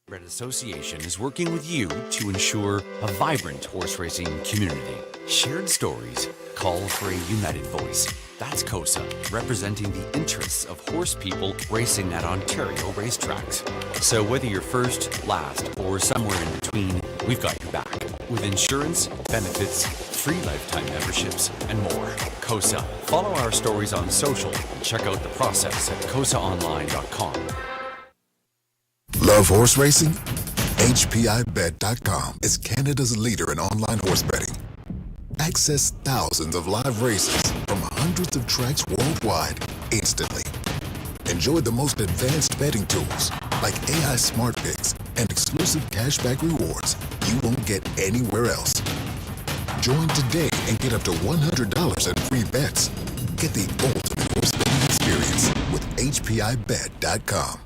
Red Association is working with you to ensure a vibrant horse racing community. Shared stories call for a united voice. That's COSA, representing the interests of horse people racing at Ontario racetracks. So whether you're first, last, or somewhere in between, we've got your back. With insurance, benefits, free lifetime memberships, and more. COSA. Follow our stories on social and check out the process at cosaonline.com. Love horse racing? HPIBet.com is Canada's leader in online horse betting. Access thousands of live races from hundreds of tracks worldwide instantly. Enjoy the most advanced betting tools like AI Smart Picks and exclusive cashback rewards you won't get anywhere else. Join today and get up to $100 in free bets. Get the ultimate horse betting experience with HPIBet.com.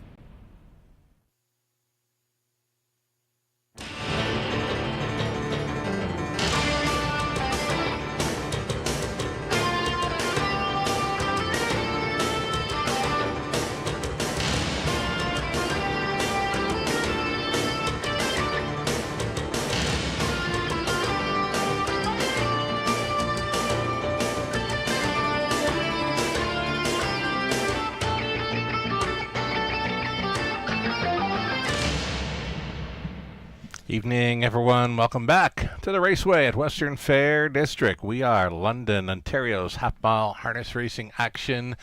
Evening, everyone. Welcome back to the Raceway at Western Fair District. We are London, Ontario's half-mile harness racing action.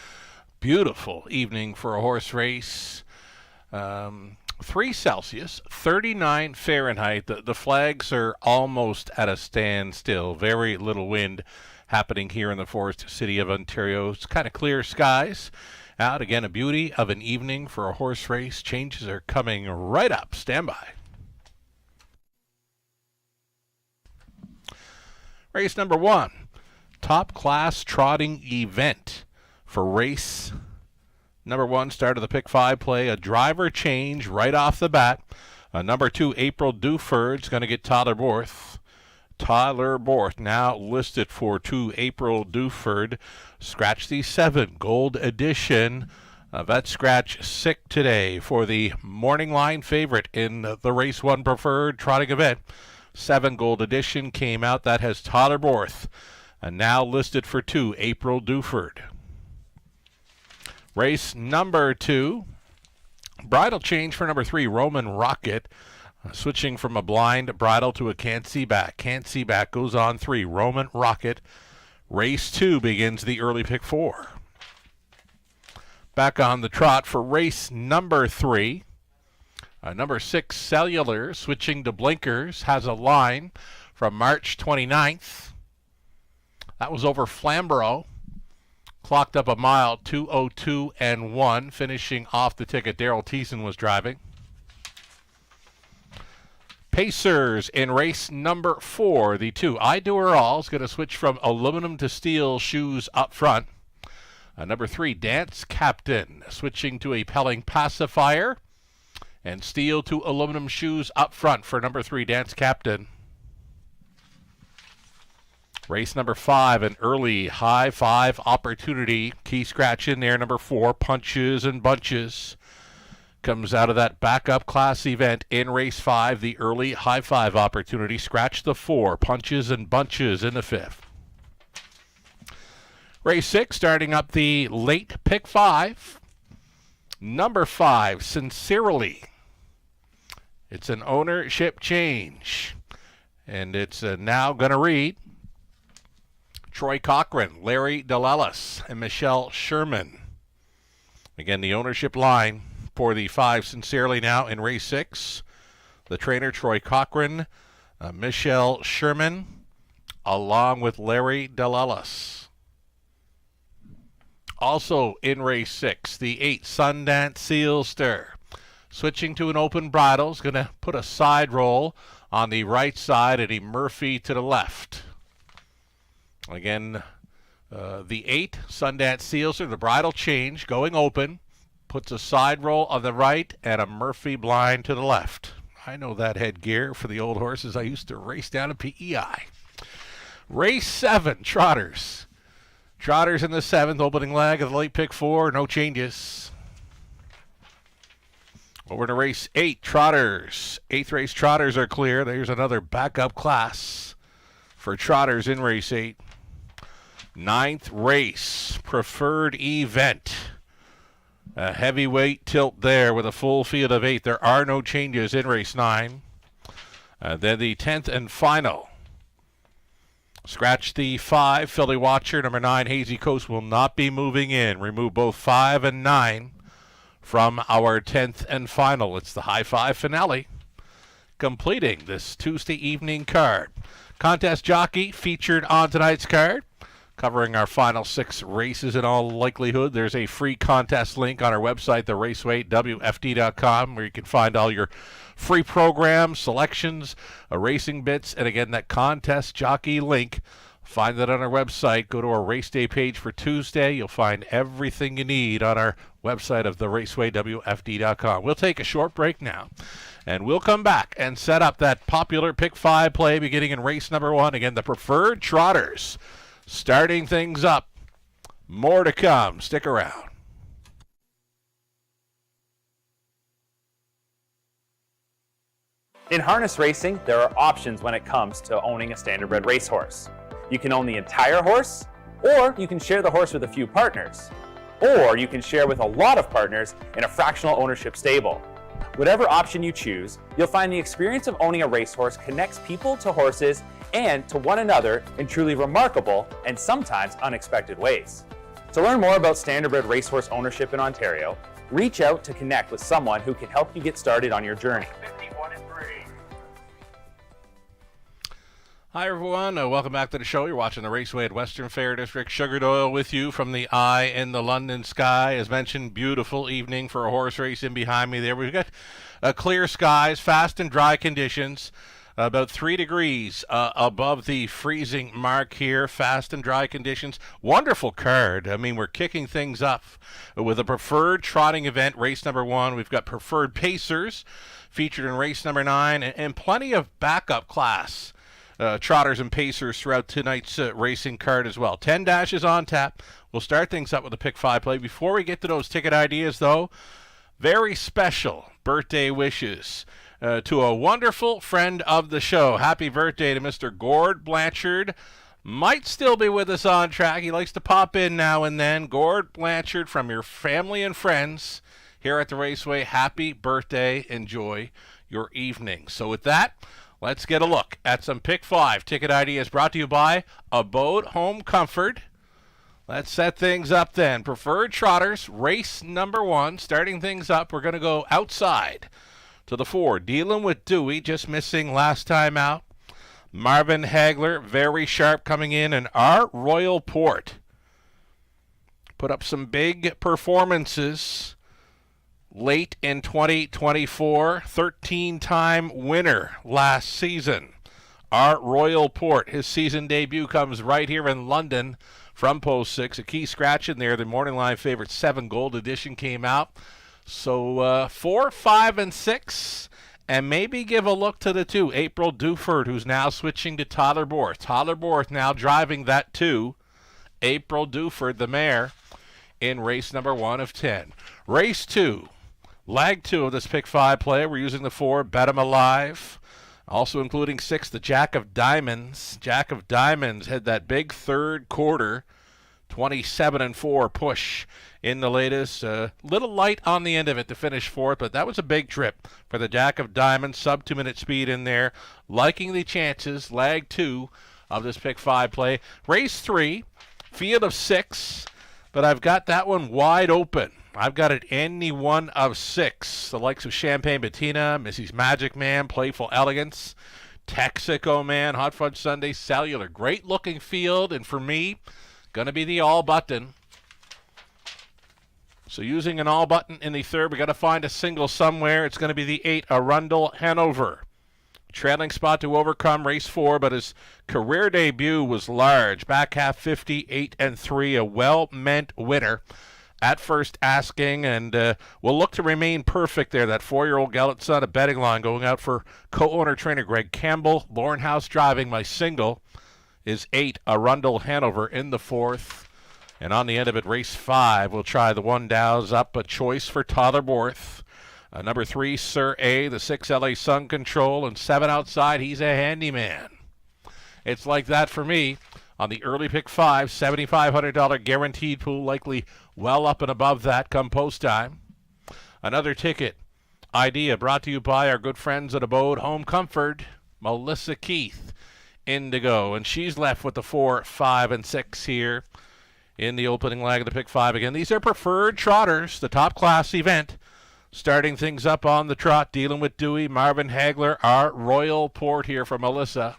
Beautiful evening for a horse race. 3 Celsius, 39 Fahrenheit. The flags are almost at a standstill. Very little wind happening here in the Forest City of Ontario. It's kind of clear skies. Out again, a beauty of an evening for a horse race. Changes are coming right up. Stand by. Race number 1, top class trotting event for race number 1. Start of the pick 5 play, a driver change right off the bat. Number 2, April Duford's going to get Tyler Borth. Tyler Borth now listed for 2, April Duford. Scratch the 7, Gold Edition. Vet scratch sick today for the morning line favorite in the race 1 preferred trotting event. 7 Gold Edition came out. That has Tyler Borth. And now listed for 2, April Duford. Race number 2. Bridle change for number 3, Roman Rocket. Switching from a blind bridle to a can't see back. Can't see back goes on 3, Roman Rocket. Race 2 begins the early pick 4. Back on the trot for race number 3. Number 6, Cellular, switching to blinkers, has a line from March 29th. That was over Flamborough. Clocked up a mile, 2:02 and 1. Finishing off the ticket, Daryl Thiessen was driving. Pacers in race number 4. The 2, I Do Her All, is going to switch from aluminum to steel shoes up front. Number 3, Dance Captain, switching to a Pelling Pacifier. And steel to aluminum shoes up front for number 3, Dance Captain. Race number 5, an early high 5 opportunity. Key scratch in there, number 4, Punches and Bunches. Comes out of that backup class event in race 5, the early high 5 opportunity. Scratch the 4, Punches and Bunches in the 5th. Race 6, starting up the late pick 5. Number 5, Sincerely. It's an ownership change, and it's now going to read Troy Cochran, Larry DeLellis, and Michelle Sherman. Again, the ownership line for the 5 Sincerely now in race 6. The trainer, Troy Cochran, Michelle Sherman, along with Larry DeLellis. Also in race 6, the 8 Sundance Sealster. Switching to an open bridle, is going to put a side roll on the right side, Eddie Murphy to the left. Again, the 8 Sundance Sealster, the bridle change, going open, puts a side roll on the right and a Murphy blind to the left. I know that headgear for the old horses I used to race down at PEI. Race 7, Trotters. Trotters in the 7th, opening leg of the late pick 4, no changes. Over to race 8, Trotters. 8th race Trotters are clear. There's another backup class for Trotters in race 8. 9th race, Preferred Event. A heavyweight tilt there with a full field of 8. There are no changes in race 9. Then the 10th and final. Scratch the 5, Philly Watcher. Number 9, Hazy Coast will not be moving in. Remove both 5 and 9 from our 10th and final. It's the High Five finale, completing this Tuesday evening card. Contest jockey featured on tonight's card, covering our final 6 races in all likelihood. There's a free contest link on our website, theraceway.wfd.com, where you can find all your free programs, selections, racing bits, and again, that contest jockey link. Find that on our website. Go to our race day page for Tuesday. You'll find everything you need on our website of theraceway.wfd.com. We'll take a short break now, and we'll come back and set up that popular Pick 5 play beginning in race number 1. Again, the Preferred Trotters starting things up. More to come. Stick around. In harness racing, there are options when it comes to owning a standardbred racehorse. You can own the entire horse, or you can share the horse with a few partners, or you can share with a lot of partners in a fractional ownership stable. Whatever option you choose, you'll find the experience of owning a racehorse connects people to horses and to one another in truly remarkable and sometimes unexpected ways. To learn more about standardbred racehorse ownership in Ontario, reach out to connect with someone who can help you get started on your journey. Hi, everyone. Welcome back to the show. You're watching the Raceway at Western Fair District. Sugar Doyle with you from the eye in the London sky. As mentioned, beautiful evening for a horse race in behind me there. We've got clear skies, fast and dry conditions. About 3 degrees above the freezing mark here. Fast and dry conditions. Wonderful card. I mean, we're kicking things up with a preferred trotting event, race number 1. We've got preferred pacers featured in race number 9, and plenty of backup class trotters and pacers throughout tonight's racing card as well. 10 dashes on tap. We'll start things up with a Pick 5 play. Before we get to those ticket ideas, though, very special birthday wishes to a wonderful friend of the show. Happy birthday to Mr. Gord Blanchard. Might still be with us on track. He likes to pop in now and then. Gord Blanchard, from your family and friends here at the Raceway, happy birthday. Enjoy your evening. So with that, let's get a look at some Pick 5 ticket ideas brought to you by Abode Home Comfort. Let's set things up then. Preferred Trotters, race number 1. Starting things up, we're going to go outside to the 4. Dealing with Dewey, just missing last time out. Marvin Hagler, very sharp coming in. And Art Royal Port put up some big performances late in 2024, 13-time winner last season. Art Royal Port, his season debut comes right here in London from Post 6. A key scratch in there. The Morning Line favorite 7 Gold Edition came out. So 4, 5, and 6. And maybe give a look to the 2, April Duford, who's now switching to Tyler Borth. Tyler Borth now driving that 2. April Duford, the mare, in race number 1 of 10. Race 2. Lag 2 of this Pick 5 play. We're using the 4, Bet 'em Alive. Also including 6, the Jack of Diamonds. Jack of Diamonds had that big third quarter, 27-4 push in the latest. Little light on the end of it to finish 4th, but that was a big trip for the Jack of Diamonds. Sub 2-minute speed in there. Liking the chances. Lag 2 of this Pick 5 play. Race 3, field of 6, but I've got that one wide open. I've got it any one of 6. The likes of Champagne Bettina, Mrs. Magic Man, Playful Elegance, Texaco Man, Hot Fudge Sunday, Cellular. Great looking field, and for me, going to be the all button. So using an all button in the 3rd, we got to find a single somewhere. It's going to be the 8, Arundel Hanover. Trailing spot to overcome race 4, but his career debut was large. Back half 58-3, a well-meant winner at first asking, and will look to remain perfect there. That 4-year-old Gallant Son, a betting line going out for co-owner trainer Greg Campbell. Lauren House driving. My single is 8, Arundel Hanover in the 4th. And on the end of it, race 5, we'll try the 1 Dows up, a choice for Tyler Borth. Number 3, Sir A, the 6, LA Sun Control, and 7 outside, he's a handyman. It's like that for me. On the early pick 5, $7,500 guaranteed pool, likely well up and above that come post time. Another ticket idea brought to you by our good friends at Abode Home Comfort, Melissa Keith, Indigo, and she's left with the 4, 5, and 6 here in the opening leg of the pick 5 again. These are preferred trotters, the top class event. Starting things up on the trot, dealing with Dewey, Marvin Hagler, our Royal Port here for Melissa.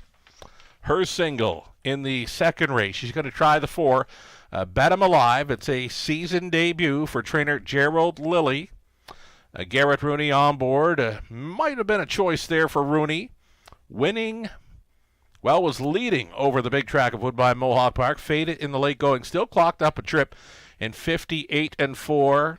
Her single in the second race. She's going to try the 4, Bet 'em Alive. It's a season debut for trainer Gerald Lilly. Garrett Rooney on board. Might have been a choice there for Rooney. Winning, well, was leading over the big track of Woodbine Mohawk Park. Faded in the late going. Still clocked up a trip in 58-4.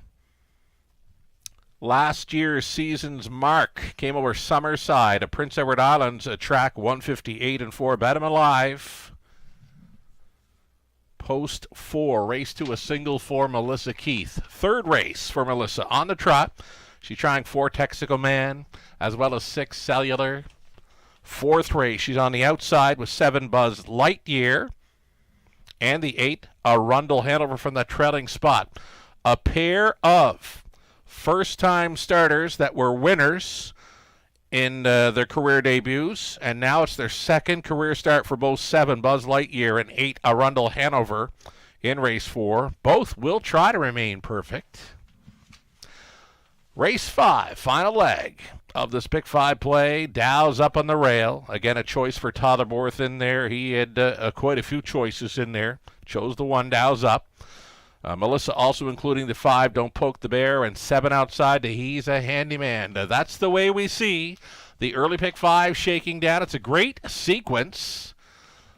Last year's season's mark came over Summerside, a Prince Edward Islands, a track 158-4. Bet 'em Alive. Post 4, race to a single for Melissa Keith. Third race for Melissa on the trot. She's trying 4, Texaco Man, as well as 6, Cellular. Fourth race, she's on the outside with 7, Buzz Lightyear. And the 8, Arundel Hanover from the trailing spot. A pair of first-time starters that were winners in their career debuts, and now it's their second career start for both 7, Buzz Lightyear, and 8, Arundel Hanover in race 4. Both will try to remain perfect. Race 5, final leg of this pick 5 play. Dow's up on the rail. Again, a choice for Tyler Borth in there. He had quite a few choices in there. Chose the 1, Dow's up. Melissa also including the 5, Don't Poke the Bear, and 7 outside to He's a Handyman. That's the way we see the early pick 5 shaking down. It's a great sequence.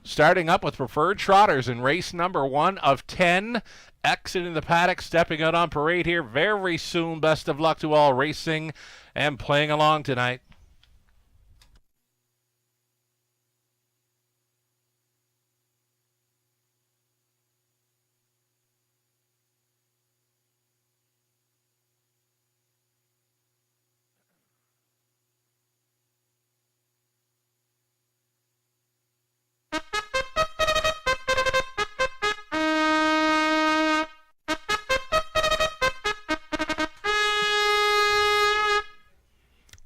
Starting up with preferred trotters in race number 1 of 10. Exiting the paddock, stepping out on parade here very soon. Best of luck to all racing and playing along tonight.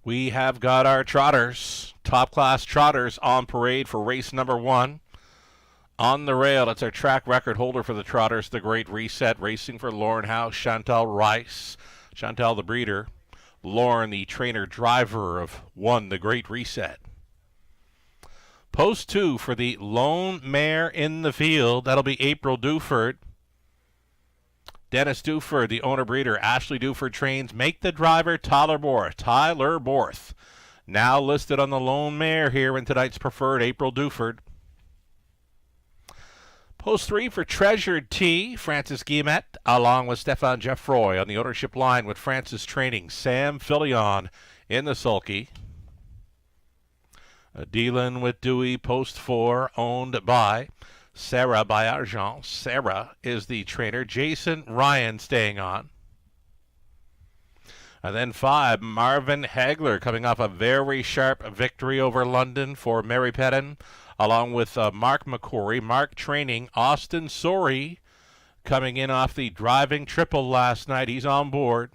We have got our trotters, top-class trotters on parade for race number 1. On the rail, it's our track record holder for the trotters, the Great Reset, racing for Lauren House, Chantal Rice, Chantal the breeder, Lauren the trainer-driver of 1, the Great Reset. Post 2 for the lone mare in the field, that'll be April Duford. Dennis Duford, the owner-breeder. Ashley Duford trains. Make the driver Tyler Borth. Now listed on the lone mare here in tonight's preferred, April Duford. Post 3 for Treasured T, Francis Guillemette, along with Stefan Geoffroy on the ownership line with Francis training. Sam Filion in the sulky. Dealing with Dewey, post 4, owned by Sarah by Argent. Sarah is the trainer. Jason Ryan staying on. And then 5, Marvin Hagler, coming off a very sharp victory over London for Mary Pettin, along with Mark McCory. Mark training. Austin Sorey coming in off the driving triple last night. He's on board.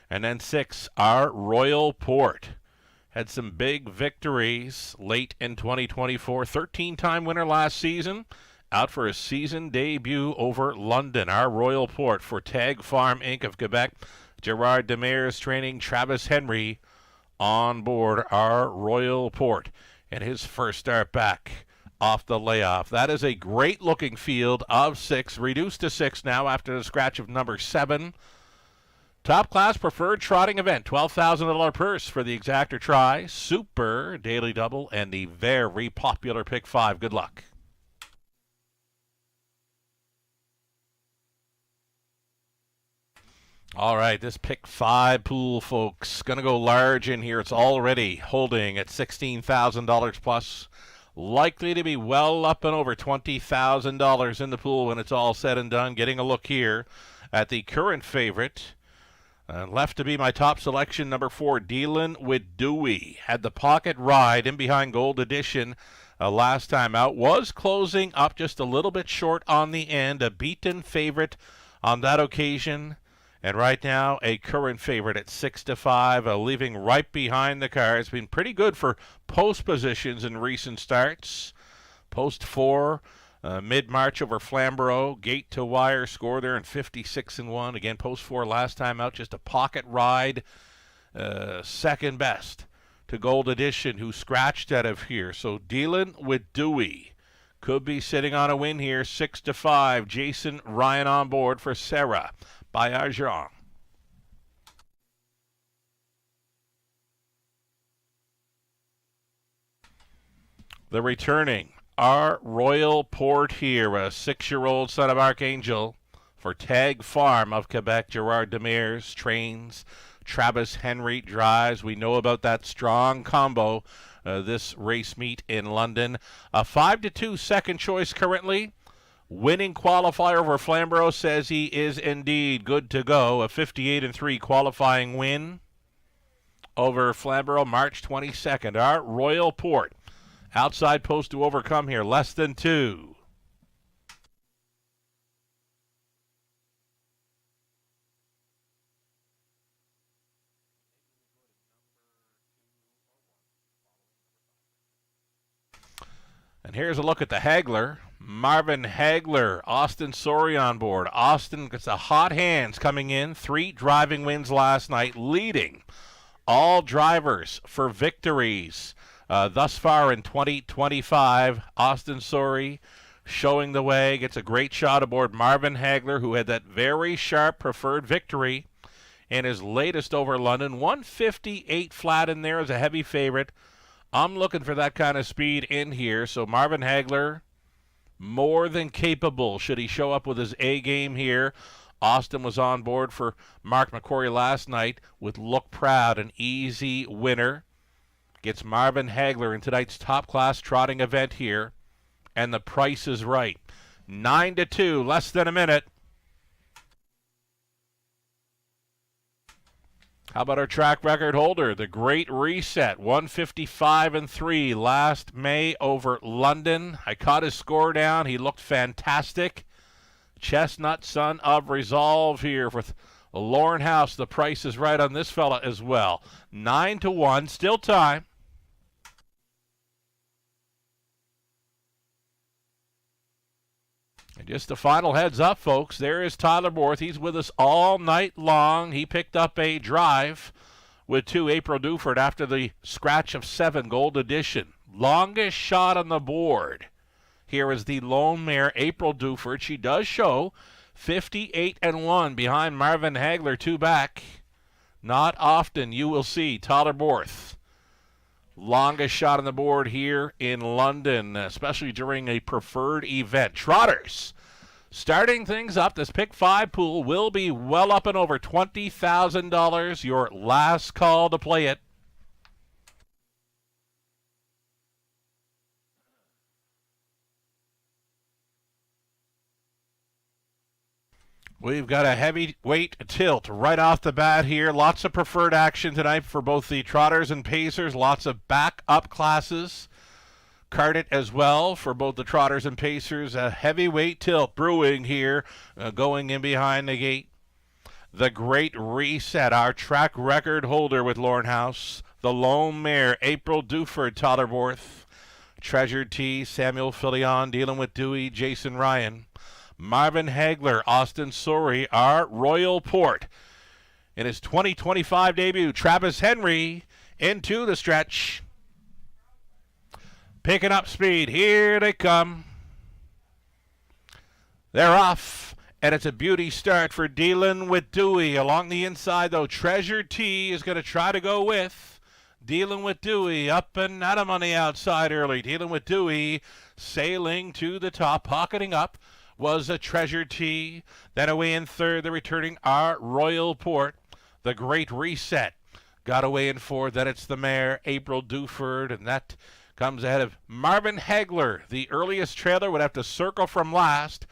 And then 6, our Royal Port. Had some big victories late in 2024. 13-time winner last season. Out for a season debut over London. Our Royal Port for Tag Farm Inc. of Quebec. Gerard Demers training. Travis Henry on board our Royal Port. And his first start back off the layoff. That is a great-looking field of 6. Reduced to 6 now after the scratch of number 7. Top class preferred trotting event, $12,000 purse for the exactor try, super daily double, and the very popular pick 5. Good luck. All right, this pick 5 pool, folks, going to go large in here. It's already holding at $16,000 plus. Likely to be well up and over $20,000 in the pool when it's all said and done. Getting a look here at the current favorite. Left to be my top selection, number 4, Dealin' with Dewey. Had the pocket ride in behind Gold Edition last time out. Was closing up just a little bit short on the end. A beaten favorite on that occasion. And right now, a current favorite at 6-5, leaving right behind the car. It's been pretty good for post positions in recent starts. Post 4. Mid-March over Flamborough, gate to wire score there in 56-1. Again, post 4 last time out, just a pocket ride, second best to Gold Edition, who scratched out of here. So Dealin' with Dewey could be sitting on a win here, 6-5. Jason Ryan on board for Sarah by Argent. The returning our Royal Port here, a 6-year-old son of Archangel for Tag Farm of Quebec. Gerard Demers trains, Travis Henry drives. We know about that strong combo this race meet in London. A 5-2 second choice currently. Winning qualifier over Flamborough, says he is indeed good to go. A 58-3 qualifying win over Flamborough March 22nd. Our Royal Port. Outside post to overcome here, less than 2. And here's a look at the Hagler. Marvin Hagler, Austin Sori on board. Austin gets the hot hands coming in. 3 driving wins last night, leading all drivers for victories. Thus far in 2025, Austin Sori showing the way, gets a great shot aboard Marvin Hagler, who had that very sharp preferred victory in his latest over London. 158 flat in there as a heavy favorite. I'm looking for that kind of speed in here, so Marvin Hagler, more than capable should he show up with his A game here. Austin was on board for Mark McQuarrie last night with Look Proud, an easy winner. Gets Marvin Hagler in tonight's top-class trotting event here, and the price is right. 9-2, less than a minute. How about our track record holder, the Great Reset, 155-3 last May over London. I caught his score down. He looked fantastic. Chestnut Son of Resolve here with Lauren House. The price is right on this fella as well. 9-1, still time. And just a final heads up, folks, there is Tyler Borth. He's with us all night long. He picked up a drive with 2 April Duford after the scratch of 7 Gold Edition. Longest shot on the board. Here is the lone mare, April Duford. She does show 58-1 behind Marvin Hagler, 2 back. Not often you will see Tyler Borth. Longest shot on the board here in London, especially during a preferred event. Trotters, starting things up, this pick 5 pool will be well up and over $20,000. Your last call to play it. We've got a heavyweight tilt right off the bat here. Lots of preferred action tonight for both the Trotters and Pacers. Lots of back-up classes. Carded as well for both the Trotters and Pacers. A heavyweight tilt brewing here, going in behind the gate. The Great Reset, our track record holder with Lauren House. The lone mare, April Duford, Tyler Borth. Treasure T, Samuel Filion, Dealing with Dewey, Jason Ryan. Marvin Hagler, Austin Sori, our Royal Port. In his 2025 debut, Travis Henry into the stretch. Picking up speed. Here they come. They're off, and it's a beauty start for Dealin' with Dewey. Along the inside, though, Treasure T is going to try to go with Dealin' with Dewey. Up and at him on the outside early. Dealin' with Dewey sailing to the top, pocketing up. Was a Treasure T. Then away in third, the returning our Royal Port. The Great Reset got away in fourth. Then it's the mare, April Duford, and that comes ahead of Marvin Hagler. The earliest trailer would have to circle from last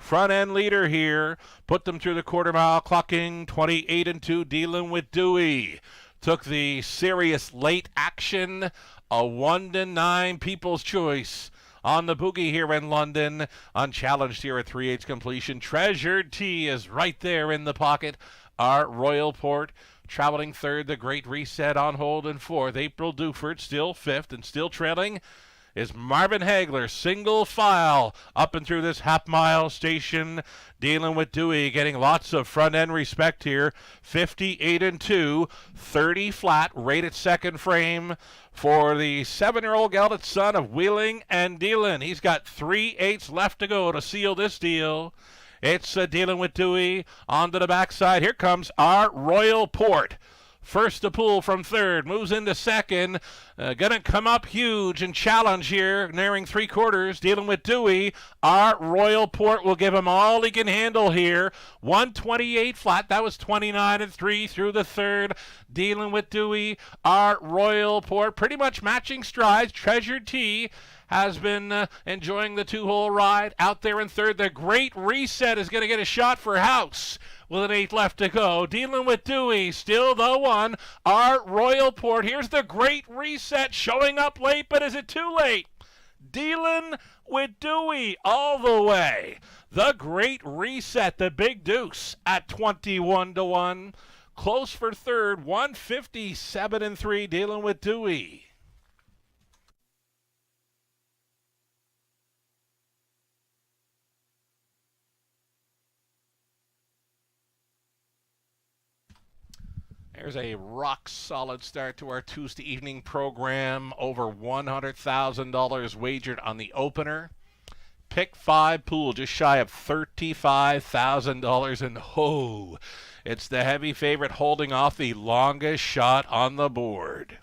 front end leader here. Put them through the quarter mile, clocking 28-2, dealing with Dewey. Took the serious late action, a 1-9 People's Choice on the boogie here in London. Unchallenged here at 3/8 completion. Treasured Tea is right there in the pocket. Our Royal Port traveling third. The Great Reset on hold in fourth. April Duford still fifth, and still trailing is Marvin Hagler, single file up and through this half-mile station, dealing with Dewey, getting lots of front-end respect here. 58-2, 30 flat, right at second frame for the 7-year-old gelded son of Wheeling and Dealing. He's got 3/8 left to go to seal this deal. It's dealing with Dewey onto the backside. Here comes our Royal Port. First to pull from third, moves into second, gonna come up huge and challenge here, nearing three-quarters, dealing with Dewey. Our Royal Port will give him all he can handle here. 128 flat, that was 29-3 through the third, dealing with Dewey. Our Royal Port pretty much matching strides. Treasured Tea has been enjoying the two-hole ride out there in third. The Great Reset is going to get a shot for House with an 8 left to go. Dealing with Dewey, still the one. Our Royal Port. Here's the Great Reset showing up late, but is it too late? Dealing with Dewey all the way. The Great Reset, the Big Deuce at 21-1. Close for third, 157-3, dealing with Dewey. There's a rock-solid start to our Tuesday evening program. Over $100,000 wagered on the opener. Pick 5 pool just shy of $35,000. And it's the heavy favorite holding off the longest shot on the board.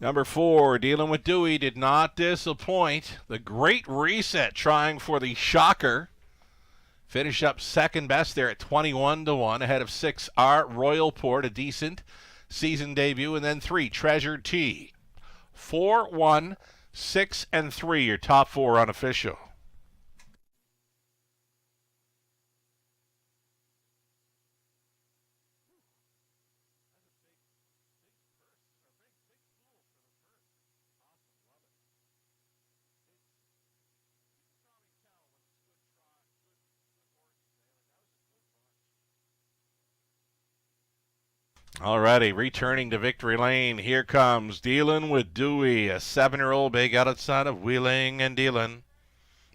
Number 4, dealing with Dewey, did not disappoint. The Great Reset trying for the shocker. Finished up second best there at 21-1, ahead of 6, Our Royal Port, a decent season debut, and then 3, Treasured Tea. 4, 1, 6, and 3, your top 4 unofficial. Alrighty, returning to victory lane. Here comes Dealing with Dewey, a 7-year-old big gelded son of Wheeling and Dealing.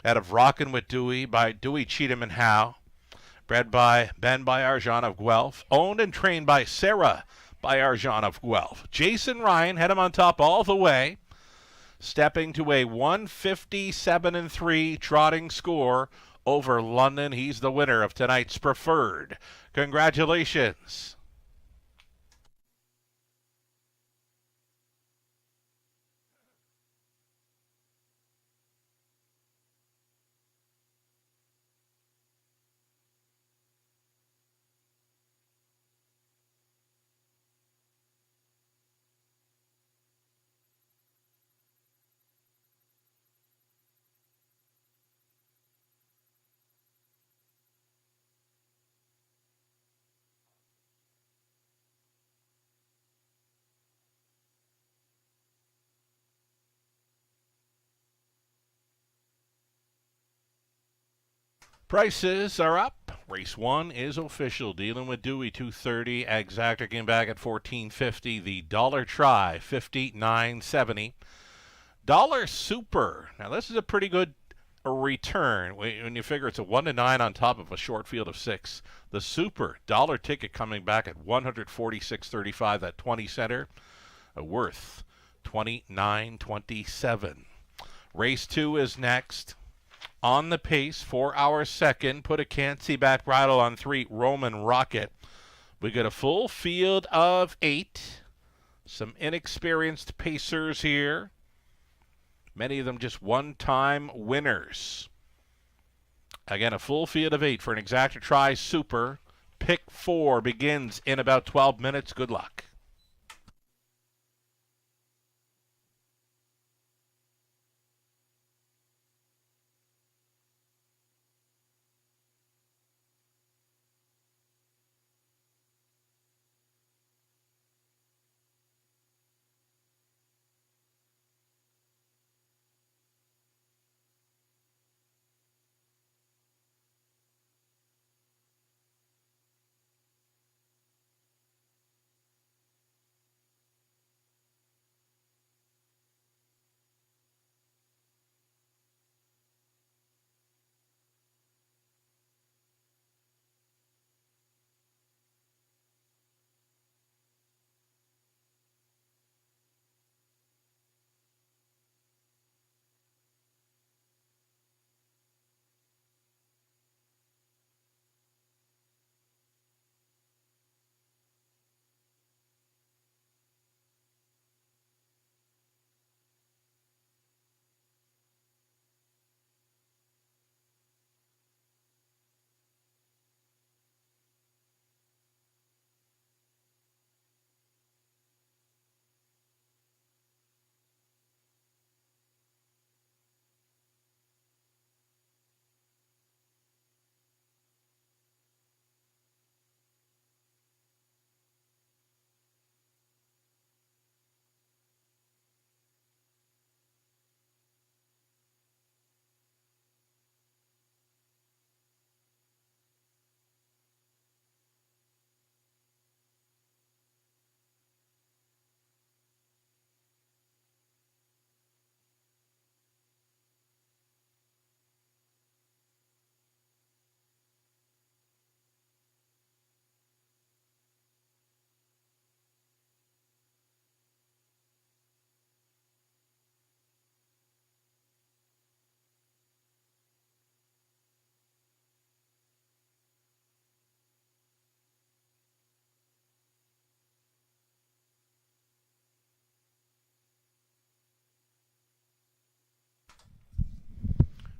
Out of Rockin' with Dewey by Dewey, Cheatham and Howe. Bred by Ben by Arjan of Guelph. Owned and trained by Sarah by Arjan of Guelph. Jason Ryan had him on top all the way. Stepping to a 157-3 trotting score over London. He's the winner of tonight's Preferred. Congratulations. Prices are up. Race 1 is official. Dealing with Dewey, $230. Exacta came back at $14.50. The dollar try, $59.70. Dollar Super. Now this is a pretty good return when you figure it's a 1-9 on top of a short field of 6. The Super dollar ticket coming back at $146.35. That 20 center worth $29.27. Race 2 is next. On the pace, 4 hours second. Put a Cancy back bridle on 3, Roman Rocket. We got a full field of 8. Some inexperienced pacers here. Many of them just one-time winners. Again, a full field of 8 for an Exacta Tri Super. Pick 4 begins in about 12 minutes. Good luck.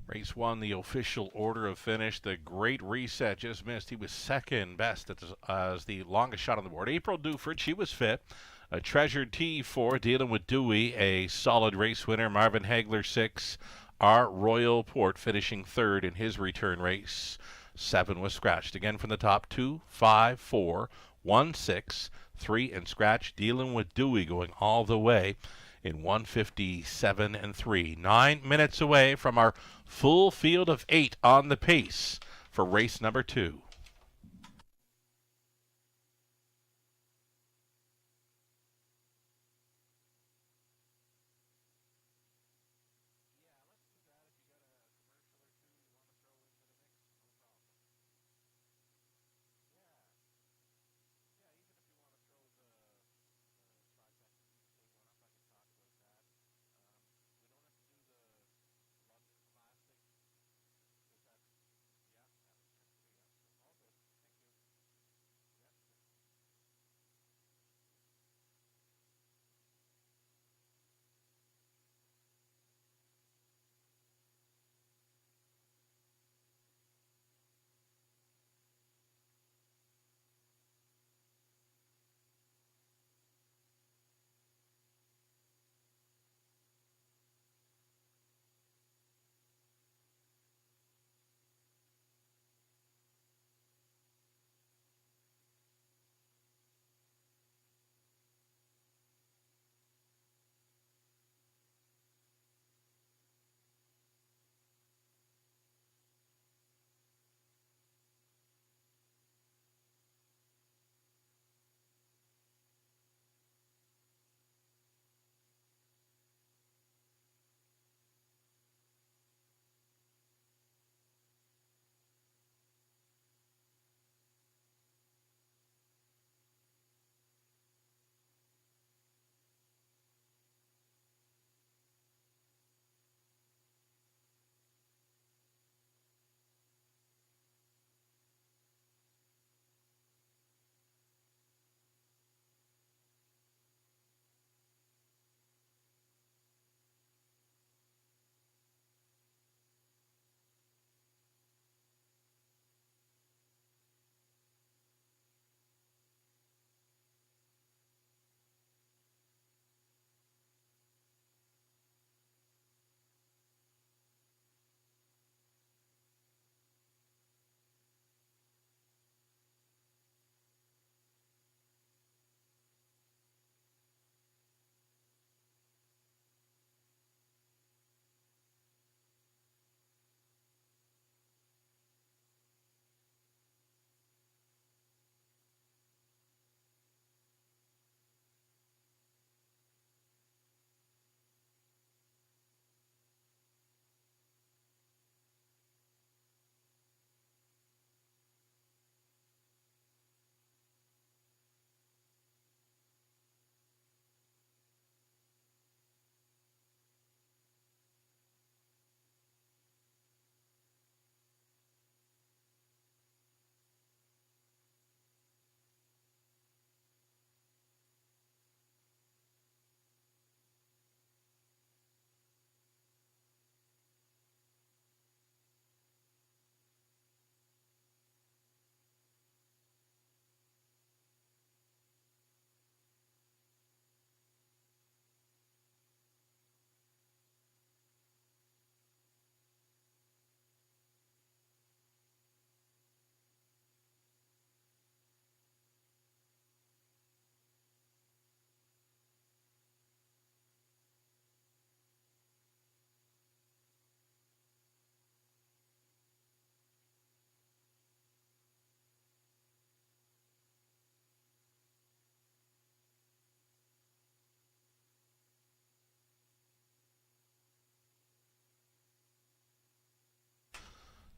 Race 1, the official order of finish. The Great Reset just missed. He was second best as the longest shot on the board. April Duford, she was fit. A Treasured T4 dealing with Dewey, a solid race winner. Marvin Hagler 6. Our Royal Port finishing third in his return race. 7 was scratched. Again from the top, 2, 5, 4, 1, 6, 3, and scratch. Dealing with Dewey going all the way in 157 and 3. 9 minutes away from our full field of 8 on the pace for race number 2.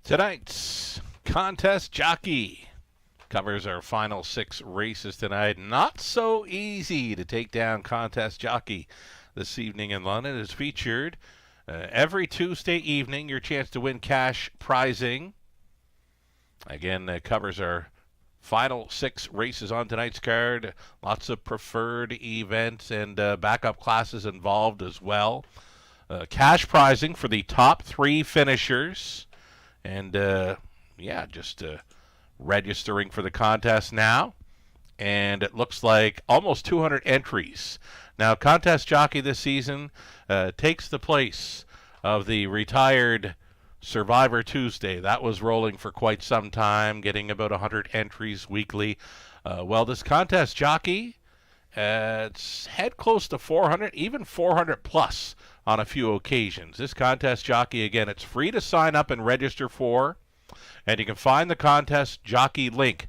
Tonight's contest jockey covers our final 6 races tonight. Not so easy to take down contest jockey this evening in London. It is featured every Tuesday evening. Your chance to win cash prizing. Again, covers our final 6 races on tonight's card. Lots of preferred events and backup classes involved as well. Cash prizing for the top 3 finishers. And, just registering for the contest now. And it looks like almost 200 entries. Now, contest jockey this season takes the place of the retired Survivor Tuesday. That was rolling for quite some time, getting about 100 entries weekly. This contest jockey, it's had close to 400, even 400 plus on a few occasions. This contest jockey, again, it's free to sign up and register for, and you can find the contest jockey link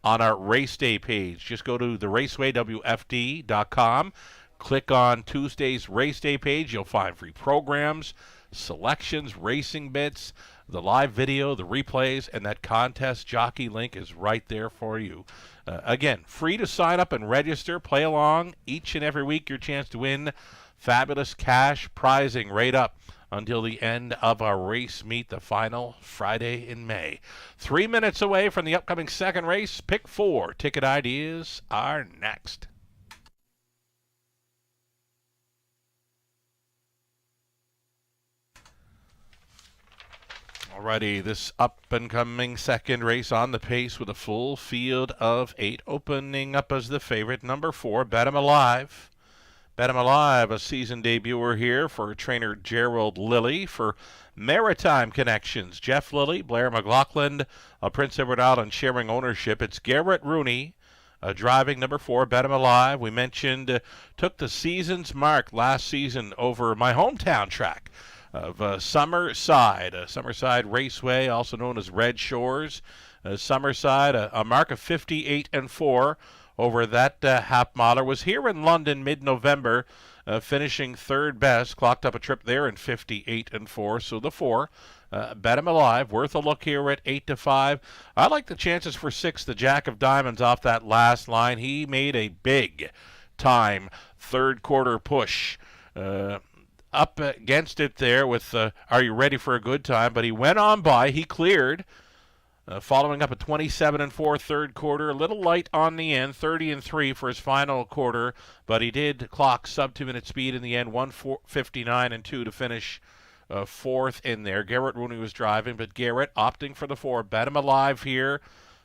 on our race day page. Just go to theRaceWayWFD.com, click on Tuesday's race day page. You'll find free programs, selections, racing bits, the live video, the replays, and that contest jockey link is right there for you. Again, free to sign up and register. Play along each and every week. Your chance to win fabulous cash prizing right up until the end of our race meet, the final Friday in May. 3 minutes away from the upcoming second race. Pick 4 ticket ideas are next. Alrighty, this up-and-coming second race on the pace with a full field of 8. Opening up as the favorite, number 4, Bet 'Em Alive. Bet 'Em Alive, a season debuter here for trainer Gerald Lilly. For Maritime Connections, Jeff Lilly, Blair McLaughlin, Prince Edward Island sharing ownership. It's Garrett Rooney driving number 4, Bet 'Em Alive. We mentioned took the season's mark last season over my hometown track of Summerside Raceway, also known as Red Shores. Summerside, a mark of 58-4 over that half miler. Was here in London mid-November, finishing 3rd best. Clocked up a trip there in 58-4. So the 4, Bet 'Em Alive, worth a look here at 8-5. I like the chances for 6, the Jack of Diamonds off that last line. He made a big time 3rd quarter push. Up against it there with Are You Ready for a Good Time? But he went on by. He cleared, following up a 27-4 3rd quarter. A little light on the end, 30-3 for his final quarter. But he did clock sub 2-minute speed in the end, 1:59.2 to finish 4th in there. Garrett Rooney was driving, but Garrett opting for the 4. Bet 'Em Alive here.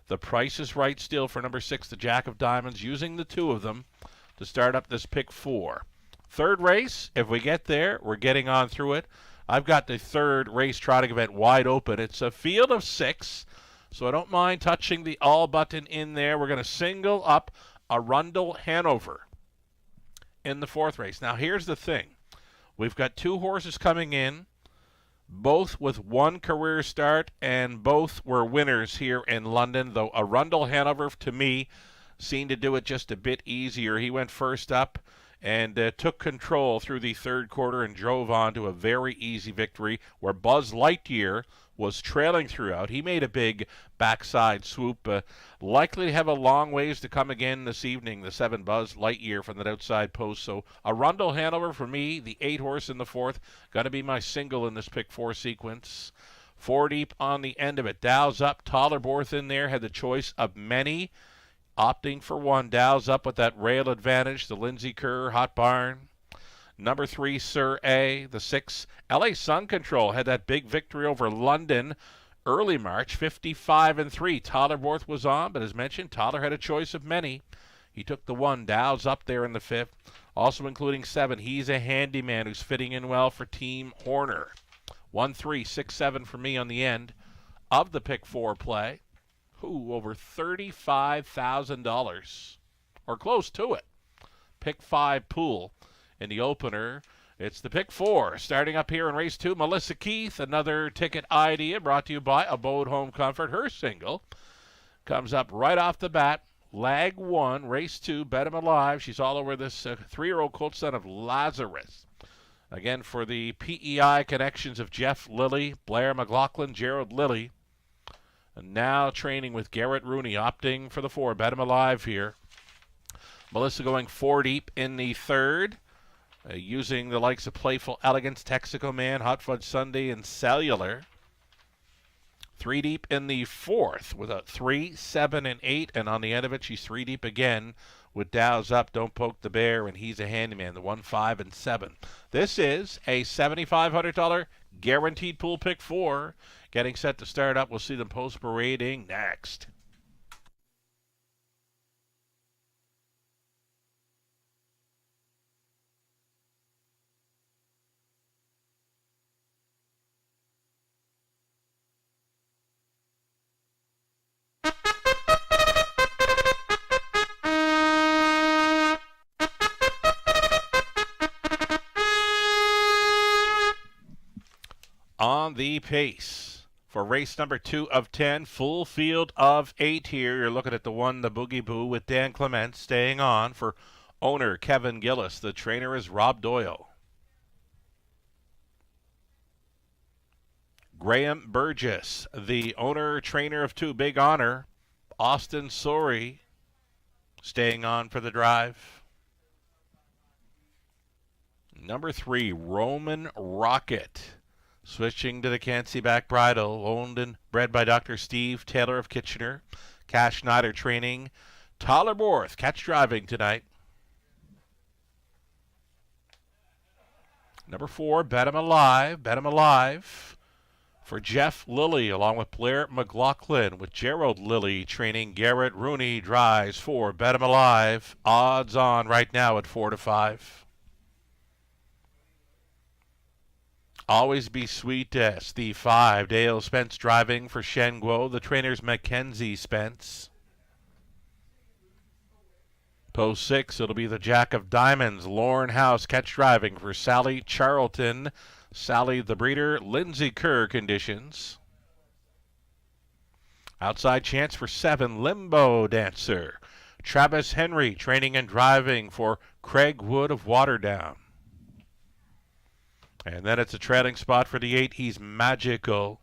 The price is right still for number 6, the Jack of Diamonds, using the 2 of them to start up this pick 4. Third race, if we get there, we're getting on through it. I've got the 3rd race trotting event wide open. It's a field of 6, so I don't mind touching the all button in there. We're going to single up Arundel Hanover in the 4th race. Now, here's the thing. We've got 2 horses coming in, both with 1 career start, and both were winners here in London, though Arundel Hanover, to me, seemed to do it just a bit easier. He went first up and took control through the 3rd quarter and drove on to a very easy victory where Buzz Lightyear was trailing throughout. He made a big backside swoop. Likely to have a long ways to come again this evening, the 7 Buzz Lightyear from that outside post. So Arundel Hanover for me, the 8 horse in the 4th, going to be my single in this pick 4 sequence. 4 deep on the end of it. Dow's up, Tollerborth in there, had the choice of many. Opting for 1, Dow's up with that rail advantage, the Lindsay Kerr Hot Barn. Number 3, Sir A. The 6, LA Sun Control, had that big victory over London early March, 55-3. Tollerborth was on, but as mentioned, Toller had a choice of many. He took the 1, Dow's up there in the 5th, also including 7. He's a handyman who's fitting in well for Team Horner. 1, 3, 6, 7 for me on the end of the pick 4 play. Over $35,000, or close to it. Pick 5 pool in the opener. It's the pick 4. Starting up here in race 2, Melissa Keith, another ticket idea brought to you by Abode Home Comfort. Her single comes up right off the bat. Lag 1, race 2, Bet 'Em Alive. She's all over this 3-year-old colt son of Lazarus. Again, for the PEI connections of Jeff Lilly, Blair McLaughlin, Gerald Lilly. And now training with Garrett Rooney, opting for the 4. Bet him alive here. Melissa going 4 deep in the 3rd. Using the likes of Playful Elegance, Texaco Man, Hot Fudge Sundae, and Cellular. 3 deep in the 4th with a 3, 7, and 8. And on the end of it, she's 3 deep again with Dow's Up, Don't Poke the Bear, and He's a Handyman, the 1, 5, and 7. This is a $7,500 guaranteed pool pick 4. Getting set to start up. We'll see them post-parading next. On the pace for race number 2 of 10, full field of 8 here. You're looking at the 1, the Boogie Boo, with Dan Clement staying on for owner Kevin Gillis. The trainer is Rob Doyle. Graham Burgess, the owner trainer of 2, Big Honor, Austin Sori, staying on for the drive. Number 3, Roman Rocket. Switching to the Can't See Back Bridle, owned and bred by Dr. Steve Taylor of Kitchener. Cash Snyder training. Tyler Borth, catch driving tonight. Number 4, Bet 'em Alive. Bet 'em Alive for Jeff Lilly, along with Blair McLaughlin, with Gerald Lilly training. Garrett Rooney drives for Bet 'em Alive. Odds on right now at 4 to 5. Always Be Sweetest, the 5. Dale Spence driving for Shen Guo. The trainer's Mackenzie Spence. Post 6, it'll be the Jack of Diamonds. Lauren House catch driving for Sally Charlton. Sally the breeder. Lindsay Kerr conditions. Outside chance for 7, Limbo Dancer. Travis Henry training and driving for Craig Wood of Waterdown. And then it's a trailing spot for the 8. He's Magical.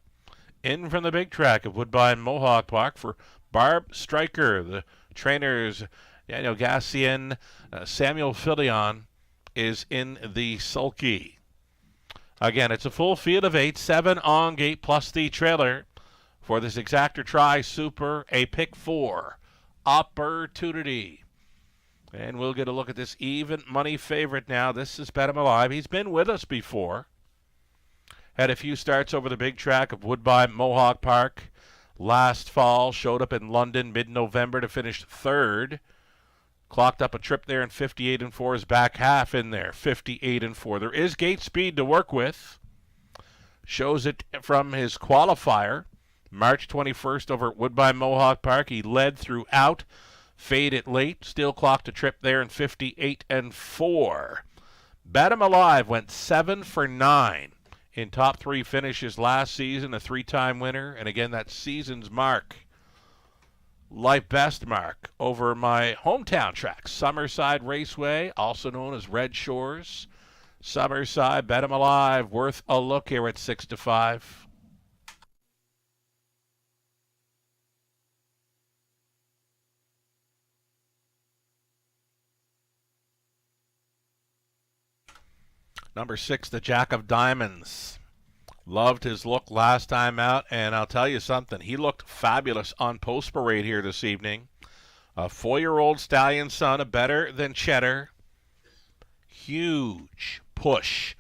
In from the big track of Woodbine Mohawk Park for Barb Stryker. The trainers, Daniel Gassian, Samuel Filion is in the sulky. Again, it's a full field of 8, 7 on gate plus the trailer for this Exactor Tri Super, a pick 4 opportunity. And we'll get a look at this even money favorite now. This is Bet 'em Alive. He's been with us before. Had a few starts over the big track of Woodbine Mohawk Park last fall. Showed up in London mid-November to finish 3rd. Clocked up a trip there in 58-4. His back half in there, 58-4. There is gate speed to work with. Shows it from his qualifier. March 21st over at Woodbine Mohawk Park. He led throughout. Faded late, still clocked a trip there in 58-4. Bet 'em Alive went 7 for 9 in top 3 finishes last season, a 3-time winner, and again that season's mark, life best mark, over my hometown track, Summerside Raceway, also known as Red Shores. Summerside, Bet 'em Alive, worth a look here at 6 to 5. Number 6, the Jack of Diamonds. Loved his look last time out, and I'll tell you something. He looked fabulous on Post Parade here this evening. A 4-year-old stallion son, a better than Cheddar. Huge push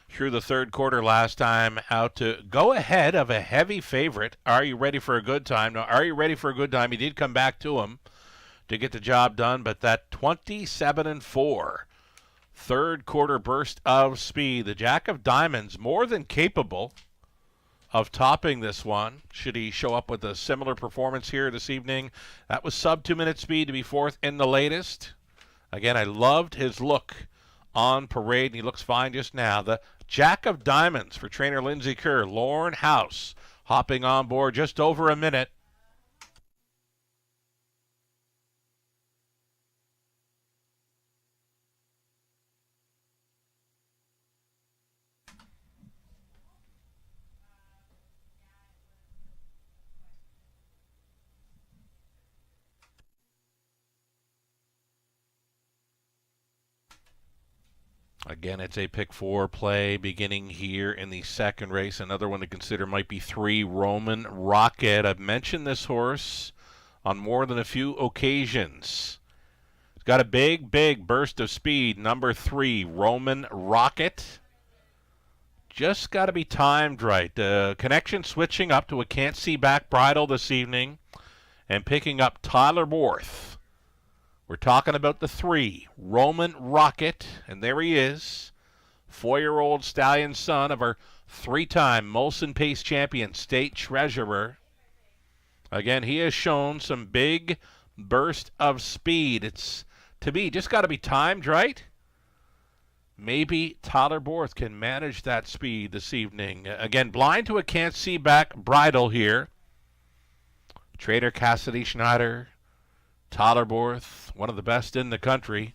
through the 3rd quarter last time out to go ahead of a heavy favorite. Are You Ready for a Good Time? Now, Are You Ready for a Good Time? He did come back to him to get the job done, but that 27-4. 3rd quarter burst of speed. The Jack of Diamonds more than capable of topping this one should he show up with a similar performance here this evening. That was sub 2-minute speed to be 4th in the latest. Again, I loved his look on parade, and he looks fine just now. The Jack of Diamonds for trainer Lindsay Kerr. Lauren House hopping on board just over a minute. Again, it's a pick 4 play beginning here in the second race. Another one to consider might be 3, Roman Rocket. I've mentioned this horse on more than a few occasions. It's got a big burst of speed. Number 3, Roman Rocket. Just got to be timed right. Connection switching up to a Can't See Back Bridle this evening and picking up Tyler Worth. We're talking about the 3, Roman Rocket, and there he is, 4-year-old stallion son of our 3-time Molson Pace champion, state treasurer. Again, he has shown some big burst of speed. It's, to me, just got to be timed right. Maybe Tyler Worth can manage that speed this evening. Again, blind to a Can't See Back Bridle here. Trader Cassidy Schneider, Tyler Worth, one of the best in the country,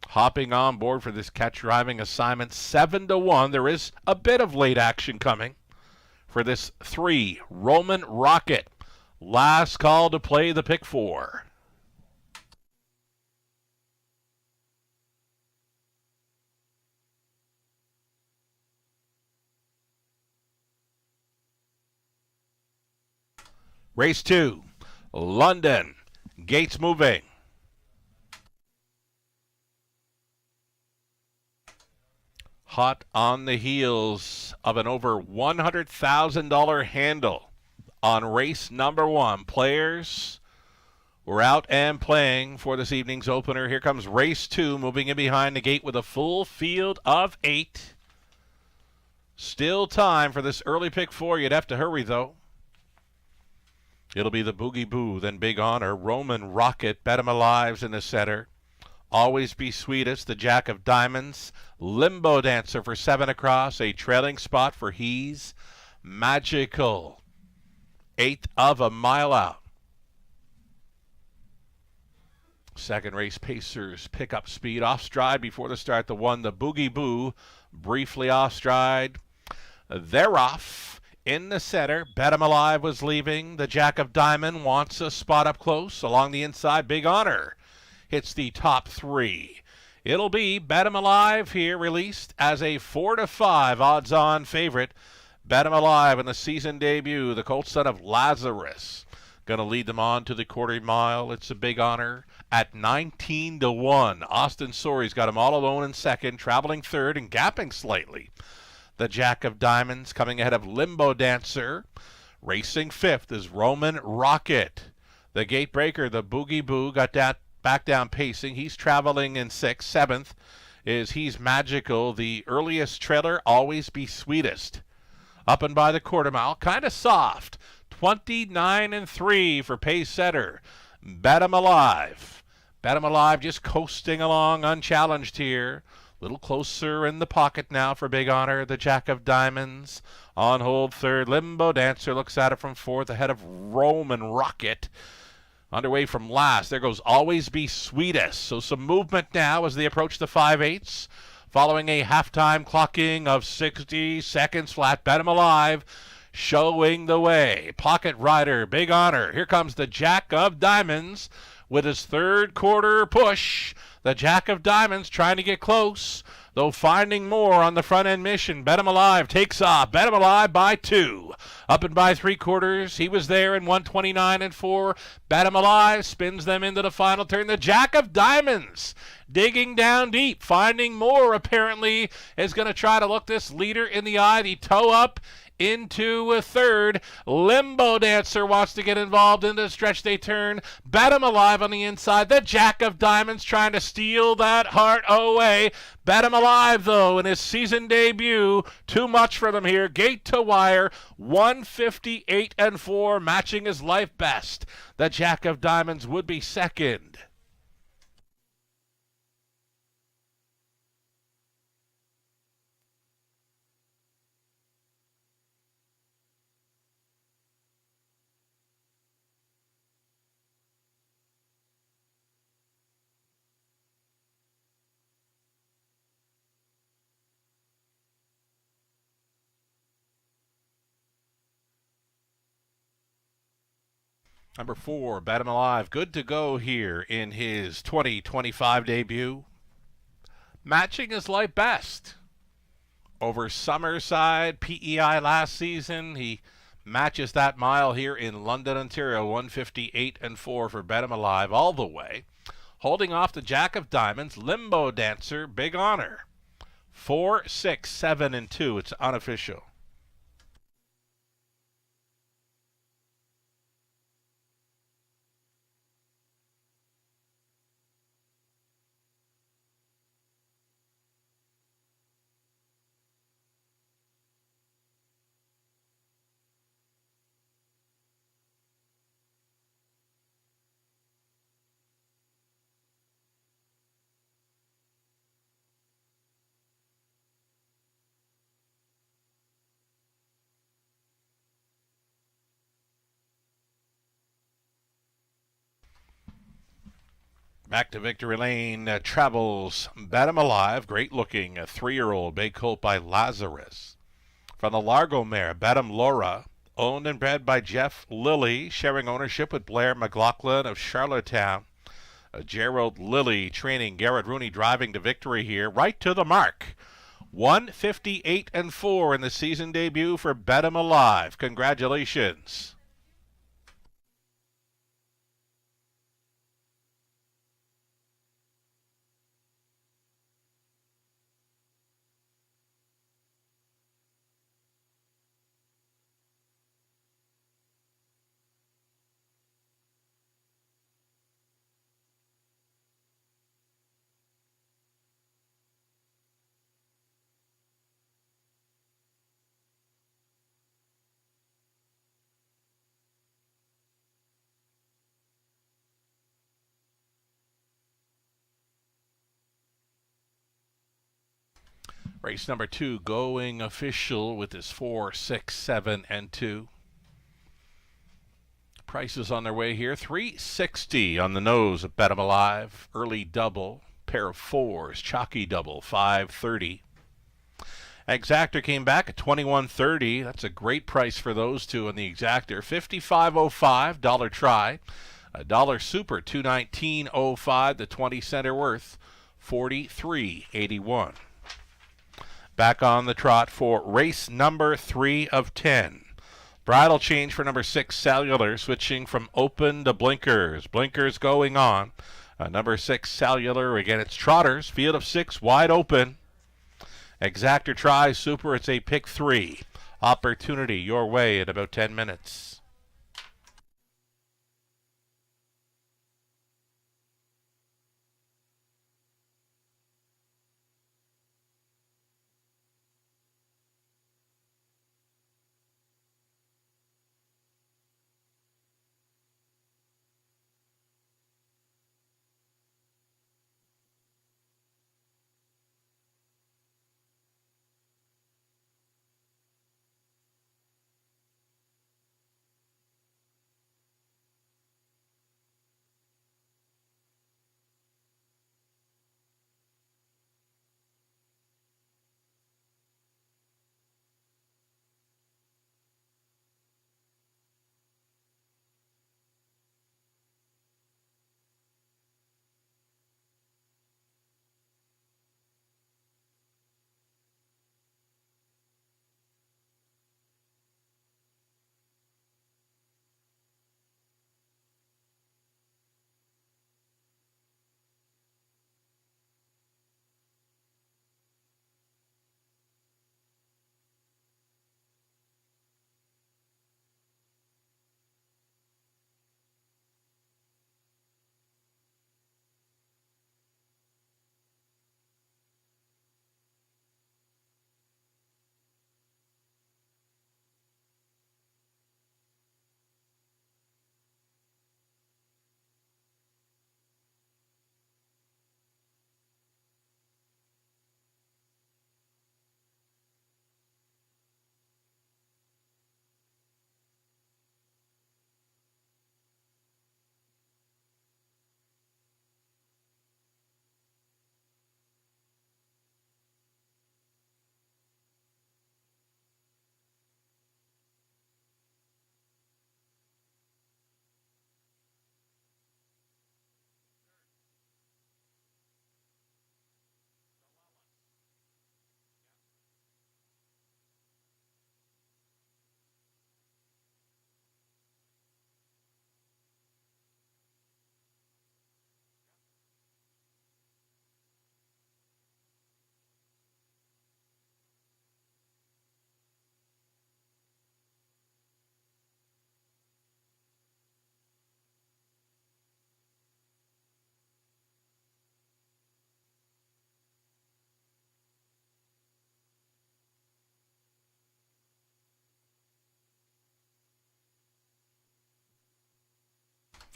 hopping on board for this catch driving assignment. 7-1. There is a bit of late action coming for this 3, Roman Rocket. Last call to play the pick 4. Race 2, London. Gates moving. Hot on the heels of an over $100,000 handle on race number 1. Players were out and playing for this evening's opener. Here comes race 2, moving in behind the gate with a full field of 8. Still time for this early pick 4. You'd have to hurry, though. It'll be the Boogie Boo, then Big Honor, Roman Rocket, Bet 'em Alive's in the center. Always Be Sweetest, the Jack of Diamonds, Limbo Dancer for 7 across, a trailing spot for He's Magical. 1/8 of a mile out. Second race, Pacers pick up speed off stride before the start. The 1, the Boogie Boo, briefly off stride. They're off. In the center, Bet 'em Alive was leaving. The Jack of Diamond wants a spot up close. Along the inside, Big Honor hits the top 3. It'll be Bet 'em Alive here, released as a 4-5 odds-on favorite. Bet 'em Alive in the season debut. The colt son of Lazarus going to lead them on to the quarter mile. It's a Big Honor at 19-1. Austin Sory's got him all alone in second, traveling third and gapping slightly. The Jack of Diamonds coming ahead of Limbo Dancer. Racing 5th is Roman Rocket. The Gate Breaker, the Boogie Boo, got that back down pacing. He's traveling in 6th. 7th is He's Magical. The earliest trailer, Always Be Sweetest. Up and by the quarter mile, kind of soft. 29-3 for pace setter. Bet 'em Alive. Bet 'em Alive just coasting along unchallenged here. Little closer in the pocket now for Big Honor, the Jack of Diamonds. On hold 3rd, Limbo Dancer looks at it from 4th, ahead of Roman Rocket. Underway from last, there goes Always Be Sweetest. So some movement now as they approach the 5/8. Following a halftime clocking of 60 seconds flat, Bet 'em Alive showing the way. Pocket Rider, Big Honor. Here comes the Jack of Diamonds with his 3rd quarter push. The Jack of Diamonds trying to get close, though finding more on the front end mission. Bet 'em Alive takes off. Bet 'em Alive by 2. Up and by 3/4. He was there in 129-4. Bet 'em Alive spins them into the final turn. The Jack of Diamonds digging down deep, finding more apparently, is going to try to look this leader in the eye. The toe up into a 3rd. Limbo Dancer wants to get involved in the stretch they turn. Bet 'em Alive on the inside. The Jack of Diamonds trying to steal that heart away. Bet 'em Alive, though, in his season debut. Too much for them here. Gate to wire. 158-4, matching his life best. The Jack of Diamonds would be second. Number 4, Bet 'em Alive, good to go here in his 2025 debut. matching his life best. Over Summerside, PEI last season, he matches that mile here in London, Ontario, 158 and 4 for Bet 'em Alive all the way. Holding off the Jack of Diamonds, Limbo Dancer, Big Honor. 4, 6, 7, and 2. It's unofficial. Back to Victory Lane travels Bet 'em Alive, great looking, a 3-year-old, Bay Colt by Lazarus. From the Largo mare, Bet 'em Laura, owned and bred by Jeff Lilly, sharing ownership with Blair McLaughlin of Charlottetown. Gerald Lilly training, Garrett Rooney driving to victory here, right to the mark. 158 and 4 in the season debut for Bet 'em Alive. Congratulations. Race number 2 going official with his 4, 6, 7, and 2. Prices on their way here. $360 on the nose of Bet 'em Alive. Early double. Pair of 4s. Chalky double. $530. Exactor came back at $21.30. That's a great price for those two on the Exactor. $55.05. Dollar try. A dollar super. $219.05. The 20 center worth. $43.81. Back on the trot for race number 3 of 10. Bridle change for number 6, Cellular, switching from open to blinkers. Blinkers going on. Number 6, Cellular, again it's trotters. Field of 6, wide open. Exactor try, super, it's a pick 3. Opportunity your way in about 10 minutes.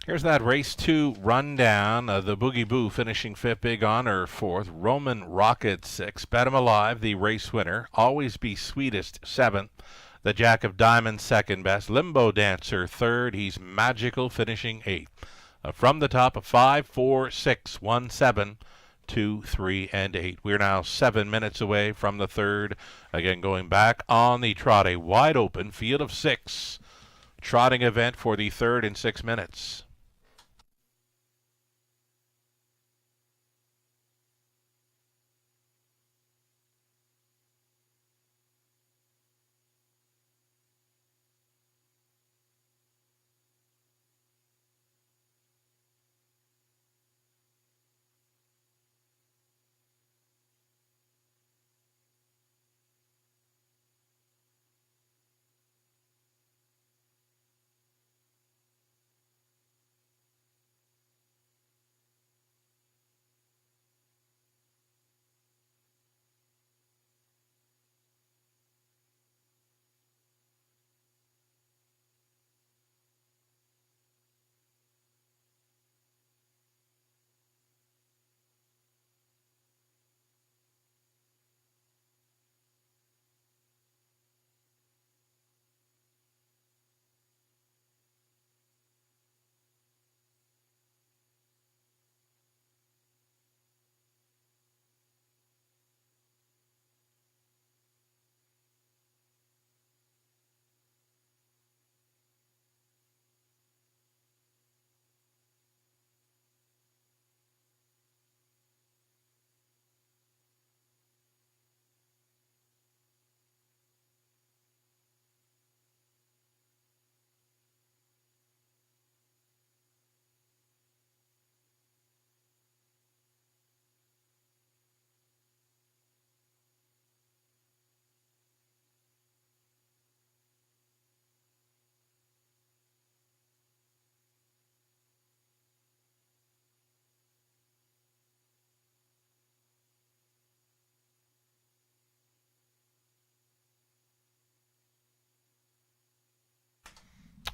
Here's that race 2 rundown. The Boogie Boo finishing 5th, Big Honor 4th, Roman Rocket 6th, Bet 'em Alive, the race winner, Always Be Sweetest 7th, the Jack of Diamonds 2nd best, Limbo Dancer 3rd, he's Magical finishing 8th. From the top of 5, 4, 6, 1, 7, 2, 3, and 8. We're now 7 minutes away from the 3rd. Again, going back on the trot, a wide open field of 6 trotting event for the 3rd in 6 minutes.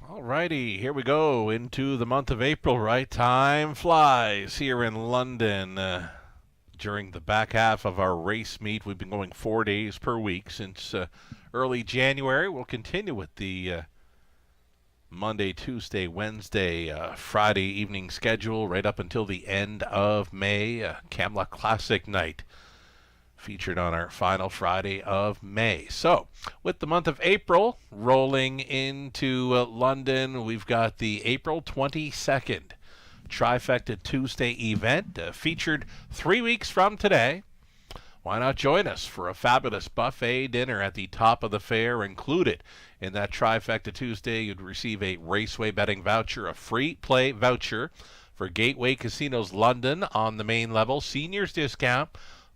Alrighty, here we go into the month of April, right? Time flies here in London. During the back half of our race meet, we've been going 4 days per week since early January. We'll continue with the Monday, Tuesday, Wednesday, Friday evening schedule right up until the end of May. Camelot Classic night featured on our final Friday of May. So, with the month of April rolling into London, we've got the April 22nd Trifecta Tuesday event featured 3 weeks from today. Why not join us for a fabulous buffet dinner at the top of the fair? Included in that Trifecta Tuesday, you'd receive a Raceway betting voucher, a free play voucher for Gateway Casinos London on the main level, seniors discount,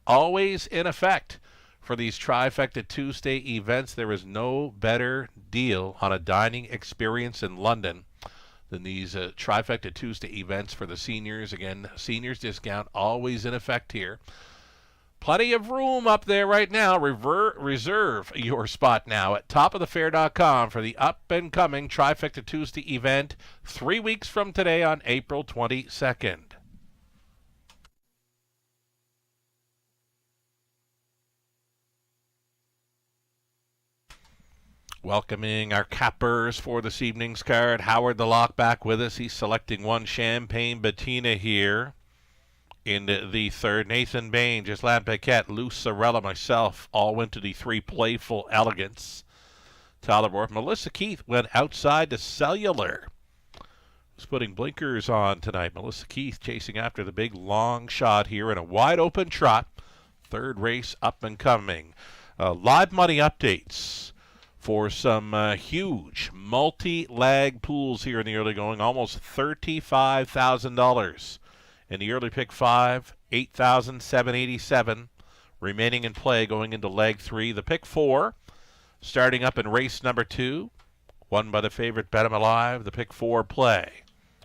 always in effect for these Trifecta Tuesday events. There is no better deal on a dining experience in London than these Trifecta Tuesday events for the seniors. Again, seniors discount always in effect here. Plenty of room up there right now. Reserve your spot now at topofthefair.com for the up-and-coming Trifecta Tuesday event 3 weeks from today on April 22nd. Welcoming our cappers for this evening's card, Howard the Lock back with us. He's selecting one Champagne Bettina here in the 3rd. Nathan Bain, Gislaine Paquette, Lou Sorella, myself all went to the 3 Playful Elegance. Tyler Borth. Melissa Keith went outside to Cellular. Who's putting blinkers on tonight? Melissa Keith chasing after the big long shot here in a wide open trot. 3rd race up and coming. Live money updates for some huge multi-leg pools here in the early going. Almost $35,000 in the early pick 5, $8,787 remaining in play going into leg 3. The pick 4 starting up in race number 2, won by the favorite Bet 'em Alive. The pick 4 play.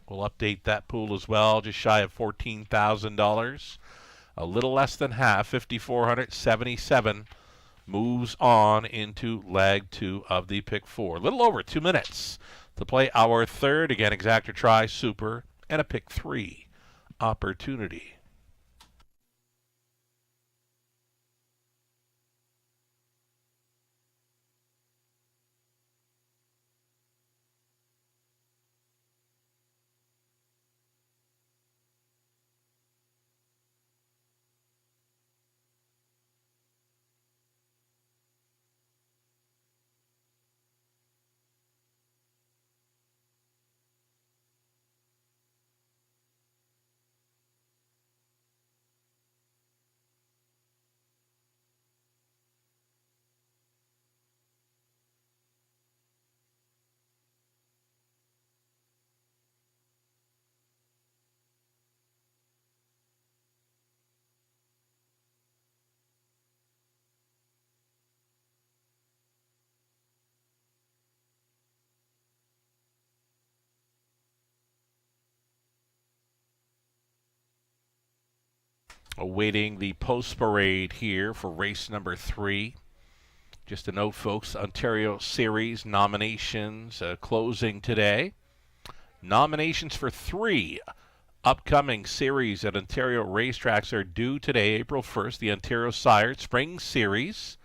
We'll update that pool as well, just shy of $14,000. A little less than half, $5,477. Moves on into leg 2 of the pick 4. A little over 2 minutes. to play our third. Again, exactor try, super, and a pick 3 opportunity. Awaiting the post parade here for race number 3. Just a note, folks, Ontario Series nominations closing today. Nominations for 3 upcoming series at Ontario racetracks are due today, April 1st. The Ontario Sire Spring Series,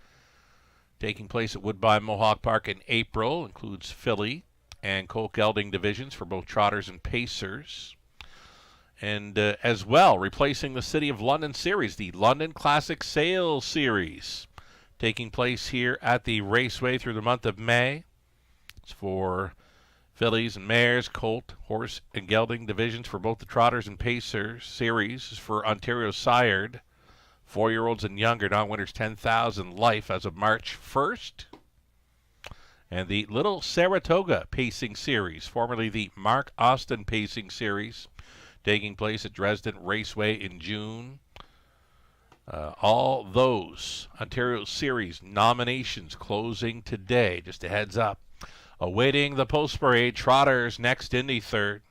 taking place at Woodbine Mohawk Park in April, includes filly and colt gelding divisions for both trotters and pacers. And as well, replacing the City of London Series, the London Classic Sales Series, taking place here at the Raceway through the month of May. It's for fillies and mares, colt, horse, and gelding divisions for both the trotters and pacers. Series is for Ontario sired 4-year-olds and younger, non-winners 10,000 life as of March 1st. And the Little Saratoga Pacing Series, formerly the Mark Austin Pacing Series, taking place at Dresden Raceway in June. All those Ontario Series nominations closing today. Just a heads up. Awaiting the post parade, trotters next in the third.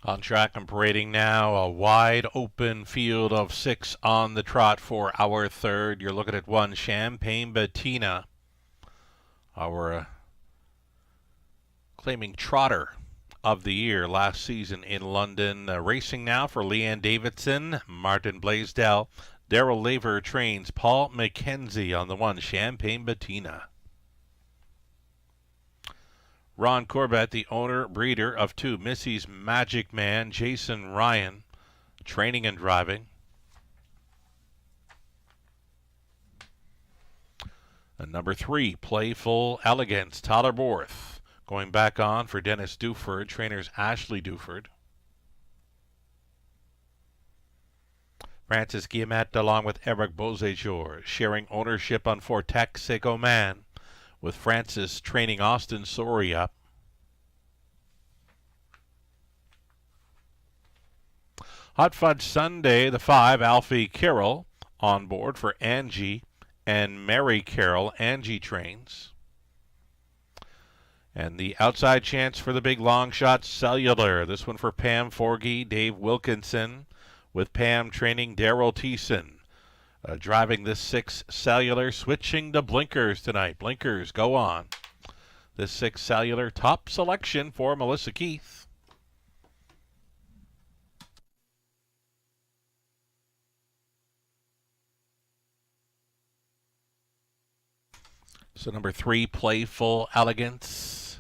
On track and parading now, a wide open field of 6 on the trot for our third. You're looking at 1, Champagne Bettina, our claiming trotter of the year last season in London. Racing now for Leanne Davidson, Martin Blaisdell. Daryl Laver trains Paul McKenzie on the 1, Champagne Bettina. Ron Corbett, the owner, breeder of 2, Missy's Magic Man, Jason Ryan, training and driving. And number 3, Playful Elegance, Tyler Borth. Going back on for Dennis Duford, trainers Ashley Duford. Francis Guillemette along with Eric Beausejour sharing ownership on for Texaco Man, with Francis training Austin Sori up. Hot Fudge Sunday, the 5, Alfie Carroll on board for Angie and Mary Carroll. Angie trains. And the outside chance for the big long shot, Cellular. This one for Pam Forgy, Dave Wilkinson, with Pam training Daryl Thiessen. Driving this 6 Cellular, switching to blinkers tonight. Blinkers go on. This 6 Cellular, top selection for Melissa Keith. So number 3, Playful Elegance.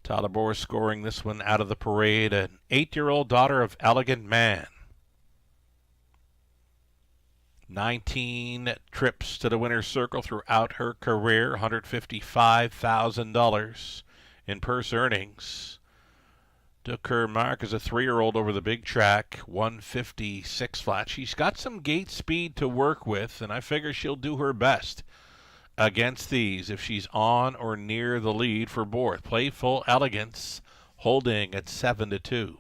Tyler Bohr scoring this one out of the parade. An 8-year-old daughter of Elegant Man. 19 trips to the winner's circle throughout her career. $155,000 in purse earnings. Took her mark as a 3-year-old over the big track. 156 flat. She's got some gate speed to work with, and I figure she'll do her best against these if she's on or near the lead for Borth. Playful Elegance holding at 7-2.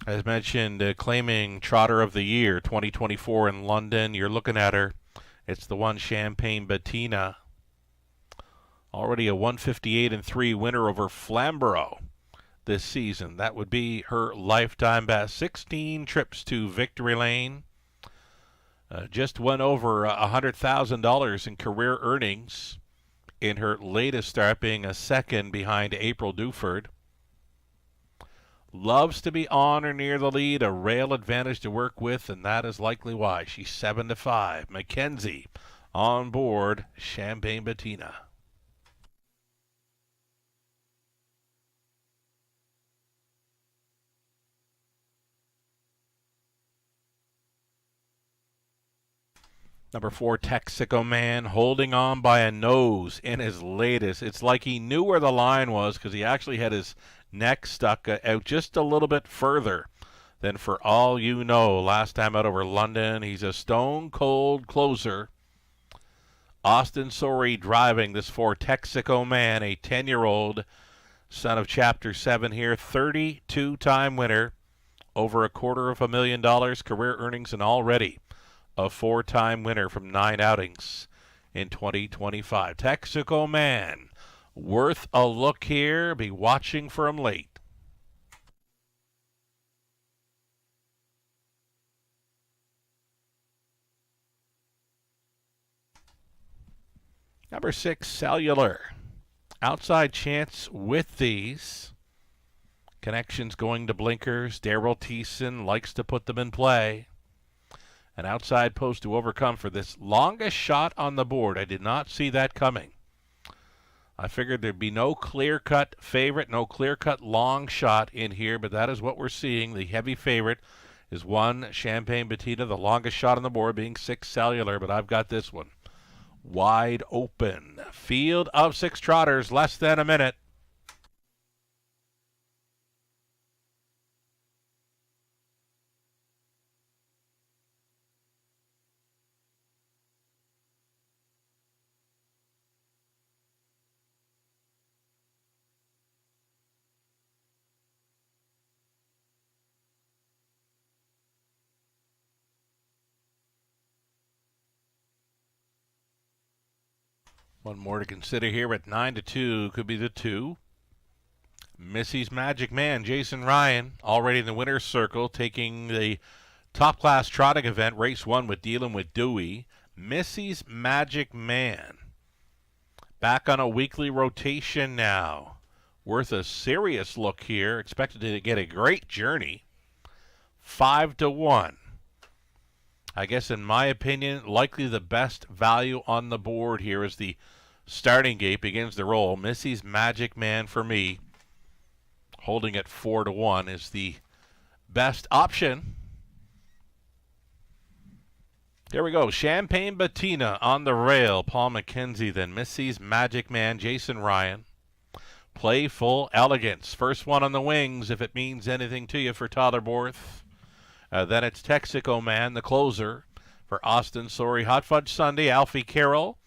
As mentioned, claiming Trotter of the Year 2024 in London. You're looking at her. It's the one Champagne Bettina. Already a 158-3 winner over Flamborough this season. That would be her lifetime best. 16 trips to Victory Lane. Just went over $100,000 in career earnings in her latest start, being a second behind April Duford. Loves to be on or near the lead, a rail advantage to work with, and that is likely why. She's 7-5. Mackenzie on board Champagne Bettina. Number 4, Texaco Man, holding on by a nose in his latest. It's like he knew where the line was because he actually had his neck stuck out just a little bit further than For All You Know last time out over London. He's a stone cold closer. Austin Sori driving this for Texaco Man, a 10-year-old son of Chapter 7 here. 32-time winner, over $250,000 career earnings, and already a 4-time winner from 9 outings in 2025. Texaco Man, worth a look here. Be watching for him late. Number 6, Cellular. Outside chance with these. Connections going to blinkers. Daryl Thiessen likes to put them in play. An outside post to overcome for this longest shot on the board. I did not see that coming. I figured there'd be no clear-cut favorite, no clear-cut long shot in here, but that is what we're seeing. The heavy favorite is 1 Champagne Bettina, the longest shot on the board being 6 Cellular, but I've got this one wide open. Field of 6 trotters, less than a minute. One more to consider here at 9-2. Could be the 2. Missy's Magic Man, Jason Ryan, already in the winner's circle, taking the top class trotting event, race 1 with Dealing with Dewey. Missy's Magic Man, back on a weekly rotation now. Worth a serious look here. Expected to get a great journey. 5-1. I guess in my opinion, likely the best value on the board here as the starting gate begins to roll. Missy's Magic Man for me, holding at 4-1, is the best option. Here we go. Champagne Bettina on the rail. Paul McKenzie, then Missy's Magic Man, Jason Ryan. Playful Elegance. First one on the wings, if it means anything to you, for Tyler Borth. Then it's Texaco Man, the closer, for Austin Sorey. Hot Fudge Sunday, Alfie Carroll.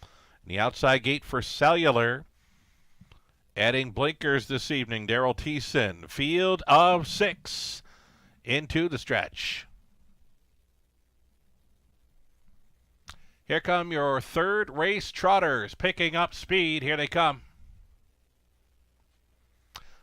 And the outside gate for Cellular. Adding blinkers this evening, Daryl Thiessen. Field of 6 into the stretch. Here come your third race trotters, picking up speed. Here they come.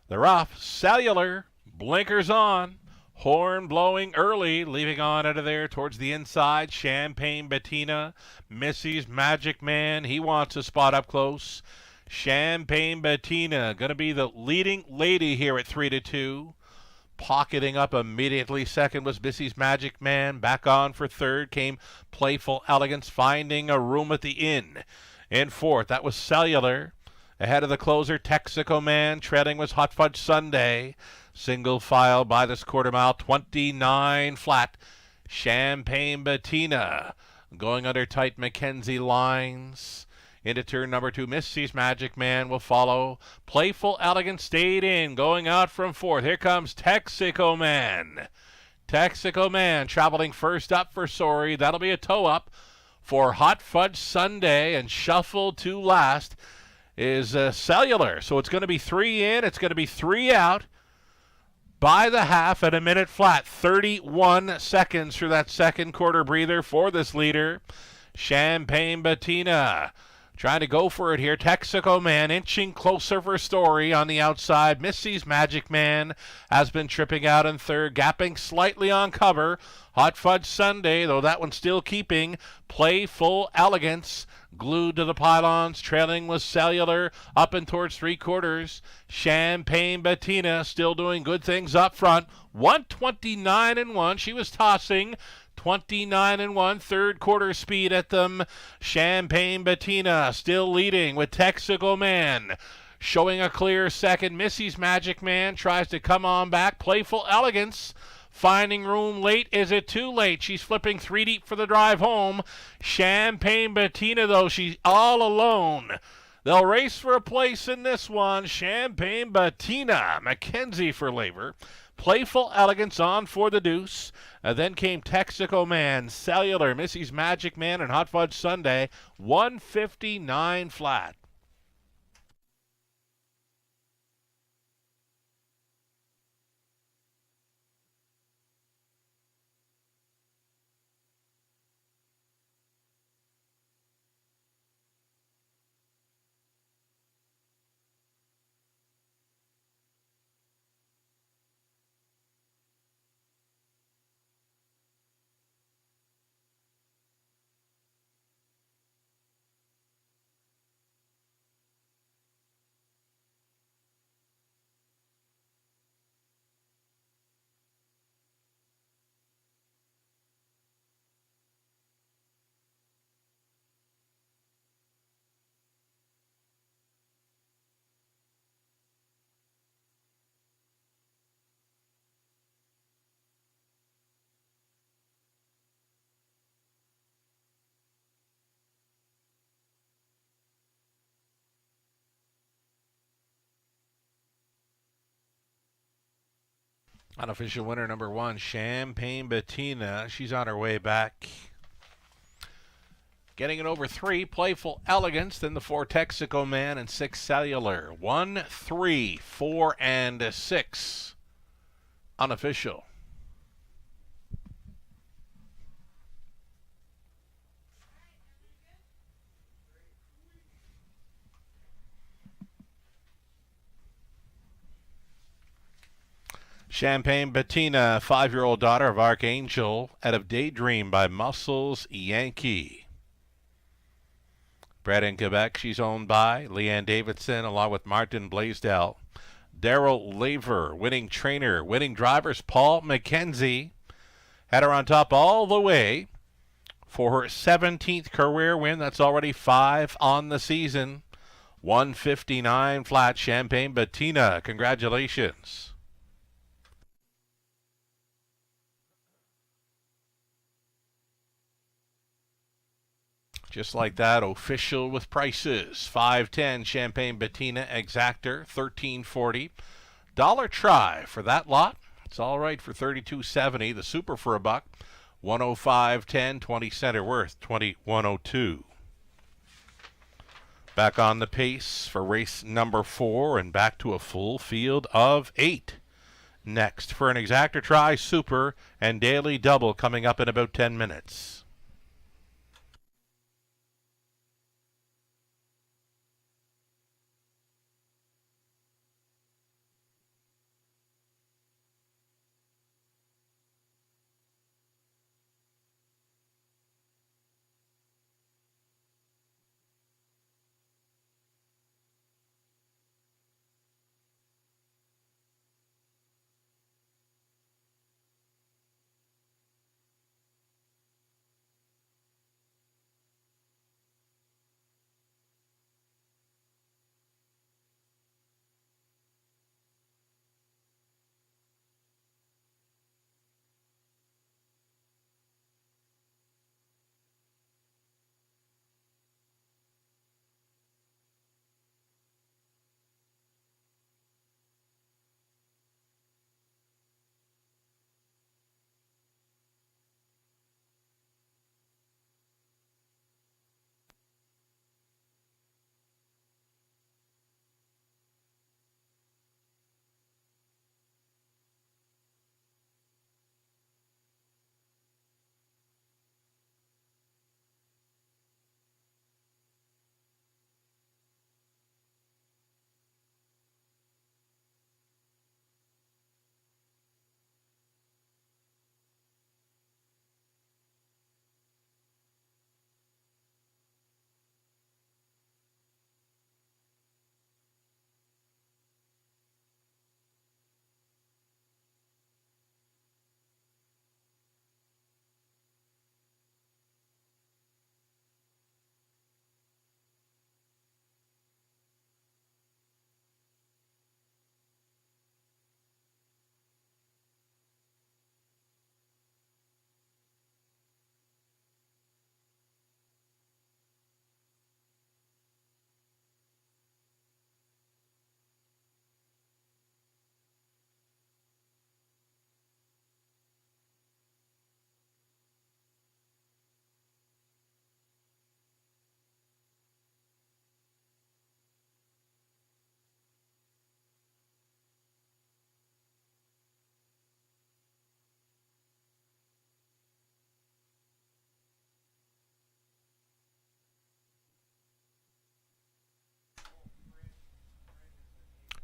They're off. Cellular, blinkers on. Horn blowing early, leaving on out of there towards the inside. Champagne Bettina, Missy's Magic Man. He wants a spot up close. Champagne Bettina going to be the leading lady here at 3-2. Pocketing up immediately. Second was Missy's Magic Man. Back on for third came Playful Elegance, finding a room at the inn. In fourth, that was Cellular. Ahead of the closer, Texaco Man. Trailing was Hot Fudge Sunday. Single file by this quarter mile, 29 flat. Champagne Bettina going under tight McKenzie lines. Into turn number 2, Missy's Magic Man will follow. Playful Elegance stayed in, going out from fourth. Here comes Texaco Man. Texaco Man traveling first up for Sorey. That'll be a toe up for Hot Fudge Sunday, and shuffled to last is Cellular. So it's going to be 3 in, it's going to be 3 out by the half at a minute flat. 31 seconds for that second quarter breather for this leader. Champagne Bettina trying to go for it here. Texaco Man inching closer for Story on the outside. Missy's Magic Man has been tripping out in third, gapping slightly on cover. Hot Fudge Sunday, though that one's still keeping. Playful Elegance glued to the pylons, trailing with Cellular up and towards 3/4. Champagne Bettina still doing good things up front. 129-1. She was tossing 29-1, third quarter speed at them. Champagne Bettina still leading with Texaco Man showing a clear second. Missy's Magic Man tries to come on back. Playful Elegance finding room late. Is it too late? She's flipping 3 deep for the drive home. Champagne Bettina, though, she's all alone. They'll race for a place in this one. Champagne Bettina, McKenzie for Labor. Playful Elegance on for the deuce. Then came Texaco Man, Cellular, Missy's Magic Man, and Hot Fudge Sunday. 159 flat. Unofficial winner number 1, Champagne Bettina. She's on her way back. Getting it over 3, Playful Elegance. Then the 4, Texaco Man, and 6, Cellular. 1, 3, 4, and 6. Unofficial. Champagne Bettina, 5-year-old daughter of Archangel, out of Daydream by Muscles Yankee. Bred in Quebec, she's owned by Leanne Davidson along with Martin Blaisdell. Daryl Laver, winning trainer, winning drivers, Paul McKenzie. Had her on top all the way for her 17th career win. That's already 5 on the season. 159 flat, Champagne Bettina. Congratulations. Just like that, official with prices. 510 Champagne Bettina Exactor, $13.40. Dollar try for that lot. It's all right for $32.70. The super for $1. 105.10, 20 center worth, 21.02. Back on the pace for race number 4 and back to a full field of 8. Next for an exactor try, super, and daily double coming up in about 10 minutes.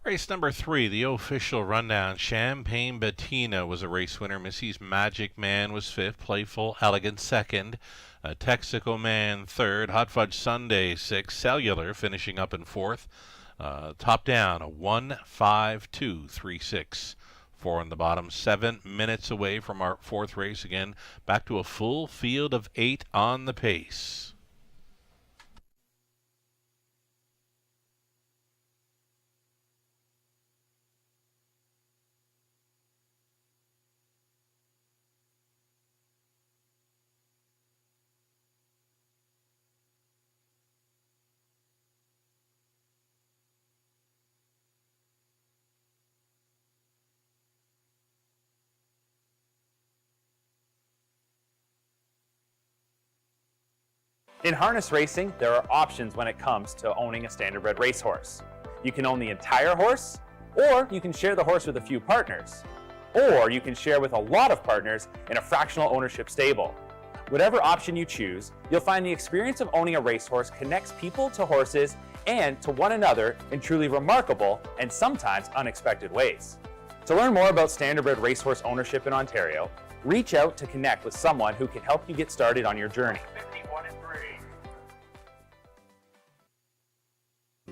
Race number 3, the official rundown. Champagne Bettina was a race winner. Missy's Magic Man was 5th. Playful Elegant 2nd. Texaco Man 3rd. Hot Fudge Sunday 6th. Cellular finishing up in 4th. Top down, a 1-5-2-3-6. 4 on the bottom. 7 minutes away from our 4th race again. Back to a full field of 8 on the pace. In harness racing, there are options when it comes to owning a standardbred racehorse. You can own the entire horse, or you can share the horse with a few partners, or you can share with a lot of partners in a fractional ownership stable. Whatever option you choose, you'll find the experience of owning a racehorse connects people to horses and to one another in truly remarkable and sometimes unexpected ways. To learn more about standardbred racehorse ownership in Ontario, reach out to connect with someone who can help you get started on your journey.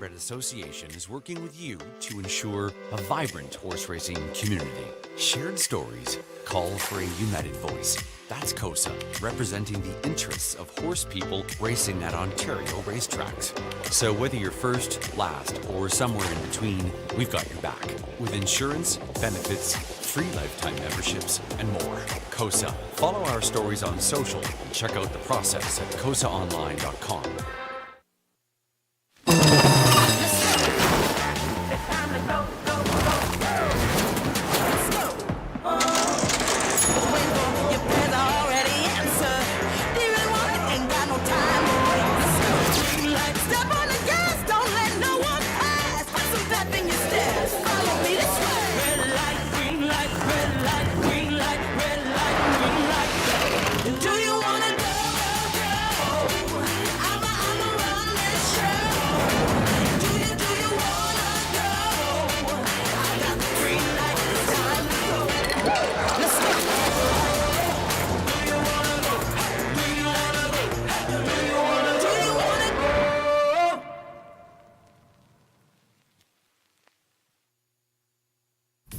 Standardbred Association is working with you to ensure a vibrant horse racing community. Shared stories call for a united voice. That's COSA, representing the interests of horse people racing at Ontario racetracks. So whether you're first, last, or somewhere in between, we've got your back. With insurance, benefits, free lifetime memberships, and more. COSA. Follow our stories on social and check out the process at cosaonline.com.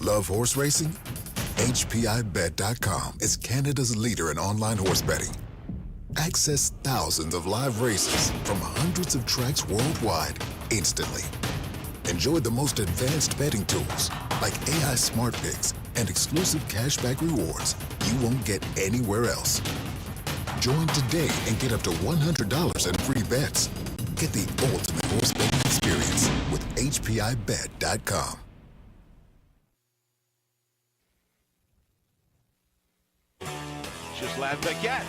Love horse racing? HPIBet.com is Canada's leader in online horse betting. Access thousands of live races from hundreds of tracks worldwide instantly. Enjoy the most advanced betting tools like AI Smart Picks and exclusive cashback rewards you won't get anywhere else. Join today and get up to $100 in free bets. Get the ultimate horse betting experience with HPIBet.com. Ghislain Baguette.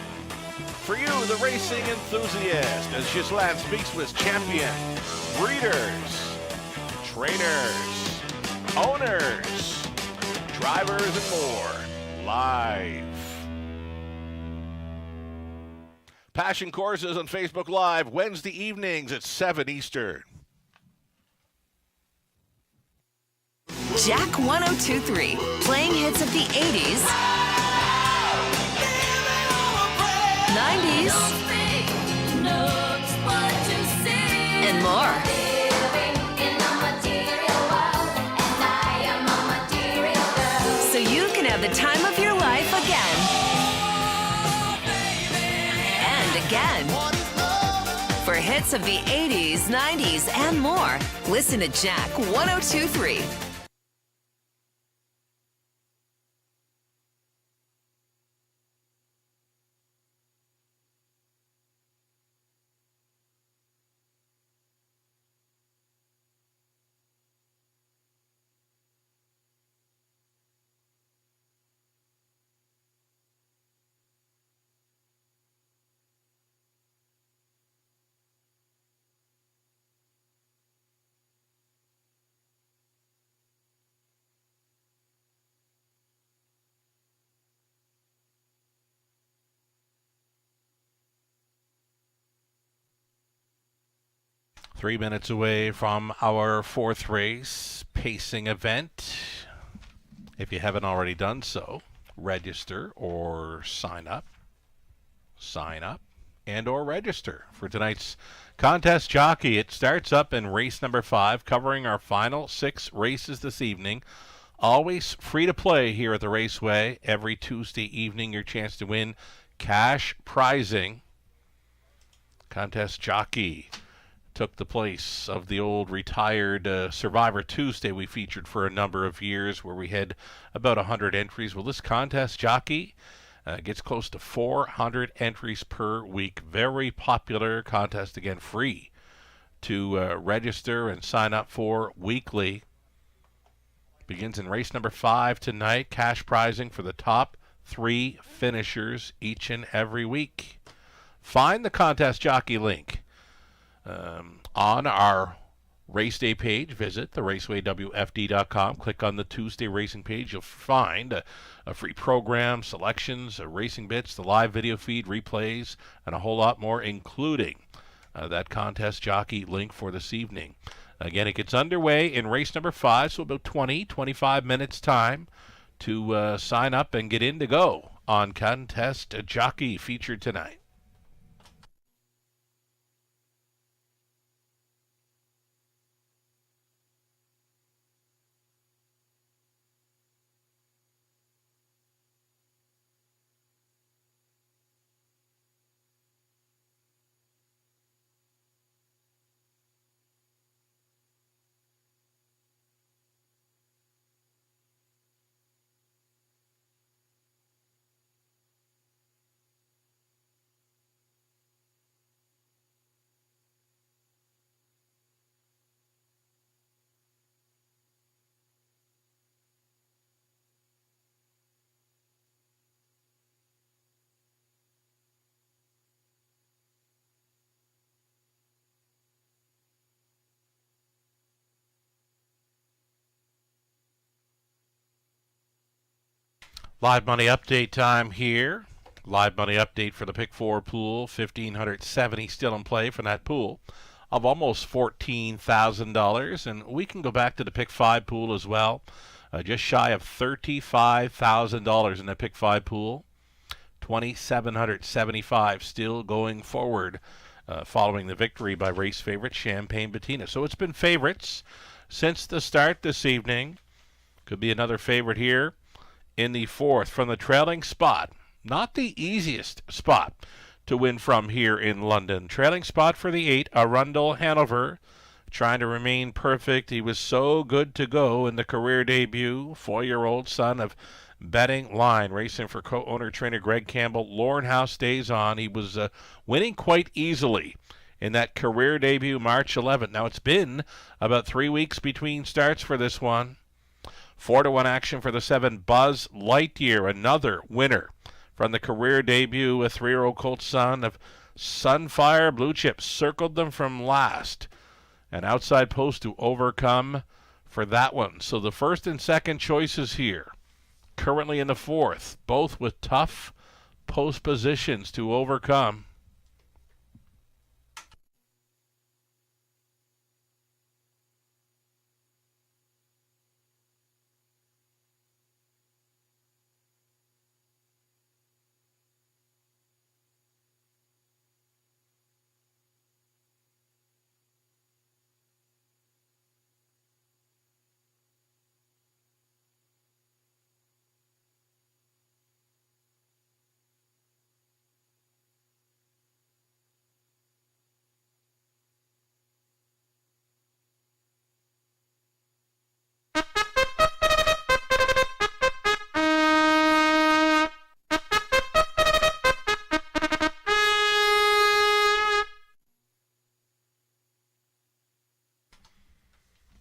For you, the racing enthusiast, as Ghislain speaks with champion, breeders, trainers, owners, drivers, and more, live. Passion Courses on Facebook Live, Wednesday evenings at 7 Eastern. Jack 102.3, playing hits of the 80s, 90s, and more. So you can have the time of your life again. And again. For hits of the 80s, 90s, and more, listen to Jack 102.3. Three minutes away from our fourth race pacing event. If you haven't already done so, register or sign up. Sign up and or register for tonight's contest jockey. It starts up in race number 5, covering our final 6 races this evening. Always free to play here at the Raceway. Every Tuesday evening, your chance to win cash prizing. Contest jockey took the place of the old retired Survivor Tuesday we featured for a number of years, where we had about 100 entries. Well, this contest jockey gets close to 400 entries per week. Very popular contest, again, free to register and sign up for weekly. Begins in race number 5 tonight. Cash prizing for the top 3 finishers each and every week. Find the contest jockey link on our race day page. Visit theRacewayWFD.com. Click on the Tuesday racing page. You'll find a free program, selections, racing bits, the live video feed, replays, and a whole lot more, including that contest jockey link for this evening. Again, it gets underway in race number 5, so about 25 minutes time to sign up and get in to go on contest jockey featured tonight. Live money update time here. Live money update for the Pick 4 pool. $1,570 still in play for that pool of almost $14,000. And we can go back to the Pick 5 pool as well. Just shy of $35,000 in the Pick 5 pool. $2,775 still going forward following the victory by race favorite Champagne Bettina. So it's been favorites since the start this evening. Could be another favorite here in the fourth from the trailing spot. Not the easiest spot to win from here in London. Trailing spot for the 8, Arundel Hanover, trying to remain perfect. He was so good to go in the career debut. 4-year-old son of Betting Line, racing for co-owner trainer Greg Campbell. Lornehouse stays on. He was winning quite easily in that career debut March 11th. Now it's been about 3 weeks between starts for this one. 4-1 action for the 7, Buzz Lightyear, another winner from the career debut. A 3-year-old colt son of Sunfire Blue Chip circled them from last. An outside post to overcome for that one. So the first and second choices here, currently in the fourth, both with tough post positions to overcome.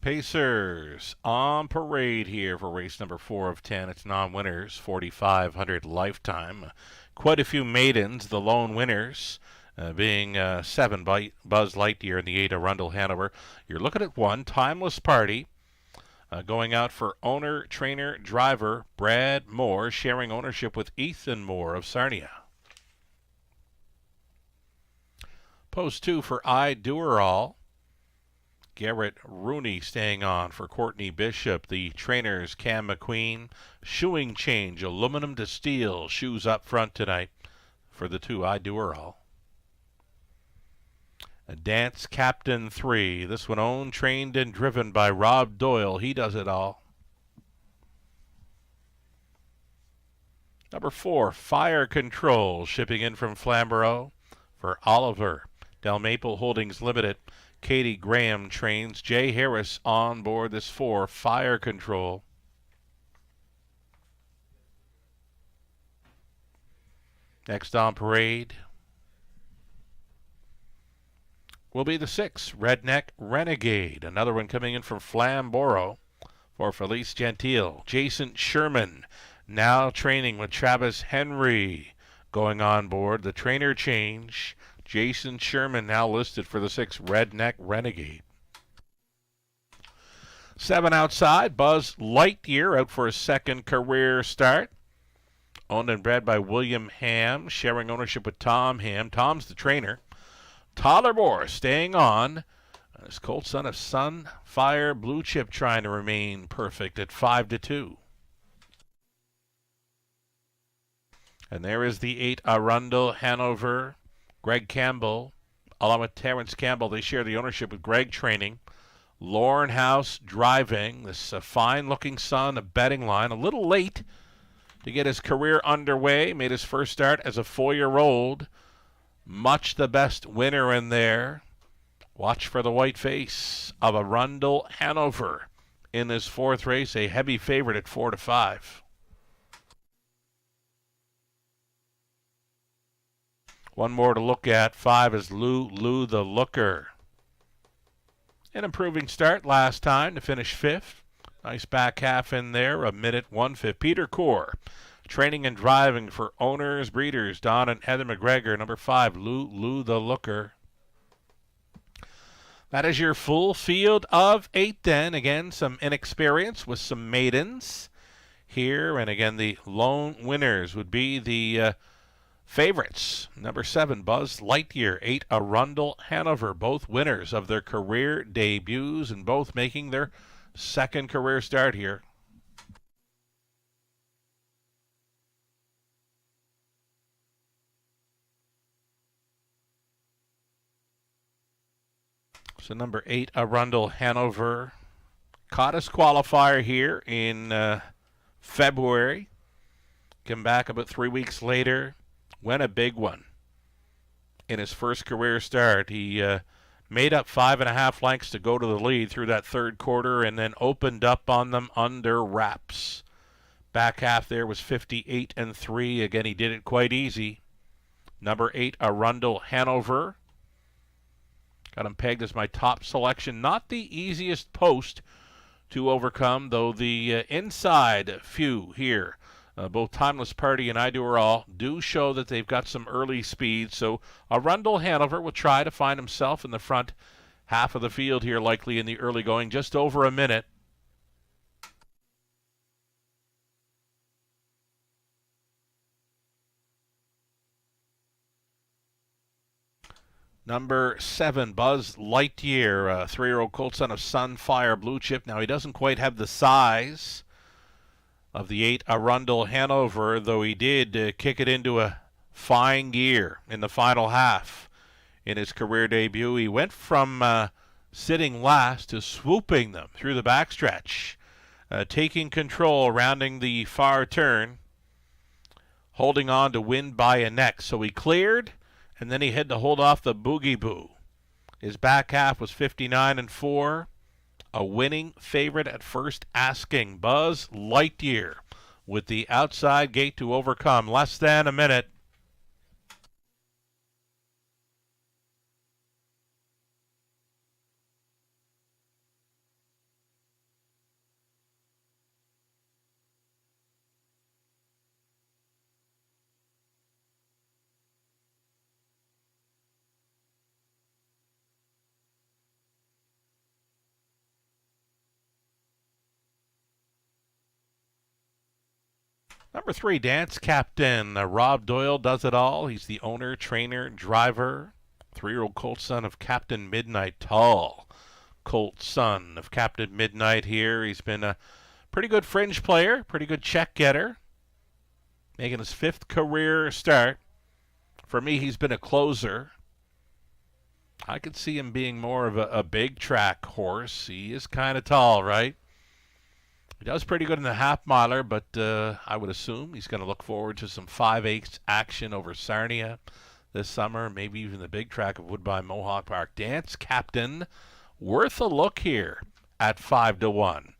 Pacers on parade here for race number 4 of 10. It's non-winners, 4,500 lifetime. Quite a few maidens, the lone winners being 7 by Buzz Lightyear and the 8 Arundel Hanover. You're looking at 1, Timeless Party, going out for owner, trainer, driver Brad Moore, sharing ownership with Ethan Moore of Sarnia. Post 2 for I Do Her All. Garrett Rooney staying on for Courtney Bishop. The trainers Cam McQueen. Shoeing change, aluminum to steel. Shoes up front tonight for the 2 I Do Her All. A Dance Captain 3. This one owned, trained, and driven by Rob Doyle. He does it all. Number 4, Fire Control, shipping in from Flamborough for Oliver. Del Maple Holdings Limited. Katie Graham trains. Jay Harris on board this 4, Fire Control. Next on parade will be the 6, Redneck Renegade. Another one coming in from Flamborough for Felice Gentile. Jason Sherman now training with Travis Henry going on board. The trainer change. Jason Sherman now listed for the 6, Redneck Renegade. 7 outside, Buzz Lightyear out for his second career start. Owned and bred by William Ham, sharing ownership with Tom Ham. Tom's the trainer. Tyler Moore staying on. This colt son of Sunfire Blue Chip trying to remain perfect at 5-2. And there is the 8, Arundel Hanover. Greg Campbell, along with Terrence Campbell, they share the ownership with Greg training. Lornehouse driving. This fine-looking son of Betting Line. A little late to get his career underway. Made his first start as a 4-year-old. Much the best winner in there. Watch for the white face of Arundel Hanover in this 4th race. A heavy favorite at 4-5. One more to look at. 5 is Lou the Looker. An improving start last time to finish 5th. Nice back half in there, 1:01.5. Peter Core, training and driving for owners, breeders, Don and Heather McGregor. Number 5, Lou the Looker. That is your full field of 8 then. Again, some inexperience with some maidens here. And again, the lone winners would be the favorites. Number 7, Buzz Lightyear. 8, Arundel Hanover. Both winners of their career debuts and both making their second career start here. So number 8, Arundel Hanover, caught his qualifier here in February. Came back about 3 weeks later, went a big one in his first career start. He made up 5.5 lengths to go to the lead through that third quarter and then opened up on them under wraps. Back half there was 58-3. Again, he did it quite easy. Number 8, Arundel Hanover. Got him pegged as my top selection. Not the easiest post to overcome, though the inside few here, both Timeless Party and I Do Her All, do show that they've got some early speed. So Arundel Hanover will try to find himself in the front half of the field here, likely in the early going, just over a minute. Number 7, Buzz Lightyear, a 3-year-old colt son of Sunfire Blue Chip. Now, he doesn't quite have the size of the 8, Arundel Hanover, though he did kick it into a fine gear in the final half in his career debut. He went from sitting last to swooping them through the backstretch, taking control, rounding the far turn, holding on to win by a neck. So he cleared, and then he had to hold off the Boogie Boo. His back half was 59-4. A winning favorite at first asking. Buzz Lightyear with the outside gate to overcome. Less than a minute. Number 3, Dance Captain. Rob Doyle does it all. He's the owner, trainer, driver. 3-year-old colt son of Captain Midnight. Tall colt son of Captain Midnight here. He's been a pretty good fringe player, pretty good check getter. Making his 5th career start. For me, he's been a closer. I could see him being more of a big track horse. He is kind of tall, right? He does pretty good in the half-miler, but I would assume he's going to look forward to some 5/8 action over Sarnia this summer, maybe even the big track of Woodbine Mohawk Park. Dance Captain, worth a look here at 5-1.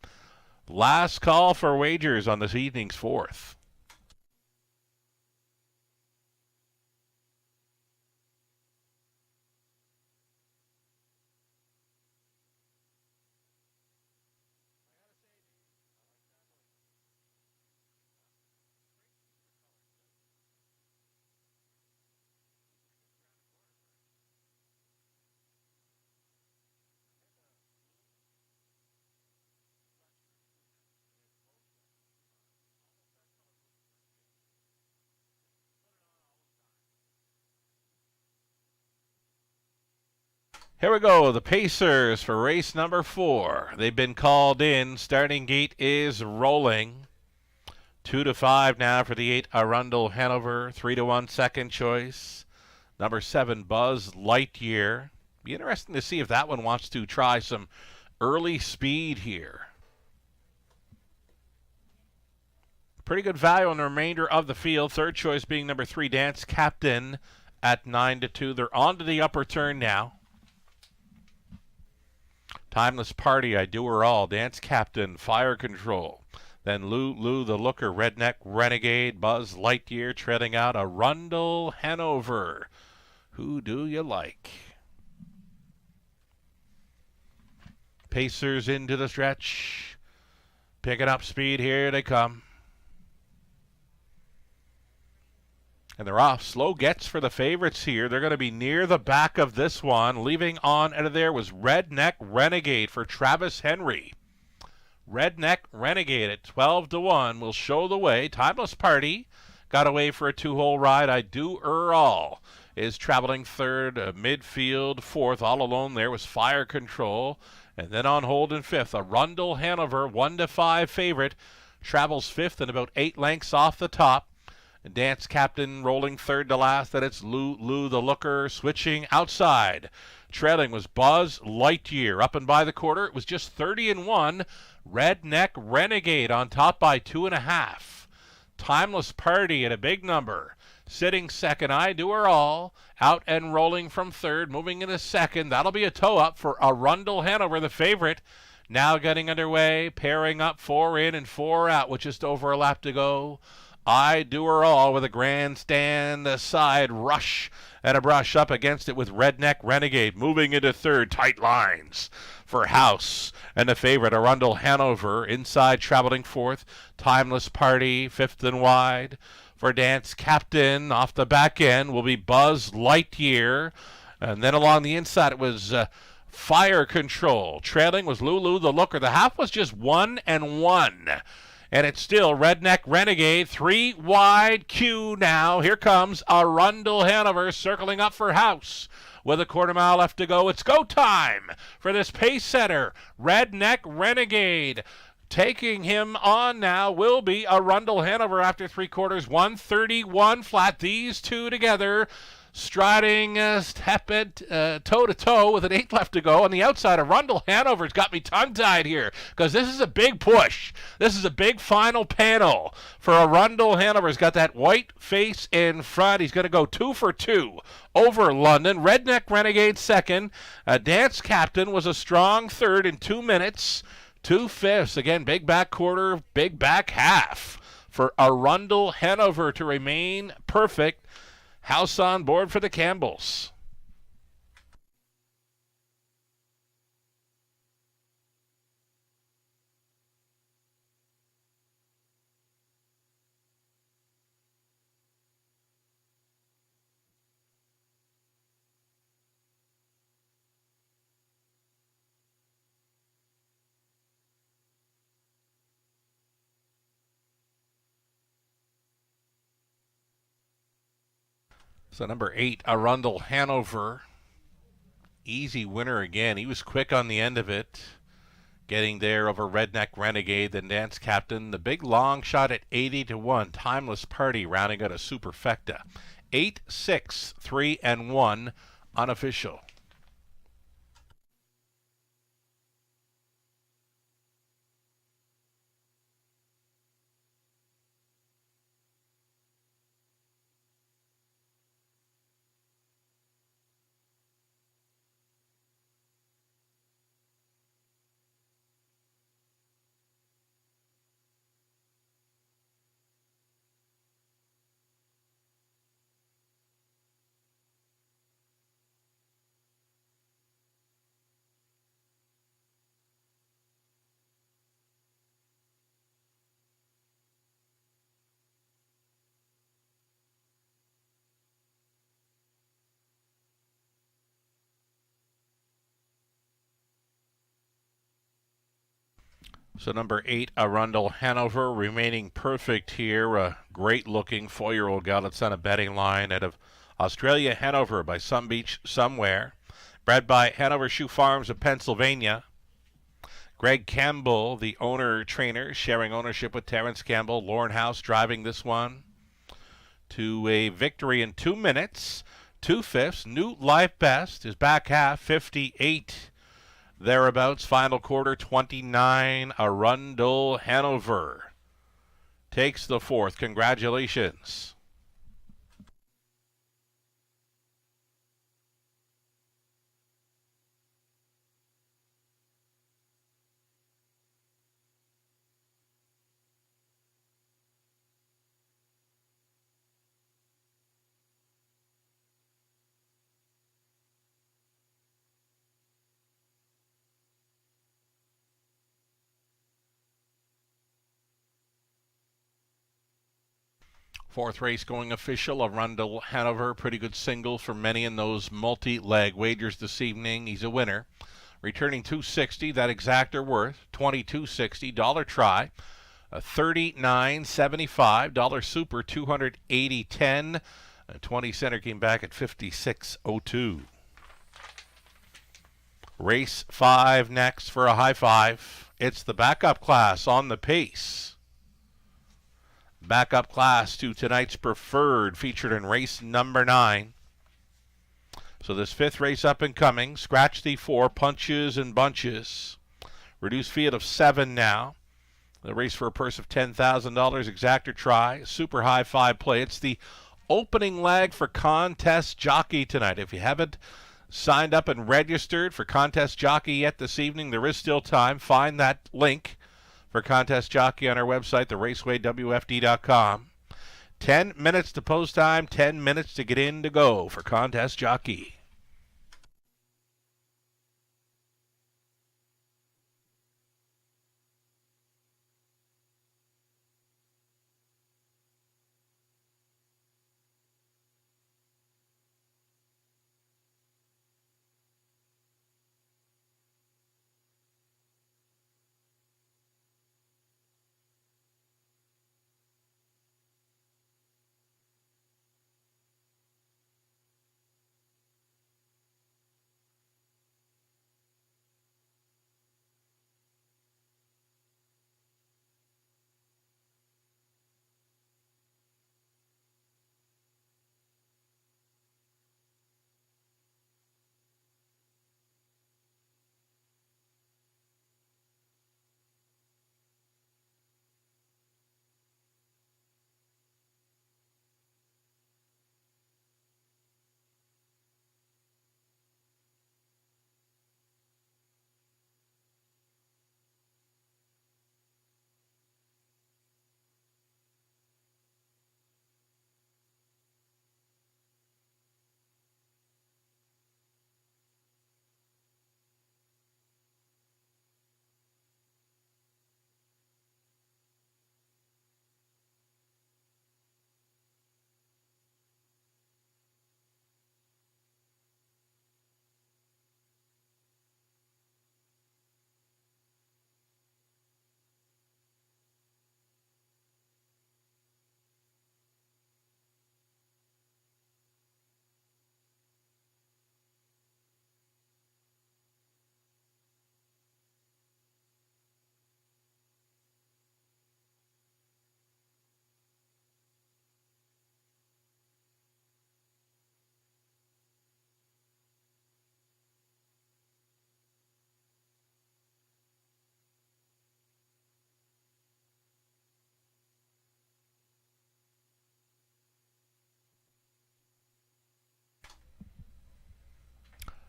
Last call for wagers on this evening's 4th. Here we go, the Pacers for race number 4. They've been called in. Starting gate is rolling. 2-5 now for the 8, Arundel Hanover. 3-1 second choice. Number 7, Buzz Lightyear. Be interesting to see if that one wants to try some early speed here. Pretty good value on the remainder of the field. Third choice being number 3, Dance Captain at 9-2. They're on to the upper turn now. Timeless Party, I Do Her All, Dance Captain, Fire Control. Then Lou the Looker, Redneck Renegade, Buzz Lightyear treading out Arundel Hanover. Who do you like? Pacers into the stretch. Picking up speed, here they come. And they're off. Slow gets for the favorites here. They're going to be near the back of this one. Leaving on out of there was Redneck Renegade for Travis Henry. Redneck Renegade at 12-1 will show the way. Timeless Party got away for a 2-hole ride. I Do All is traveling third, midfield fourth. All alone there was Fire Control. And then on hold in fifth, Arundel Hanover, 1-5 favorite, travels fifth and about 8 lengths off the top. Dance Captain rolling third to last. Then it's Lou the Looker switching outside. Trailing was Buzz Lightyear. Up and by the quarter, it was just 30-1. Redneck Renegade on top by 2.5. Timeless Party at a big number. Sitting second, I Do All. Out and rolling from third, moving into second. That'll be a toe up for Arundel Hanover, the favorite. Now getting underway, pairing up 4 in and 4 out with just over a lap to go. I Do All with a grandstand side rush and a brush up against it with Redneck Renegade moving into third. Tight lines for House and the favorite Arundel Hanover inside traveling fourth. Timeless Party fifth and wide. For Dance Captain off the back end will be Buzz Lightyear. And then along the inside it was Fire Control. Trailing was Lulu the Looker. The half was just 1-1. And it's still Redneck Renegade, 3 wide Q now. Here comes Arundel Hanover circling up for House. With a quarter mile left to go, it's go time for this pace setter, Redneck Renegade. Taking him on now will be Arundel Hanover after 3/4, 131 flat. These two together striding toe-to-toe with an 8 left to go. On the outside, Arundel Hanover's got me tongue-tied here because this is a big push. This is a big final panel for Arundel Hanover. He's got that white face in front. He's going to go 2 for 2 over London. Redneck Renegade second. Dance Captain was a strong third in 2 minutes. 2/5. Again, big back quarter, big back half for Arundel Hanover to remain perfect. House on board for the Campbells. So number 8, Arundel Hanover. Easy winner again. He was quick on the end of it. Getting there over Redneck Renegade, then Dance Captain. The big long shot at 80-1. Timeless Party rounding out a superfecta. 8, 6, 3, and 1 unofficial. So number 8, Arundel Hanover, remaining perfect here. A great-looking 4-year-old gal that's on a betting line out of Australia, Hanover by Some Beach Somewhere. Bred by Hanover Shoe Farms of Pennsylvania. Greg Campbell, the owner-trainer, sharing ownership with Terrence Campbell. Lauren House driving this one to a victory in 2 minutes. 2/5. New life best. His back half, 58. Thereabouts, final quarter, 29. Arundel Hanover takes the 4th. Congratulations. Fourth race going official, Arundel Hanover. Pretty good single for many in those multi-leg wagers this evening. He's a winner. returning $260. That exactor worth $22.60. Dollar try, $39.75. Dollar super, $280.10. 20 center came back at $56.02. Race 5 next for a high five. It's the backup class on the pace. Backup class to tonight's preferred, featured in race number 9. So this 5th race up and coming, scratch the 4, punches and bunches. Reduced field of 7 now. The race for a purse of $10,000, exactor try, super high 5 play. It's the opening leg for Contest Jockey tonight. If you haven't signed up and registered for Contest Jockey yet this evening, there is still time. Find that link for Contest Jockey on our website, theRaceWayWFD.com. 10 minutes to post time, 10 minutes to get in to go for Contest Jockey.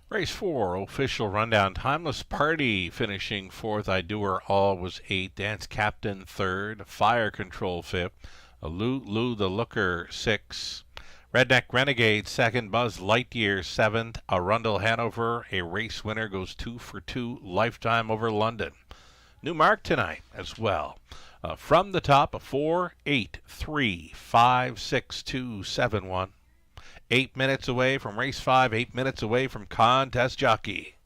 Race 4, official rundown. Timeless Party finishing 4th. I Do Her All was 8th. Dance Captain 3rd. Fire Control 5th. Lou the Looker 6th. Redneck Renegade 2nd. Buzz Lightyear 7th. Arundel Hanover, a race winner, goes 2 for 2. Lifetime over London. New mark tonight as well. From the top, a 4, 8, 3, 5, 6, 2, 7, 1. 8 minutes away from race 5, 8 minutes away from Contest Jockey.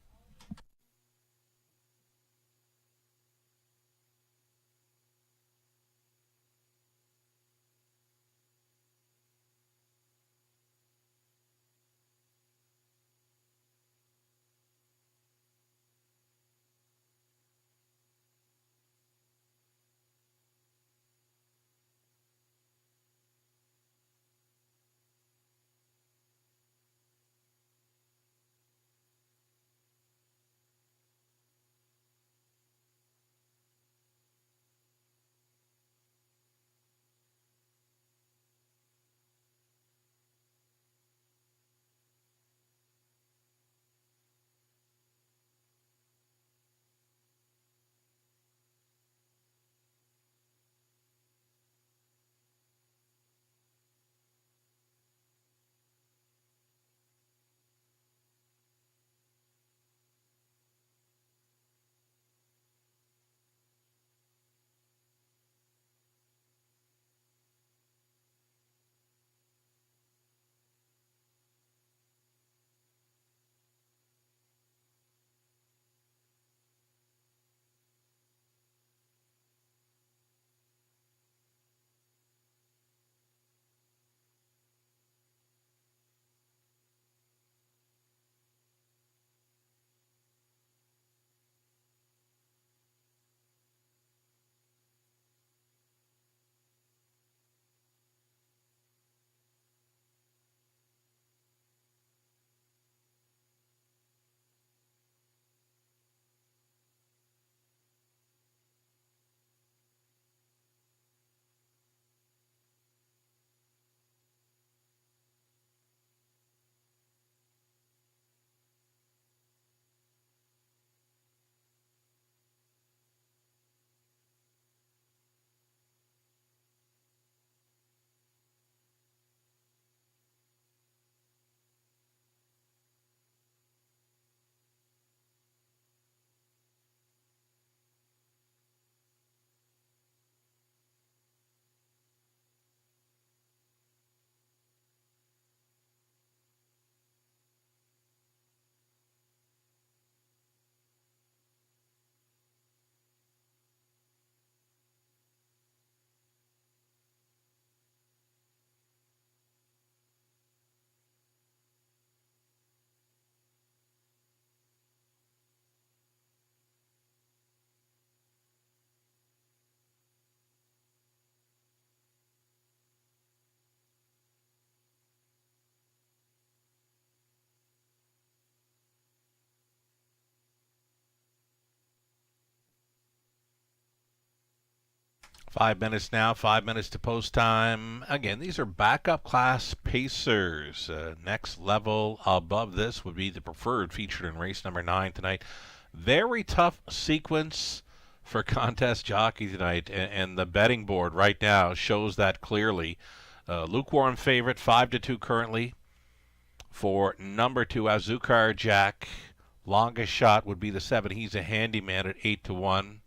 5 minutes now, 5 minutes to post time. Again, these are backup class pacers. Next level above this would be the preferred, featured in race number 9 tonight. Very tough sequence for contest jockey tonight, and the betting board right now shows that clearly. Lukewarm favorite, 5-2 currently for number 2, Azukar Jack. Longest shot would be the 7. He's a handyman at 8-1.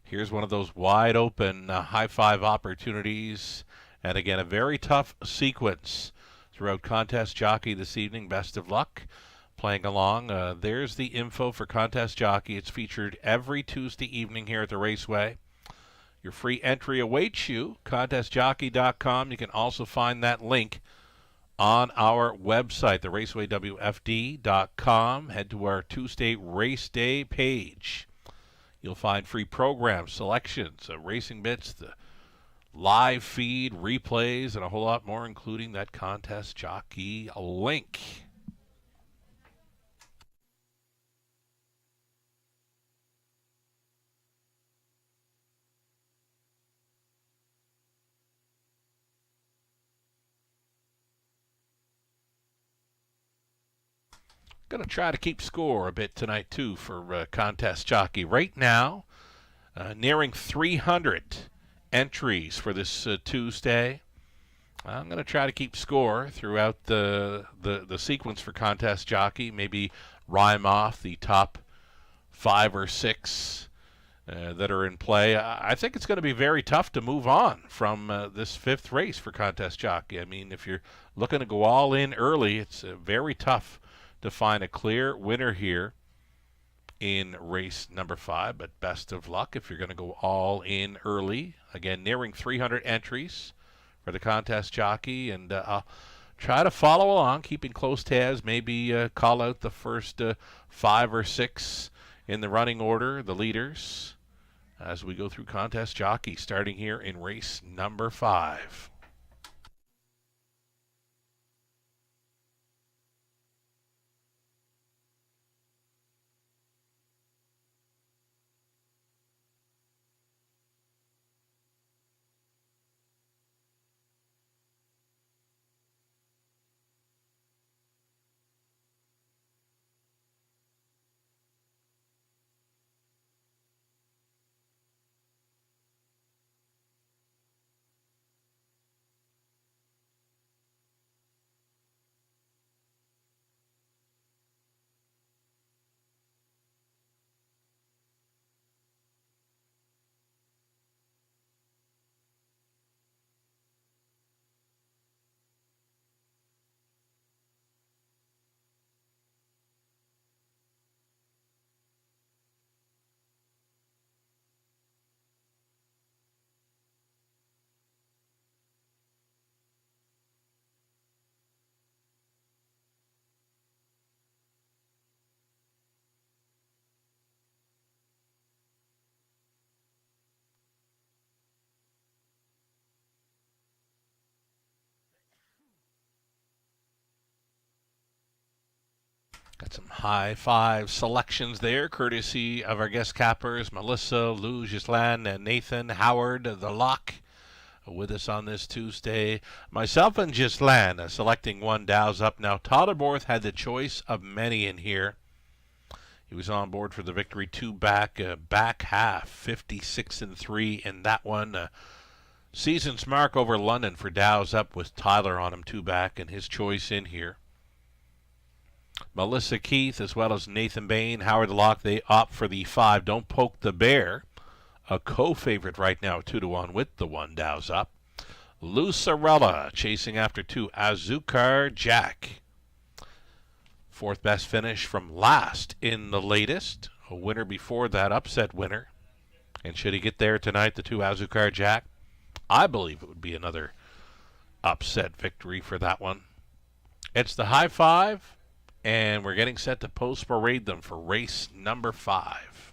Here's one of those wide open high five opportunities. And again, a very tough sequence throughout contest jockey this evening. Best of luck playing along. There's the info for contest jockey. It's featured every Tuesday evening here at the Raceway. Your free entry awaits you, contestjockey.com. You can also find that link on our website, theRacewayWFD.com. Head to our Tuesday Race Day page. You'll find free programs, selections, racing bits, the live feed, replays, and a whole lot more, including that contest jockey link. Going to try to keep score a bit tonight, too, for contest jockey. Right now, nearing 300 entries for this Tuesday. I'm going to try to keep score throughout the sequence for contest jockey. Maybe rhyme off the top 5 or 6 that are in play. I think it's going to be very tough to move on from this 5th race for contest jockey. I mean, if you're looking to go all in early, it's very tough to find a clear winner here in race number 5, but best of luck if you're going to go all in early. Again, nearing 300 entries for the contest jockey, and I'll try to follow along, keeping close tabs, maybe call out the first 5 or 6 in the running order, the leaders, as we go through contest jockey, starting here in race number 5. Got some high five selections there, courtesy of our guest cappers, Melissa, Lou, Ghislaine, and Nathan Howard, the lock, with us on this Tuesday. Myself and Ghislaine selecting one Dow's Up. Now, Todderborth had the choice of many in here. He was on board for the victory, 2 back, back half, 56-3 in that one. Season's mark over London for Dow's Up with Tyler on him, 2 back, and his choice in here. Melissa Keith as well as Nathan Bain, Howard the Lock, they opt for the 5. Don't Poke the Bear, a co-favorite right now, 2-1 with the 1 Dow's Up. Lucarella chasing after 2, Azukar Jack. 4th best finish from last in the latest. A winner before that, upset winner. And should he get there tonight, the 2 Azukar Jack, I believe it would be another upset victory for that one. It's the high five. And we're getting set to post parade them for race number 5.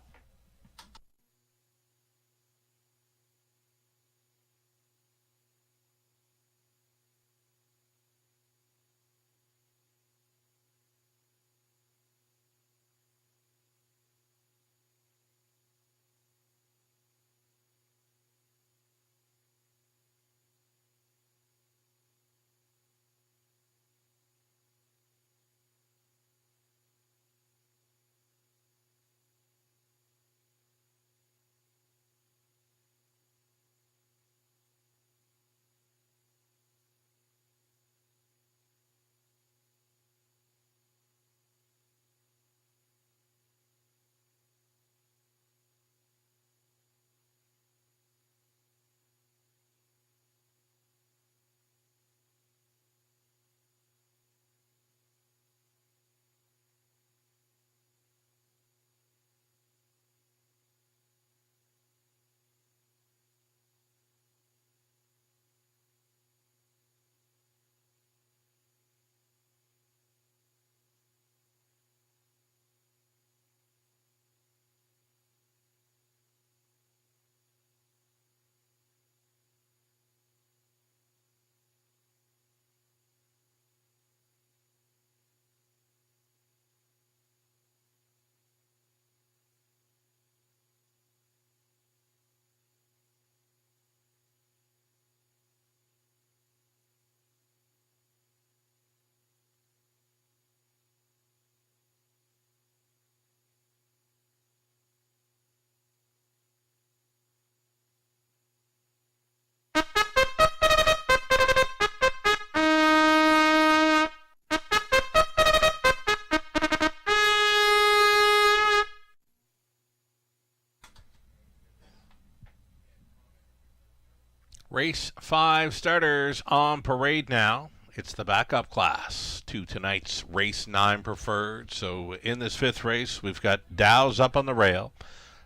Race 5 starters on parade now. It's the backup class to tonight's race 9 preferred. So in this 5th race, we've got Dow's up on the rail.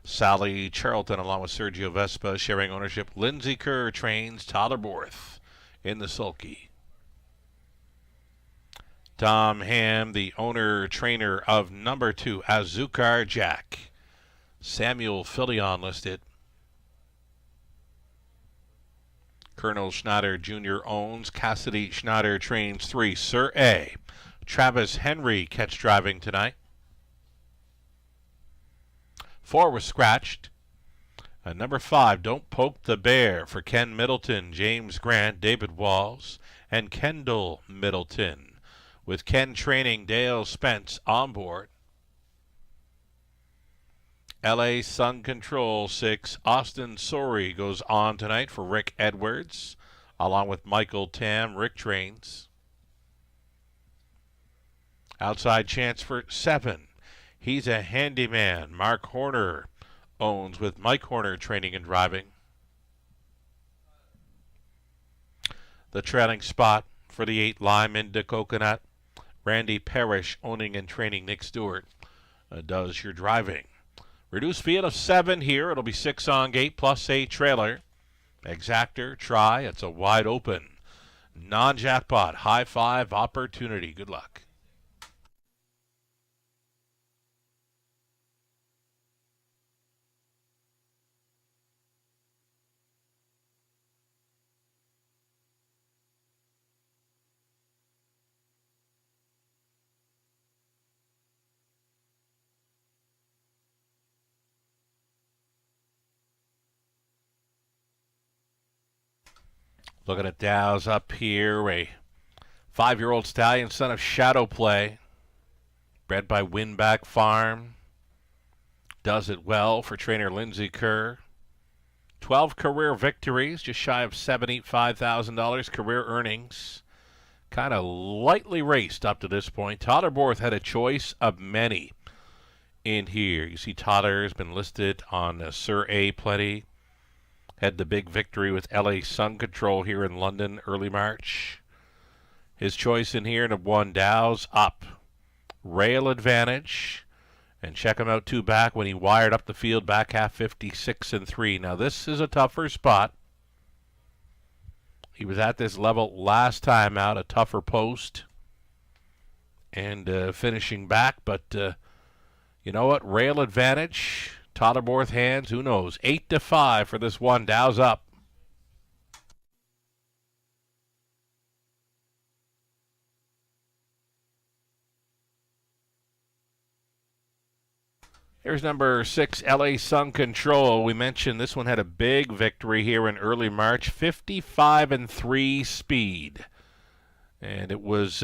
Sally Charlton along with Sergio Vespa sharing ownership. Lindsay Kerr trains Tyler Borth in the sulky. Tom Ham, the owner-trainer of number 2, Azukar Jack. Samuel Filion listed. Colonel Schneider Jr. owns. Cassidy Schneider trains 3. Sir A. Travis Henry catch driving tonight. 4 was scratched. Number 5, Don't Poke the Bear for Ken Middleton, James Grant, David Walls, and Kendall Middleton. With Ken training Dale Spence on board. LA Sun Control 6, Austin Sorey goes on tonight for Rick Edwards, along with Michael Tam. Rick trains. Outside chance for 7. He's a handyman. Mark Horner owns with Mike Horner training and driving. The trailing spot for the 8, Lime into Coconut. Randy Parrish owning and training. Nick Stewart does your driving. Reduced field of 7 here. It'll be 6 on gate plus a trailer. Exactor, try. It's a wide open non-jackpot high 5 opportunity. Good luck. Looking at Dow's up here, a 5-year-old stallion, son of Shadow Play, bred by Winback Farm. Does it well for trainer Lindsay Kerr. 12 career victories, just shy of $75,000 career earnings. Kind of lightly raced up to this point. Tyler Borth had a choice of many in here. You see Tyler has been listed on Sir A plenty. Had the big victory with LA Sun Control here in London early March. His choice in here and won Dow's up. Rail Advantage. And check him out 2 back when he wired up the field back half 56 and 3. Now this is a tougher spot. He was at this level last time out, a tougher post. And finishing back, but you know what? Rail Advantage. Tyler Borth hands, who knows? 8-5 for this one. Dow's up. Here's number 6, LA Sun Control. We mentioned this one had a big victory here in early March. 55 and 3 speed. And it was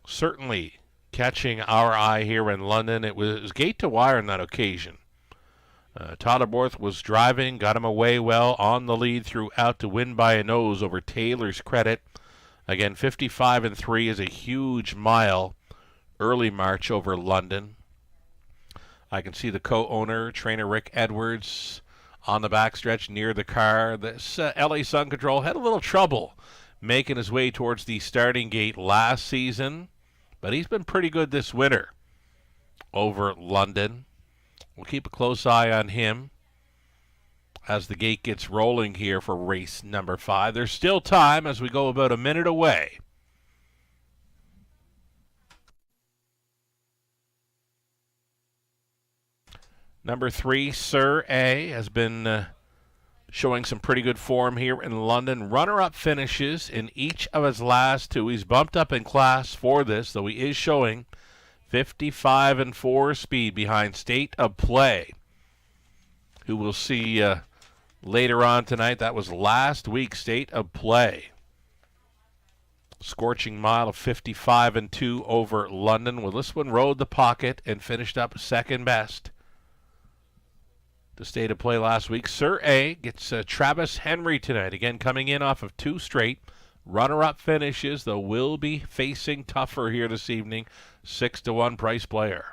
certainly catching our eye here in London. It was gate to wire on that occasion. Tyler Borth was driving, got him away well on the lead throughout to win by a nose over Taylor's Credit. Again, 55 and 3 is a huge mile early March over London. I can see the co-owner, trainer Rick Edwards, on the backstretch near the car. This LA Sun Control had a little trouble making his way towards the starting gate last season, but he's been pretty good this winter over London. We'll keep a close eye on him as the gate gets rolling here for race number 5. There's still time as we go about a minute away. Number 3, Sir A, has been showing some pretty good form here in London. Runner-up finishes in each of his last 2. He's bumped up in class for this, though he is showing 55 and 4 speed behind State of Play, who we'll see later on tonight. That was last week's State of Play. Scorching mile of 55 and 2 over London. Well, this one rode the pocket and finished up second best to State of Play last week. Sir A gets Travis Henry tonight. Again, coming in off of 2 straight runner-up finishes, though will be facing tougher here this evening. 6-1 price player.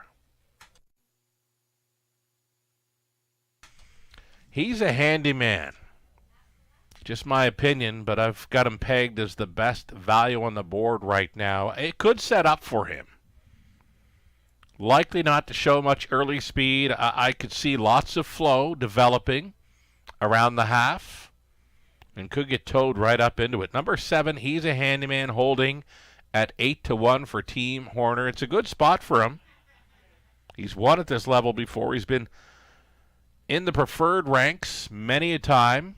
He's a handyman. Just my opinion, but I've got him pegged as the best value on the board right now. It could set up for him. Likely not to show much early speed. I could see lots of flow developing around the half and could get towed right up into it. Number 7, He's a Handyman, holding at 8-1 for Team Horner. It's a good spot for him. He's won at this level before. He's been in the preferred ranks many a time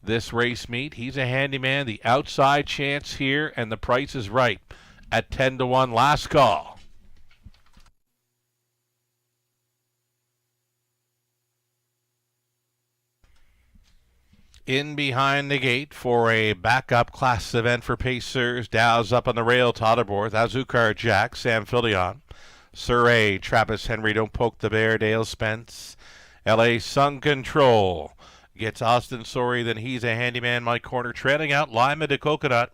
this race meet. He's a Handyman. The outside chance here, and the price is right at 10-1. Last call. In behind the gate for a backup class event for Pacers. Dow's up on the rail, Todderborth, Azucar Jack, Sam Fillion, Surrey, Travis Henry, Don't Poke the Bear, Dale Spence, LA Sun Control gets Austin Sorry, then He's a Handyman, Mike Horner, trailing out Lima de Coconut,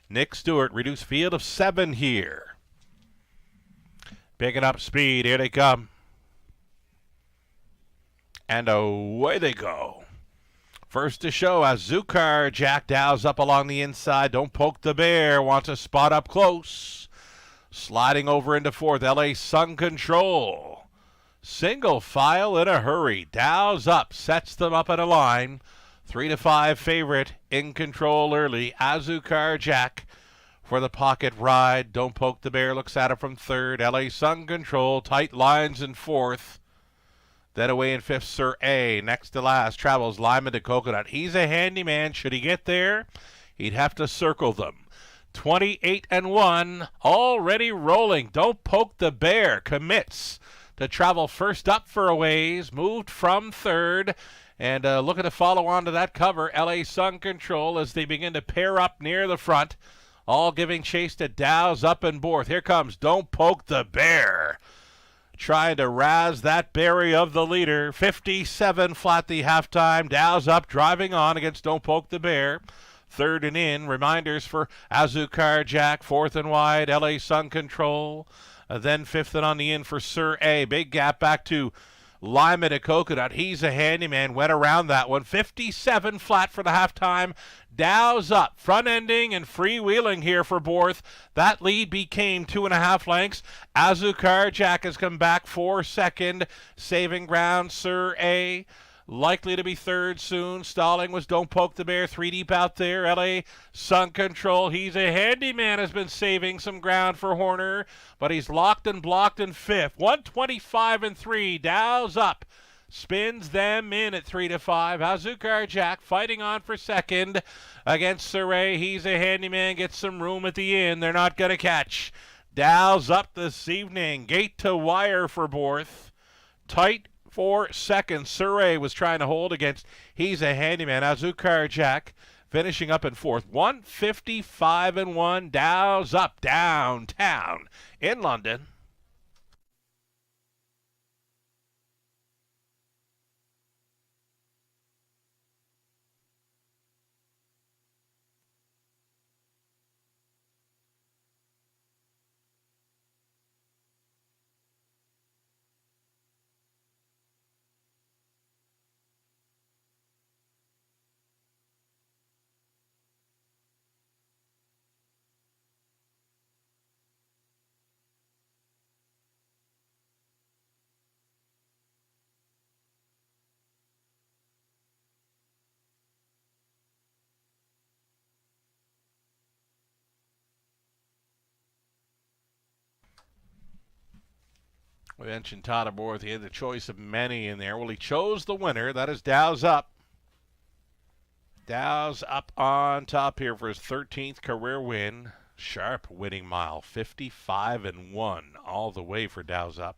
Nick Stewart, reduced field of 7 here. Picking up speed, here they come. And away they go. First to show, Azucar Jack. Dow's up along the inside. Don't Poke the Bear wants a spot up close. Sliding over into 4th, LA Sun Control. Single file in a hurry. Dow's up, sets them up in a line. 3-5 favorite, in control early. Azucar Jack for the pocket ride. Don't Poke the Bear looks at it from 3rd. LA Sun Control, tight lines in 4th. Then away in 5th, Sir A. Next to last, travels Lima de Coconut. He's a Handyman. Should he get there, he'd have to circle them. 28-1, already rolling. Don't Poke the Bear commits to travel first up for a ways. Moved from 3rd. And looking to follow on to that cover, LA Sun Control as they begin to pair up near the front. All giving chase to Dow's up and Borth. Here comes Don't Poke the Bear, trying to razz that berry of the leader. 57 flat the halftime. Dow's up, driving on against Don't Poke the Bear. 3rd and in. Reminders for Azucar Jack. 4th and wide. LA Sun Control. Then 5th and on the in for Sir A. Big gap back to Lima de Coconut. He's a Handyman. Went around that one. 57 flat for the halftime. Dow's up, front-ending and freewheeling here for Borth. That lead became 2.5 lengths. Azucar Jack has come back for 2nd. Saving ground, Sir A. Likely to be 3rd soon. Stalling was Don't Poke the Bear, 3 deep out there. LA Sun Control. He's a Handyman, has been saving some ground for Horner, but he's locked and blocked in 5th. 125-3. Dow's up. Spins them in at 3-5. Azucar Jack fighting on for 2nd against Surrey. He's a Handyman. Gets some room at the end. They're not going to catch. Dow's up this evening. Gate to wire for Borth. Tight for 2nd. Surrey was trying to hold against He's a Handyman. Azucar Jack finishing up in 4th. 155-1. Dow's up downtown in London. We mentioned Todderborth. He had the choice of many in there. Well, he chose the winner. That is Dow's up. Dow's up on top here for his 13th career win. Sharp winning mile. 55-1 all the way for Dow's up.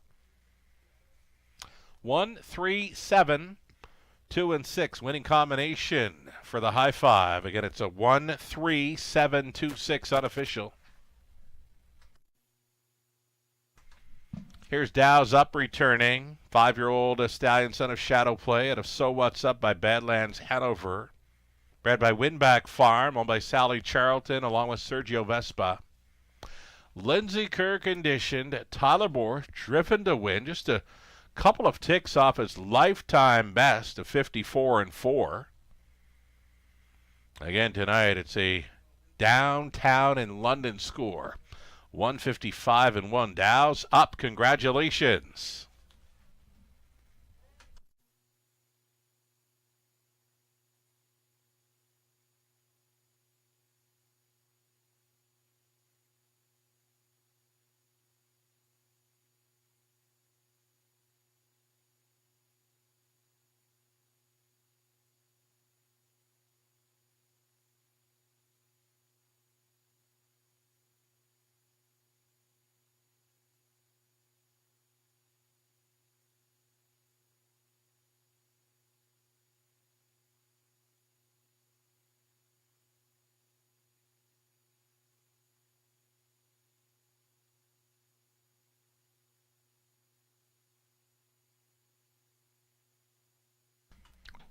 1-3-7, 2-6 winning combination for the high five. Again, it's a 1-3-7-2-6 unofficial. Here's Dow's up returning. 5-year-old stallion, son of Shadow Play, out of So What's Up by Badlands, Hanover. Bred by Winback Farm, owned by Sally Charlton, along with Sergio Vespa. Lindsay Kerr conditioned. Tyler Borth driven to win. Just a couple of ticks off his lifetime best of 54-4. Again tonight, it's a downtown in London score. 155-1. Dow's up. Congratulations.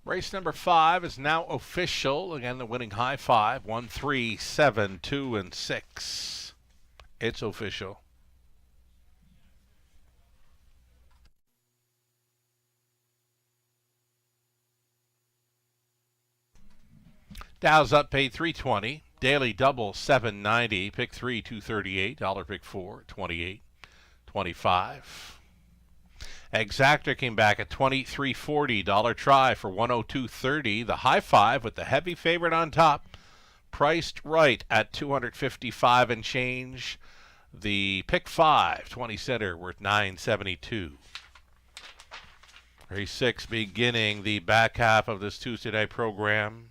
Race number 5 is now official. Again, the winning high five, 1, 3, 7, 2, and 6. It's official. Dow's up, paid $320. Daily double $7.90. Pick 3 $238. Dollar pick 4 $28.25. Exactor came back at $23.40. Dollar try for $102.30. The high five with the heavy favorite on top, priced right at $255 and change. The pick 5 20 center worth $9.72. Race 6 beginning the back half of this Tuesday night program.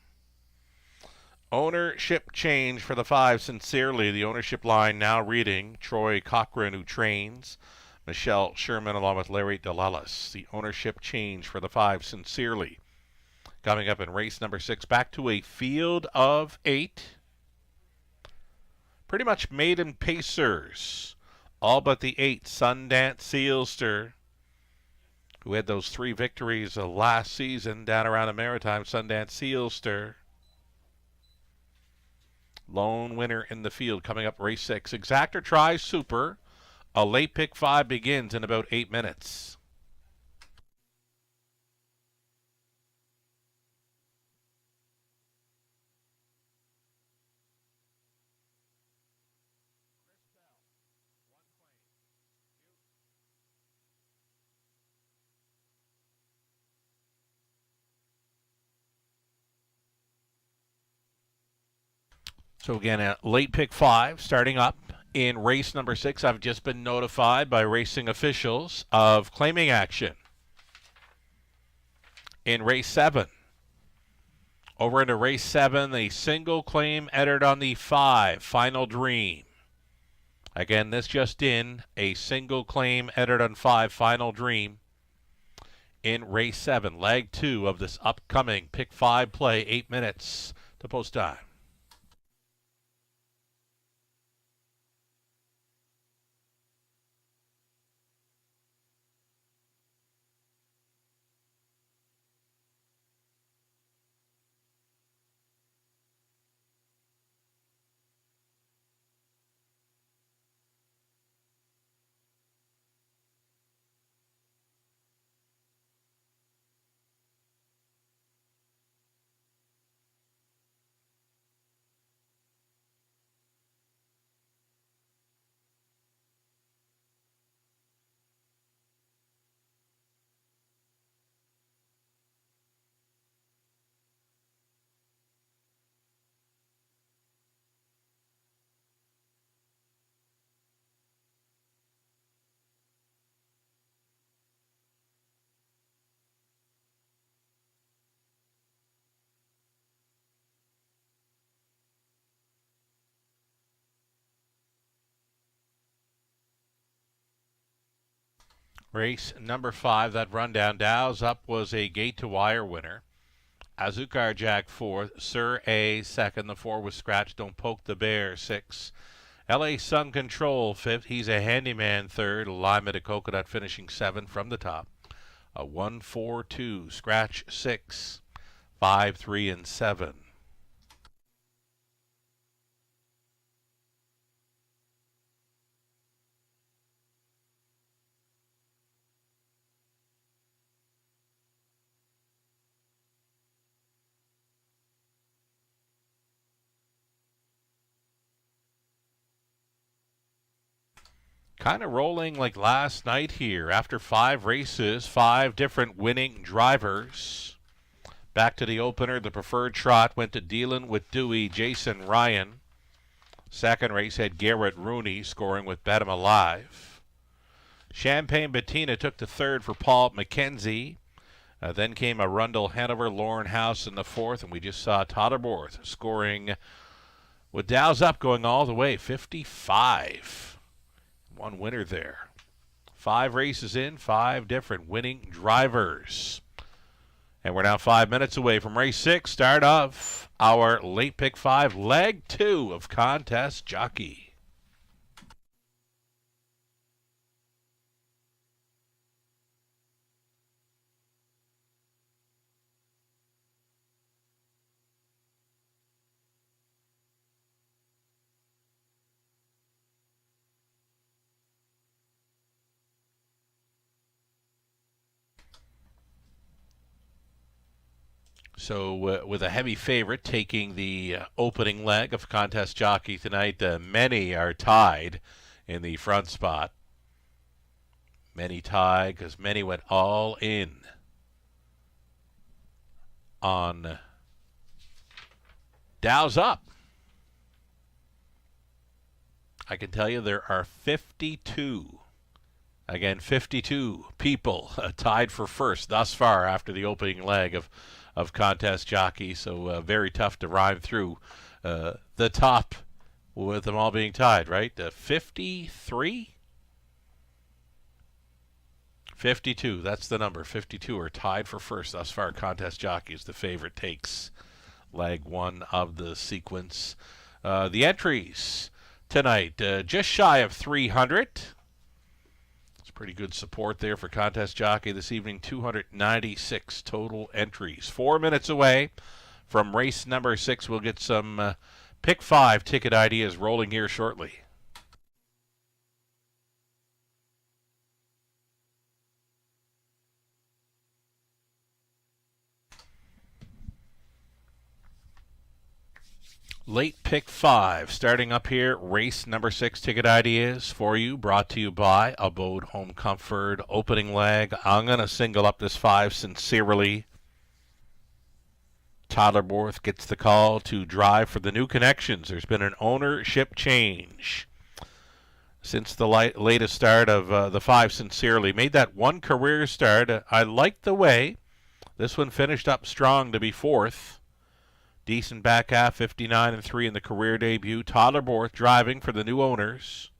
Ownership change for the 5 Sincerely. The ownership line now reading Troy Cochran, who trains, Michelle Sherman along with Larry DeLellis. The ownership change for the 5 Sincerely. Coming up in race number 6, back to a field of 8. Pretty much maiden pacers. All but the 8, Sundance Sealster, who had those 3 victories last season down around the Maritime. Sundance Sealster, lone winner in the field. Coming up race 6. Exactor tries super. A late pick 5 begins in about 8 minutes. So again, a late pick 5 starting up in race number 6. I've just been notified by racing officials of claiming action in race 7. Over into race 7, the single claim entered on the 5, Final Dream. Again, this just in, a single claim entered on 5, Final Dream. In race 7, leg 2 of this upcoming pick 5 play, 8 minutes to post time. Race number 5, that rundown. Dow's up was a gate to wire winner. Azucar Jack 4th. Sir A 2nd. The 4 was scratched. Don't Poke the Bear 6. LA Sun Control 5th. He's a Handyman 3rd. Lima de Coconut finishing 7th from the top. A 1-4-2. Scratch 6. 5, 3, and 7. kind of rolling like last night here. After 5 races, 5 different winning drivers. Back to the opener, the preferred trot went to Dealin' with Dewey, Jason Ryan. Second race had Garrett Rooney scoring with Bet 'em Alive. Champagne Bettina took the third for Paul McKenzie. Then came Arundel Hanover, Lauren House in the fourth, and we just saw Todderborth scoring with Dow's Up going all the way, 55. One winner there. 5 races in, 5 different winning drivers. And we're now 5 minutes away from race 6, start of our late pick 5, leg 2 of Contest Jockey. So with a heavy favorite taking the opening leg of Contest Jockey tonight, many are tied in the front spot. Many tied because many went all in on Dow's Up. I can tell you there are 52. Again, 52 people tied for first thus far after the opening leg of Contest Jockey, so very tough to rhyme through the top with them all being tied, right? 53? 52, that's the number. 52 are tied for first thus far. Contest Jockey is the favorite, takes leg 1 of the sequence. The entries tonight, just shy of 300. Pretty good support there for Contest Jockey this evening. 296 total entries. 4 minutes away from race number 6. We'll get some pick 5 ticket ideas rolling here shortly. Late pick 5, starting up here, race number 6 ticket ideas for you, brought to you by Abode Home Comfort. Opening leg, I'm going to single up this 5 Sincerely. Todderborth gets the call to drive for the New Connections. There's been an ownership change since the latest start of the 5 Sincerely. Made that one career start. I like the way this one finished up strong to be 4th. Decent back half, 59-3 in the career debut. Todderborth driving for the new owners.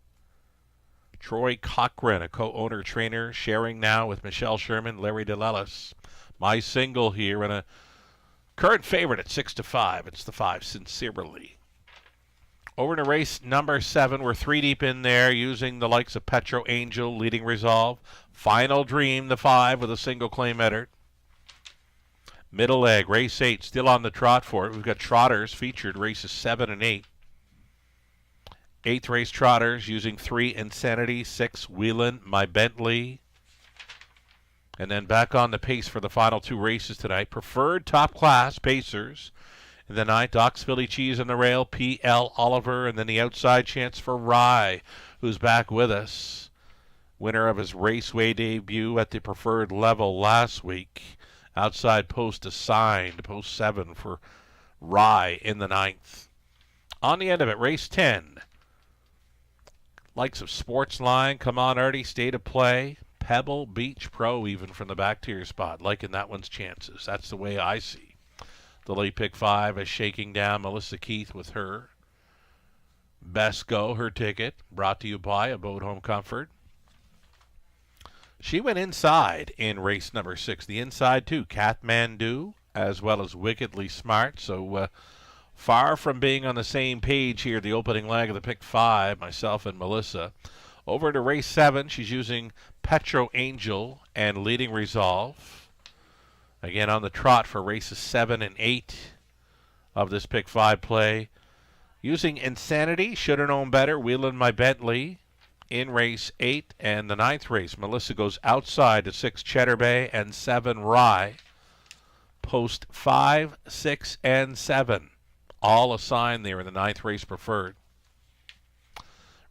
Troy Cochran, a co-owner trainer, sharing now with Michelle Sherman, Larry DeLellis. My single here and a current favorite at 6-5. It's the 5 Sincerely. Over to race number 7. We're 3 deep in there using the likes of Petro Angel, Leading Resolve. Final Dream, the 5 with a single claim header. Middle leg, race 8, still on the trot for it. We've got trotters featured, races 7 and 8. 8th race trotters using 3 Insanity, 6 Wheelin', My Bentley. And then back on the pace for the final 2 races tonight. Preferred Top Class, Pacers. In the 9th, Doc's Philly Cheese on the rail, P.L. Oliver. And then the outside chance for Rye, who's back with us. Winner of his Raceway debut at the preferred level last week. Outside post assigned, post 7 for Rye in the 9th. On the end of it, race 10. Likes of Sportsline, Come On Artie, State of Play, Pebble Beach Pro even from the back tier spot. Liking that one's chances. That's the way I see the late pick 5 is shaking down Melissa Keith with her Best Go, her ticket, brought to you by Abode Home Comfort. She went inside in race number 6. The inside, too. Kathmandu, as well as Wickedly Smart. So far from being on the same page here, the opening leg of the pick 5, myself and Melissa. Over to race 7, she's using Petro Angel and Leading Resolve. Again, on the trot for races 7 and 8 of this pick 5 play. Using Insanity, Shoulda Known Better, Wheelin' My Bentley. In race 8 and the 9th race, Melissa goes outside to 6 Cheddar Bay and 7 Rye. Post 5, 6, and 7. All assigned there in the 9th race preferred.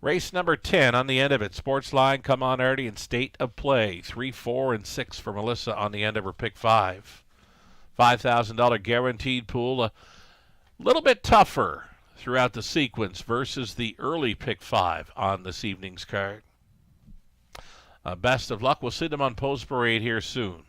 Race number 10 on the end of it. Sportsline, Come On Artie, and State of Play. 3, 4, and 6 for Melissa on the end of her pick 5. $5,000 guaranteed pool. A little bit tougher throughout the sequence versus the early pick 5 on this evening's card. Best of luck. We'll see them on Post Parade here soon.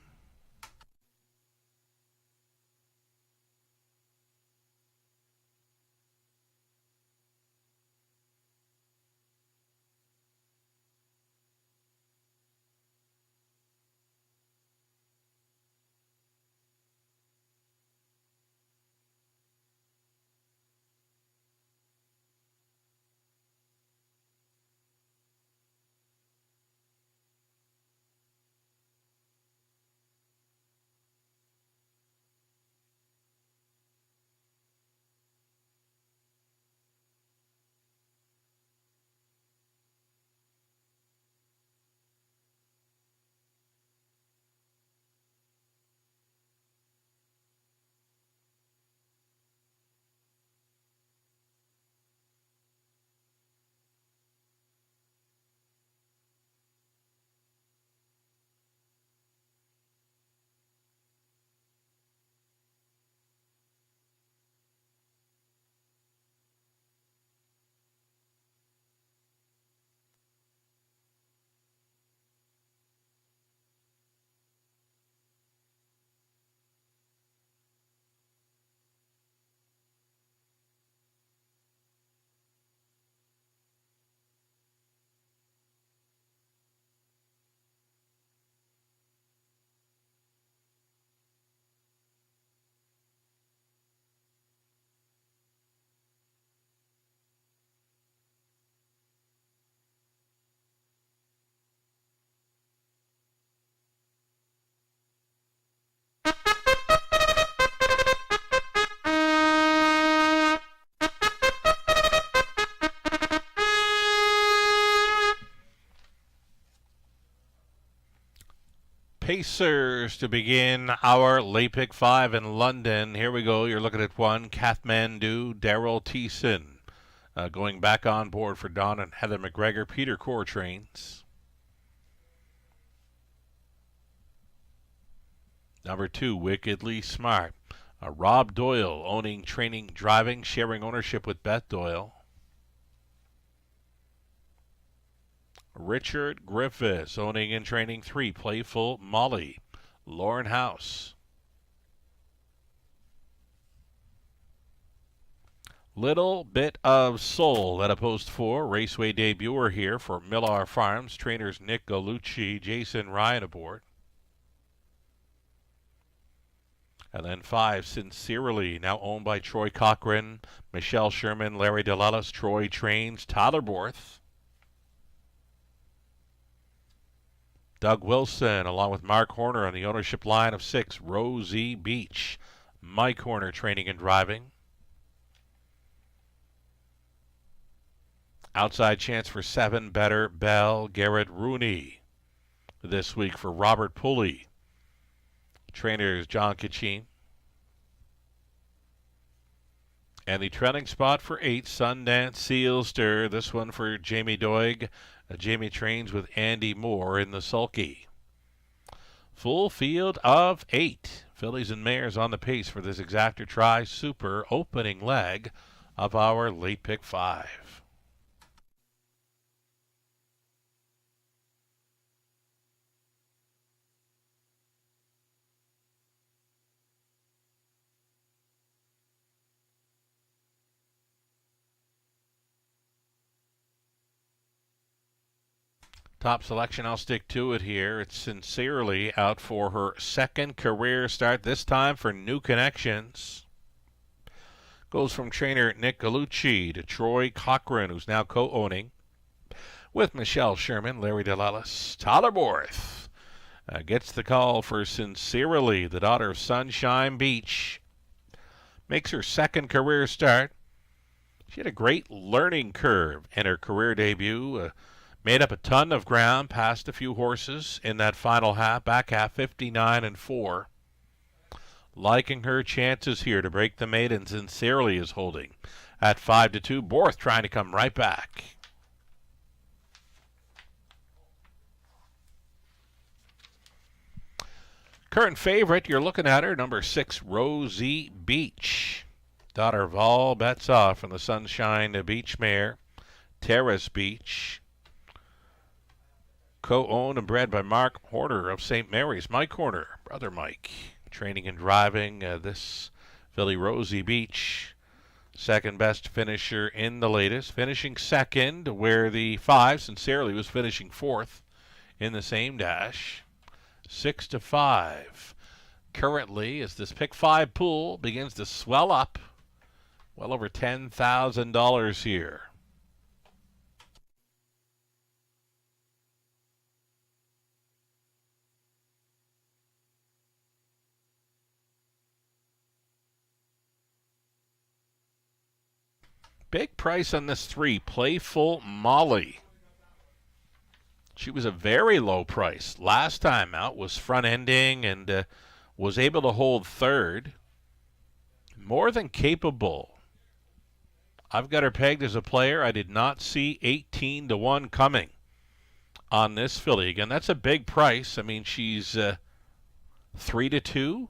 Pacers to begin our late pick 5 in London. Here we go. You're looking at 1, Kathmandu, Daryl Thiessen. Going back on board for Don and Heather McGregor. Peter Core trains. Number 2, Wickedly Smart. Rob Doyle owning, training, driving, sharing ownership with Beth Doyle. Richard Griffiths owning and training 3, Playful Molly. Lauren House. Little Bit of Soul at a post 4. Raceway debuter here for Millar Farms. Trainers Nick Galucci, Jason Ryan aboard. And then 5, Sincerely, now owned by Troy Cochran, Michelle Sherman, Larry DeLellis. Troy trains Tyler Borth. Doug Wilson, along with Mark Horner on the ownership line of 6, Rosie Beach. Mike Horner training and driving. Outside chance for 7, Better Bell, Garrett Rooney. This week for Robert Pulley. Trainers John Kachin. And the trailing spot for 8, Sundance Sealster. This one for Jamie Doig. Jamie trains with Andy Moore in the sulky. Full field of 8. Fillies and mares on the pace for this Exactor Tri Super opening leg of our late pick 5. Top selection, I'll stick to it here. It's Sincerely out for her second career start, this time for New Connections. Goes from trainer Nick Galucci to Troy Cochran, who's now co-owning with Michelle Sherman, Larry DeLellis. Tyler Borth gets the call for Sincerely, the daughter of Sunshine Beach. Makes her second career start. She had a great learning curve in her career debut. Made up a ton of ground, passed a few horses in that final half, back half 59-4. Liking her chances here to break the maiden. Sincerely is holding at 5-2. Borth trying to come right back. Current favorite, you're looking at her, number 6, Rosie Beach. Daughter of all bets off from the Sunshine Beach mare, Terrace Beach. Co-owned and bred by Mark Horner of St. Mary's. Mike Horner, brother Mike, training and driving this filly Rosie Beach. Second best finisher in the latest. Finishing second, where the 5, Sincerely, was finishing 4th in the same dash. 6-5. Currently, as this pick 5 pool begins to swell up, well over $10,000 here. Big price on this 3, Playful Molly. She was a very low price. Last time out was front-ending and was able to hold third. More than capable. I've got her pegged as a player. I did not see 18-1 coming on this filly. Again, that's a big price. I mean, she's 3-2.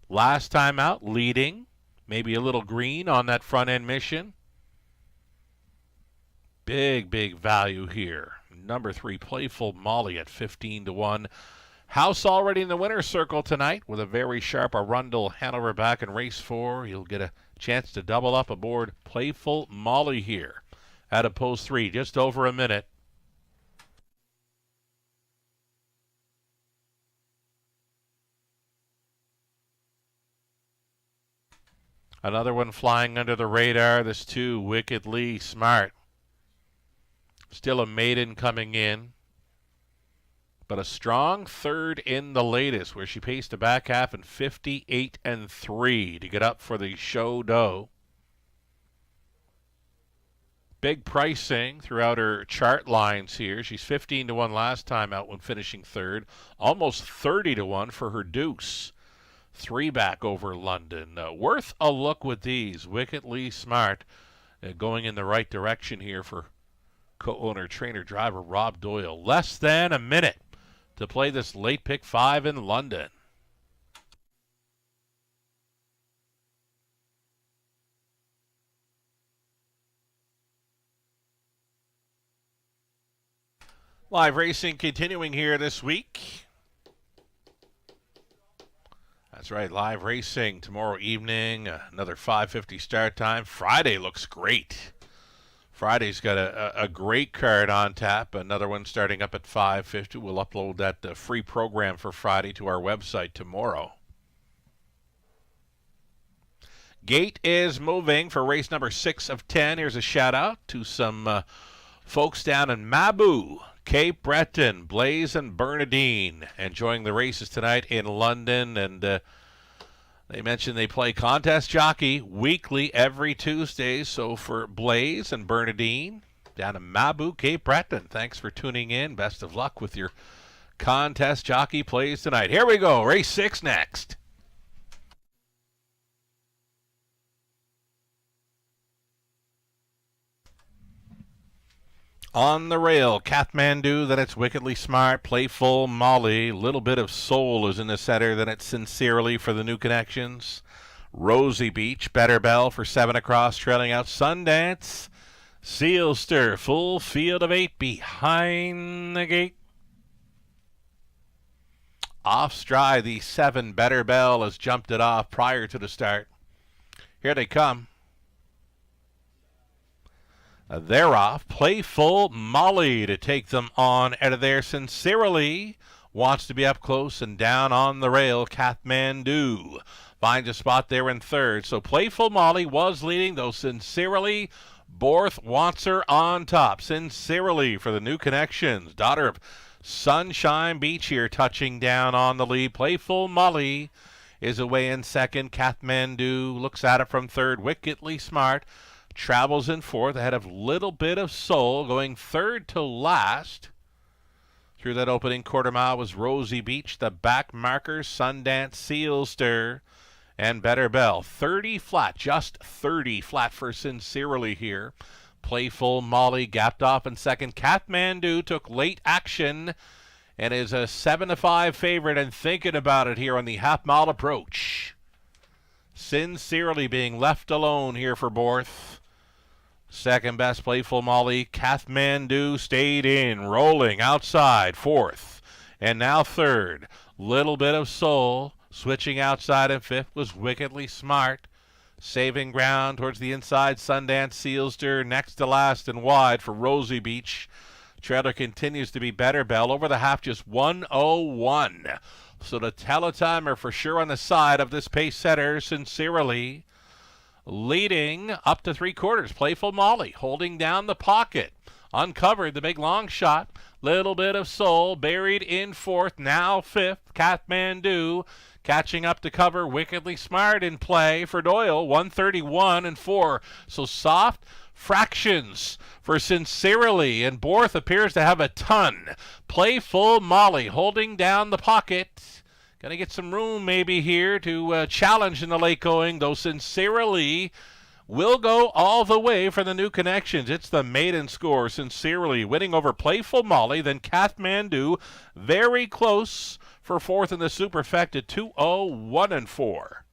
Last time out, leading. Maybe a little green on that front-end mission. Big value here. Number 3, Playful Molly at 15-1. House already in the winner's circle tonight with a very sharp Arundel Hanover back in race 4. You'll get a chance to double up aboard Playful Molly here at a post 3, just over a minute. Another one flying under the radar, this 2, Wickedly Smart. Still a maiden coming in, but a strong third in the latest, where she paced the back half in 58-3 to get up for the show dough. Big pricing throughout her chart lines here. She's 15-1 last time out when finishing third, almost 30-1 for her deuce. 3 back over London. Worth a look with these. Wickedly Smart going in the right direction here for co-owner, trainer, driver Rob Doyle. Less than a minute to play this late pick 5 in London. Live racing continuing here this week. That's right, live racing tomorrow evening. Another 5:50 start time. Friday looks great. Friday's got a great card on tap. Another one starting up at 5:50. We'll upload that free program for Friday to our website tomorrow. Gate is moving for race number 6 of 10. Here's a shout out to some folks down in Mabou, Cape Breton, Blaze and Bernardine, enjoying the races tonight in London. And they mentioned they play contest jockey weekly every Tuesday. So for Blaze and Bernardine down in Mabou, Cape Breton, thanks for tuning in. Best of luck with your contest jockey plays tonight. Here we go. Race 6 next. On the rail, Kathmandu, then it's Wickedly Smart, Playful Molly. Little bit of Soul is in the center, then it's Sincerely for the new connections. Rosie Beach, Better Bell for 7 across, trailing out Sundance. Sealster, full field of 8 behind the gate. Off stride, the 7, Better Bell, has jumped it off prior to the start. Here they come. They're off. Playful Molly to take them on out of there. Sincerely wants to be up close and down on the rail. Kathmandu finds a spot there in third. So Playful Molly was leading, though Sincerely, Borth wants her on top. Sincerely for the new connections. Daughter of Sunshine Beach here touching down on the lead. Playful Molly is away in second. Kathmandu looks at it from third. Wickedly Smart travels in fourth ahead of Little Bit of Soul, going third to last. Through that opening quarter mile was Rosie Beach, the back markers, Sundance, Sealster, and Better Bell. 30 flat, just 30 flat for Sincerely here. Playful Molly gapped off in second. Kathmandu took late action and is a 7-5 favorite and thinking about it here on the half-mile approach. Sincerely being left alone here for Borth. Second best, Playful Molly. Kathmandu stayed in, rolling outside, fourth. And now third, Little Bit of Soul. Switching outside in fifth was Wickedly Smart. Saving ground towards the inside, Sundance Sealster. Next to last and wide for Rosie Beach. Trailer continues to be better. Bell over the half, just 101. So the teletimer for sure on the side of this pace setter, Sincerely. Leading up to 3/4, Playful Molly holding down the pocket. Uncovered the big long shot. Little Bit of Soul buried in fourth, now fifth. Kathmandu catching up to cover. Wickedly Smart in play for Doyle, 131 and 4. So soft fractions for Sincerely, and Borth appears to have a ton. Playful Molly holding down the pocket. Going to get some room maybe here to challenge in the late going, though Sincerely will go all the way for the new connections. It's the maiden score. Sincerely winning over Playful Molly, then Kathmandu very close for fourth in the Superfecta, 201 and 4.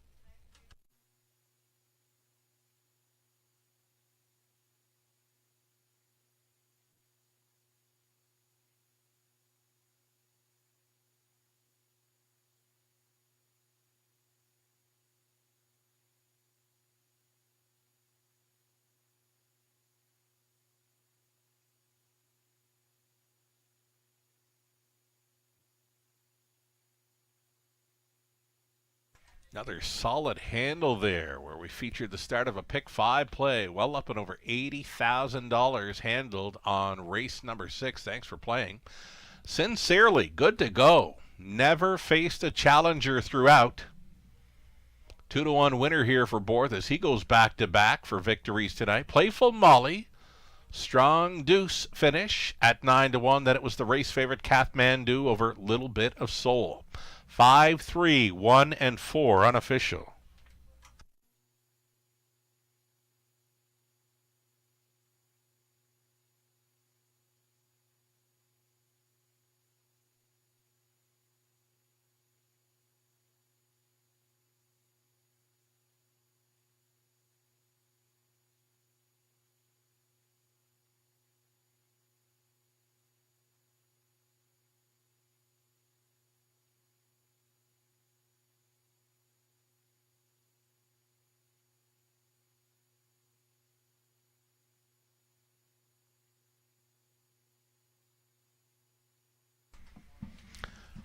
Another solid handle there where we featured the start of a pick 5 play, well up and over $80,000 handled on race number 6. Thanks for playing. Sincerely, good to go. Never faced a challenger throughout. 2-1 winner here for Borth as he goes back-to-back for victories tonight. Playful Molly, strong deuce finish at 9-1. Then it was the race favorite Kathmandu over Little Bit of Soul. 5-3, 1 and 4 unofficial.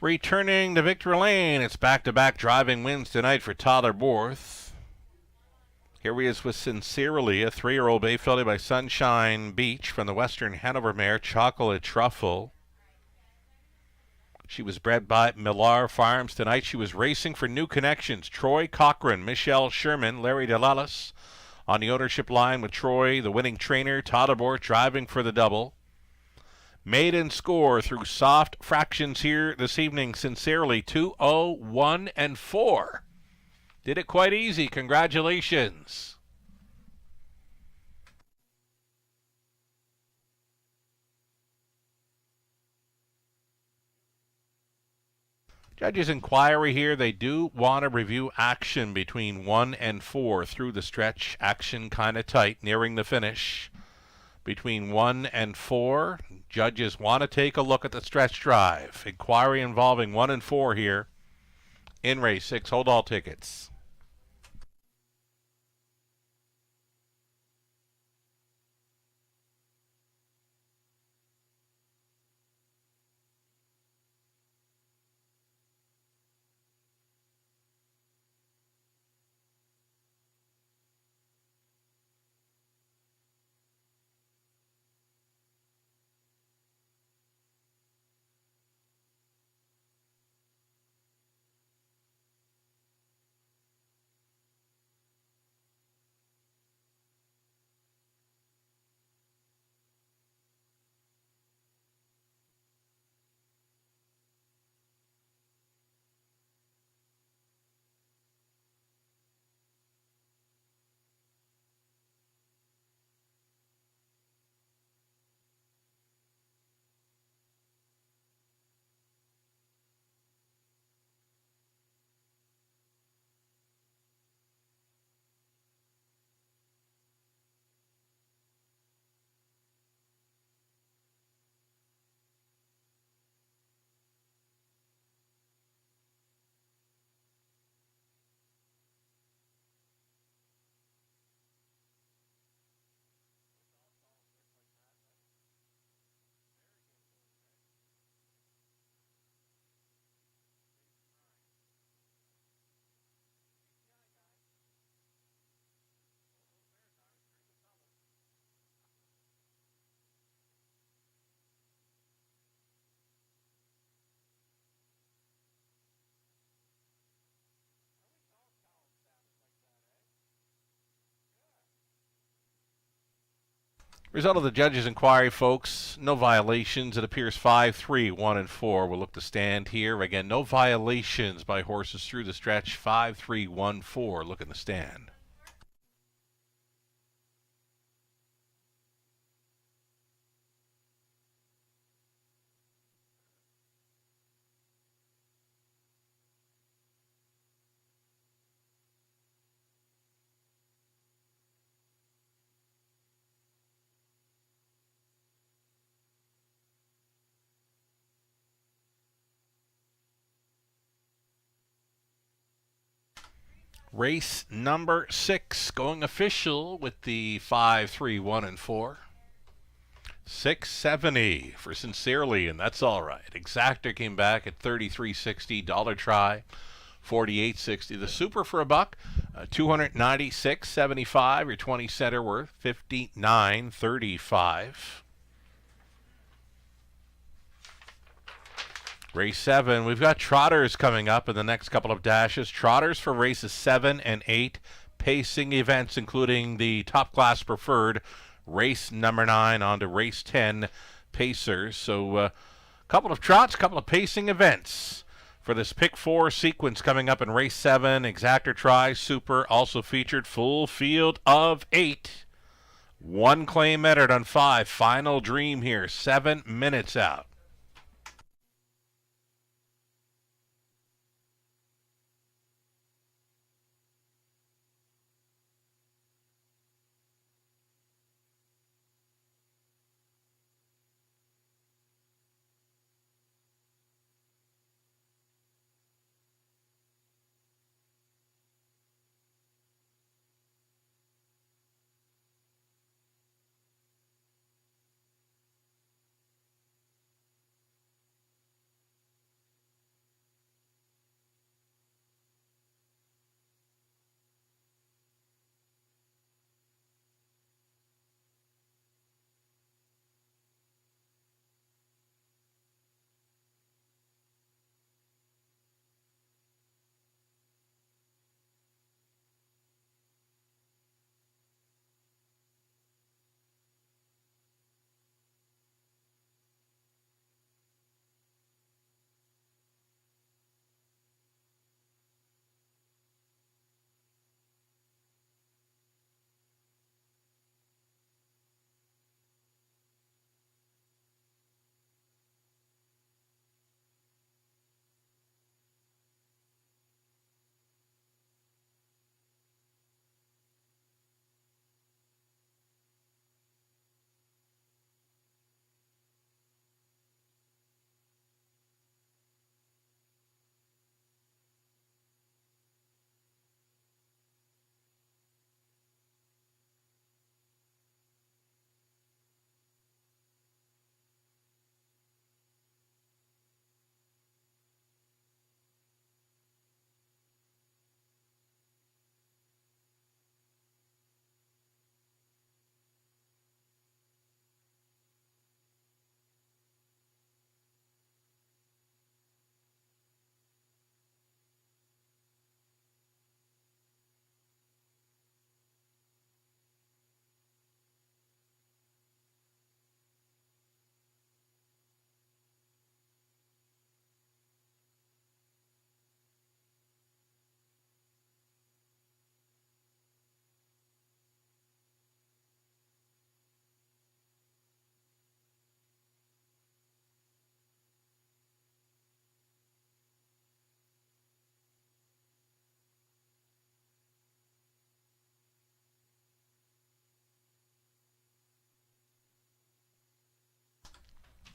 Returning to victory lane, it's back-to-back driving wins tonight for Tyler Borth. Here he is with Sincerely, a 3-year-old bay filly by Sunshine Beach from the Western Hanover mare Chocolate Truffle. She was bred by Millar Farms. Tonight she was racing for new connections. Troy Cochran, Michelle Sherman, Larry DeLellis on the ownership line with Troy, the winning trainer. Tyler Borth driving for the double. Maiden score through soft fractions here this evening. Sincerely, 201 and 4. Did it quite easy. Congratulations. Judges' inquiry here. They do want to review action between 1 and 4 through the stretch. Action kind of tight, nearing the finish. Between 1 and 4, judges want to take a look at the stretch drive. Inquiry involving 1 and 4 here in race 6. Hold all tickets. Result of the judge's inquiry, folks, no violations. It appears 5-3, 1 and 4 will look to stand here. Again, no violations by horses through the stretch. 5-3, 1, 4 looking to stand. Race number 6 going official with the 5-3, 1 and 4. $670 for Sincerely, and that's all right. Exactor came back at $33.60. Dollar Try, $48.60. The Super for a buck, $296.75. Your 20 center worth, $59.35. Race 7, we've got trotters coming up in the next couple of dashes. Trotters for races 7 and 8. Pacing events, including the Top Class Preferred, race number 9 on to race 10 Pacers. So a couple of trots, couple of pacing events for this pick 4 sequence coming up in race 7. Exactor Try, Super, also featured full field of 8. One claim entered on 5. Final Dream here, 7 minutes out.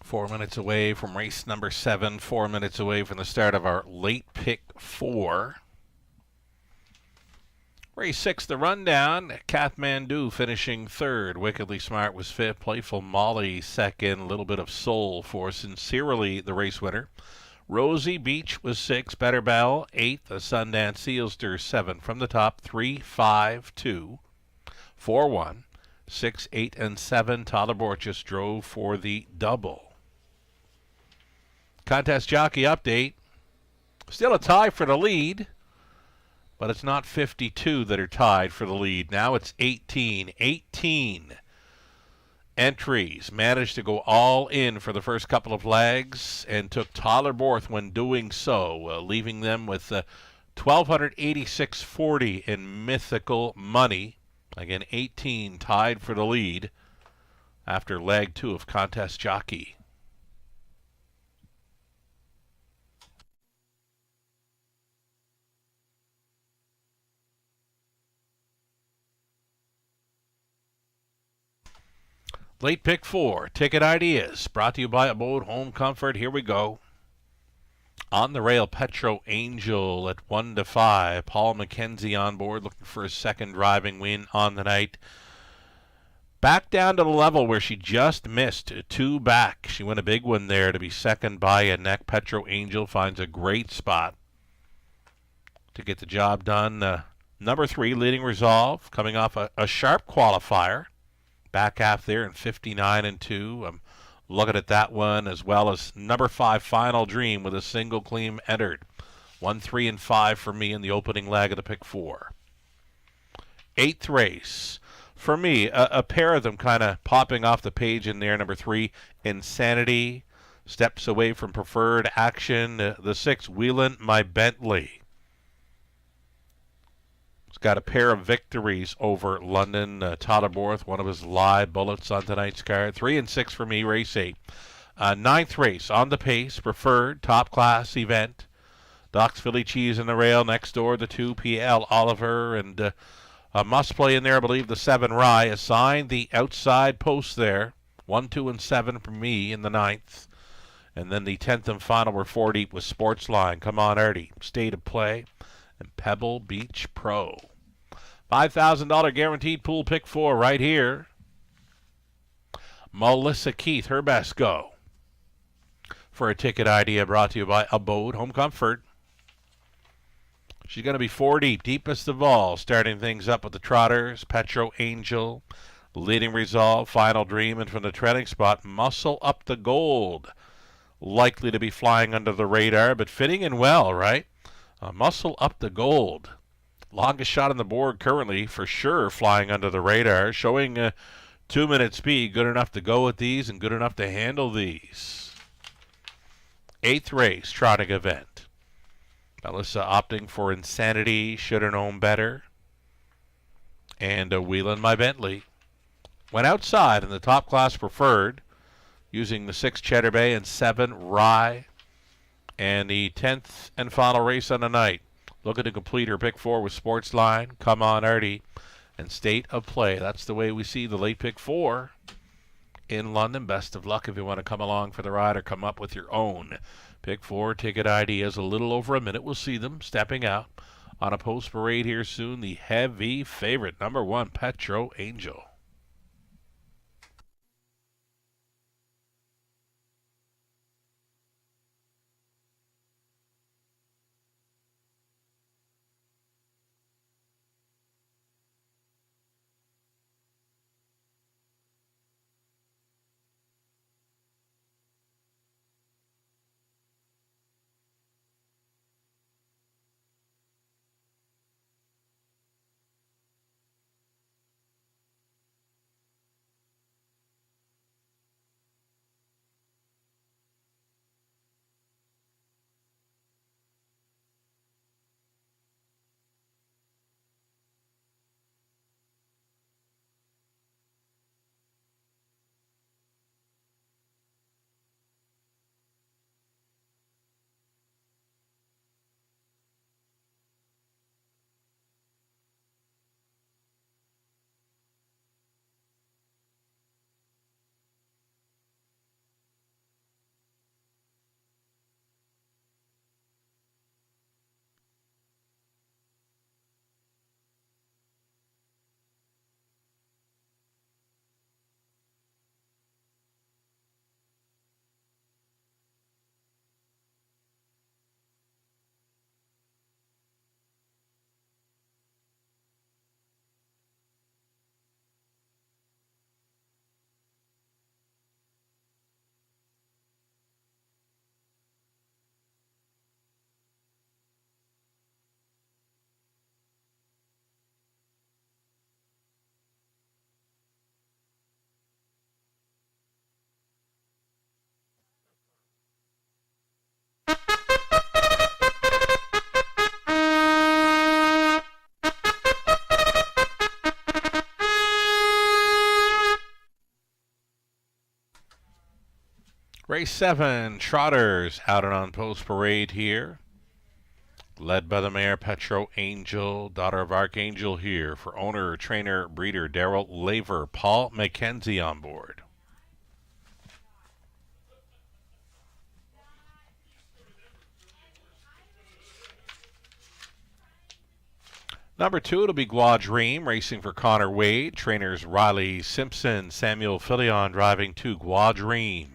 Four minutes away from race number 7, 4 minutes away from the start of our late pick 4. Race 6, the rundown. Kathmandu finishing 3rd. Wickedly Smart was 5th. Playful Molly 2nd. A little bit of Soul for Sincerely, the race winner. Rosie Beach was 6th. Better Bell 8th. The Sundance Sealster 7th. From the top, 3, 5, 2, 4, 1, 6, 8, and 7. Tyler Borges drove for the double. Contest jockey update. Still a tie for the lead, but it's not 52 that are tied for the lead. Now it's 18. 18 entries. Managed to go all in for the first couple of legs and took Tyler Borth when doing so, leaving them with 1,286.40 in mythical money. Again, 18 tied for the lead after leg 2 of Contest Jockey. Late pick 4, Ticket Ideas, brought to you by Abode Home Comfort. Here we go. On the rail, Petro Angel at 1-5. Paul McKenzie on board, looking for a second driving win on the night. Back down to the level where she just missed, 2 back. She won a big one there to be second by a neck. Petro Angel finds a great spot to get the job done. Number 3, Leading Resolve, coming off a sharp qualifier. Back half there in 59-2. I'm looking at that one, as well as number 5, Final Dream, with a single claim entered. 1, 3, and 5 for me in the opening leg of the pick 4. 8th race. For me, a pair of them kind of popping off the page in there. Number 3, Insanity, steps away from preferred action. The 6, Wheelin' My Bentley. Got a pair of victories over London. Tyler Borth, one of his live bullets on tonight's card. 3 and 6 for me, race 8. 9th race, On the Pace, preferred, top class event. Doc's Philly Cheese in the rail. Next door, the 2, PL Oliver. And a must play in there, I believe, the 7, Rye. Assigned the outside post there. 1, 2, and 7 for me in the 9th. And then the 10th and final were 4 deep with Sportsline. Come on, Artie. State of Play. And Pebble Beach Pro. $5,000 guaranteed pool pick 4 right here. Melissa Keith, her best go. For a ticket idea brought to you by Abode Home Comfort. She's going to be 4 deep, deepest of all, starting things up with the Trotters, Petro Angel, Leading Resolve, Final Dream, and from the treading spot, Muscle Up the Gold. Likely to be flying under the radar, but fitting in well, right? Muscle Up the Gold. Longest shot on the board currently, for sure flying under the radar. Showing 2-minute speed, good enough to go with these and good enough to handle these. 8th race, trotting event. Melissa opting for Insanity, Shoulda Known Better. And Wheelin' My Bentley. Went outside in the top class preferred, using the 6, Cheddar Bay, and 7, Rye. And the 10th and final race on the night. Looking to complete her pick 4 with Sportsline, Come On Artie, and State of Play. That's the way we see the late pick 4 in London. Best of luck if you want to come along for the ride or come up with your own pick 4 ticket ideas. A little over a minute. We'll see them stepping out on a post parade here soon. The heavy favorite, number 1, Petro Angel. Race 7, Trotters out and on post parade here. Led by the mare Petro Angel, daughter of Archangel here for owner, trainer, breeder Daryl Laver, Paul McKenzie on board. Number 2, it'll be Gua Dream, racing for Connor Wade. Trainers Riley Simpson, Samuel Filion driving to Gua Dream.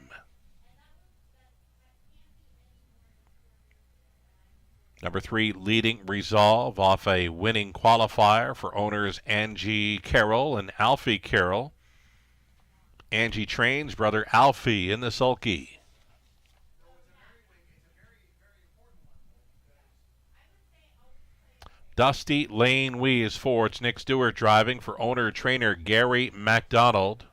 Number 3, Leading Resolve, off a winning qualifier for owners Angie Carroll and Alfie Carroll. Angie trains brother Alfie in the sulky. Dusty Lane Wee is 4. It's Nick Stewart driving for owner-trainer Gary MacDonald.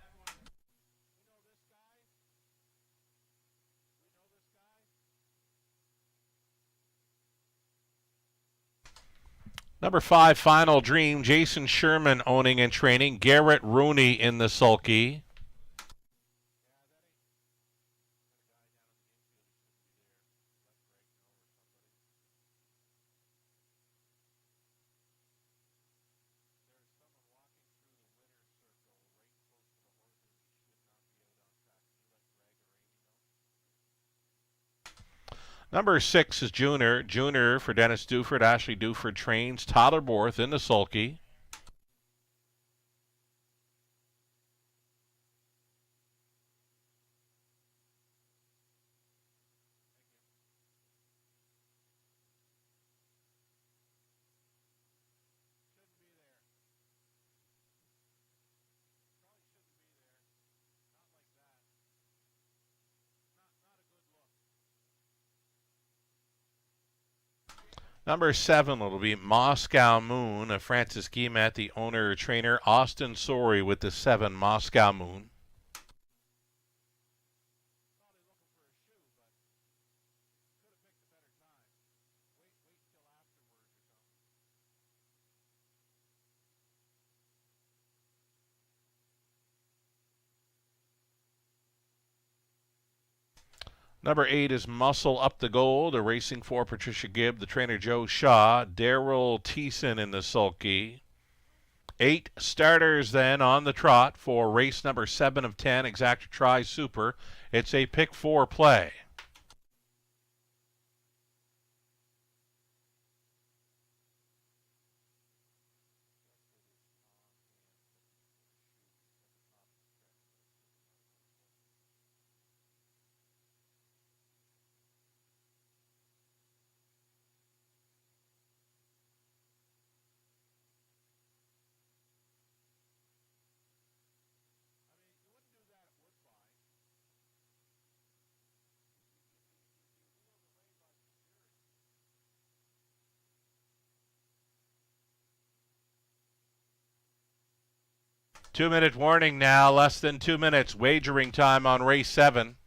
Number 5, Final Dream, Jason Sherman owning and training, Garrett Rooney in the sulky. Number 6 is Junior. Junior for Dennis Duford. Ashley Duford trains. Tyler Borth in the sulky. Number 7 will be Moscow Moon, Francis Guillemette, the owner-trainer, Austin Sorey with the 7 Moscow Moon. Number 8 is Muscle Up the Gold, a racing for Patricia Gibb, the trainer Joe Shaw, Daryl Thiessen in the sulky. 8 starters then on the trot for race number 7 of 10, Exacta Tri Super. It's a pick 4 play. Two-minute warning now, less than 2 minutes. Wagering time on race 7.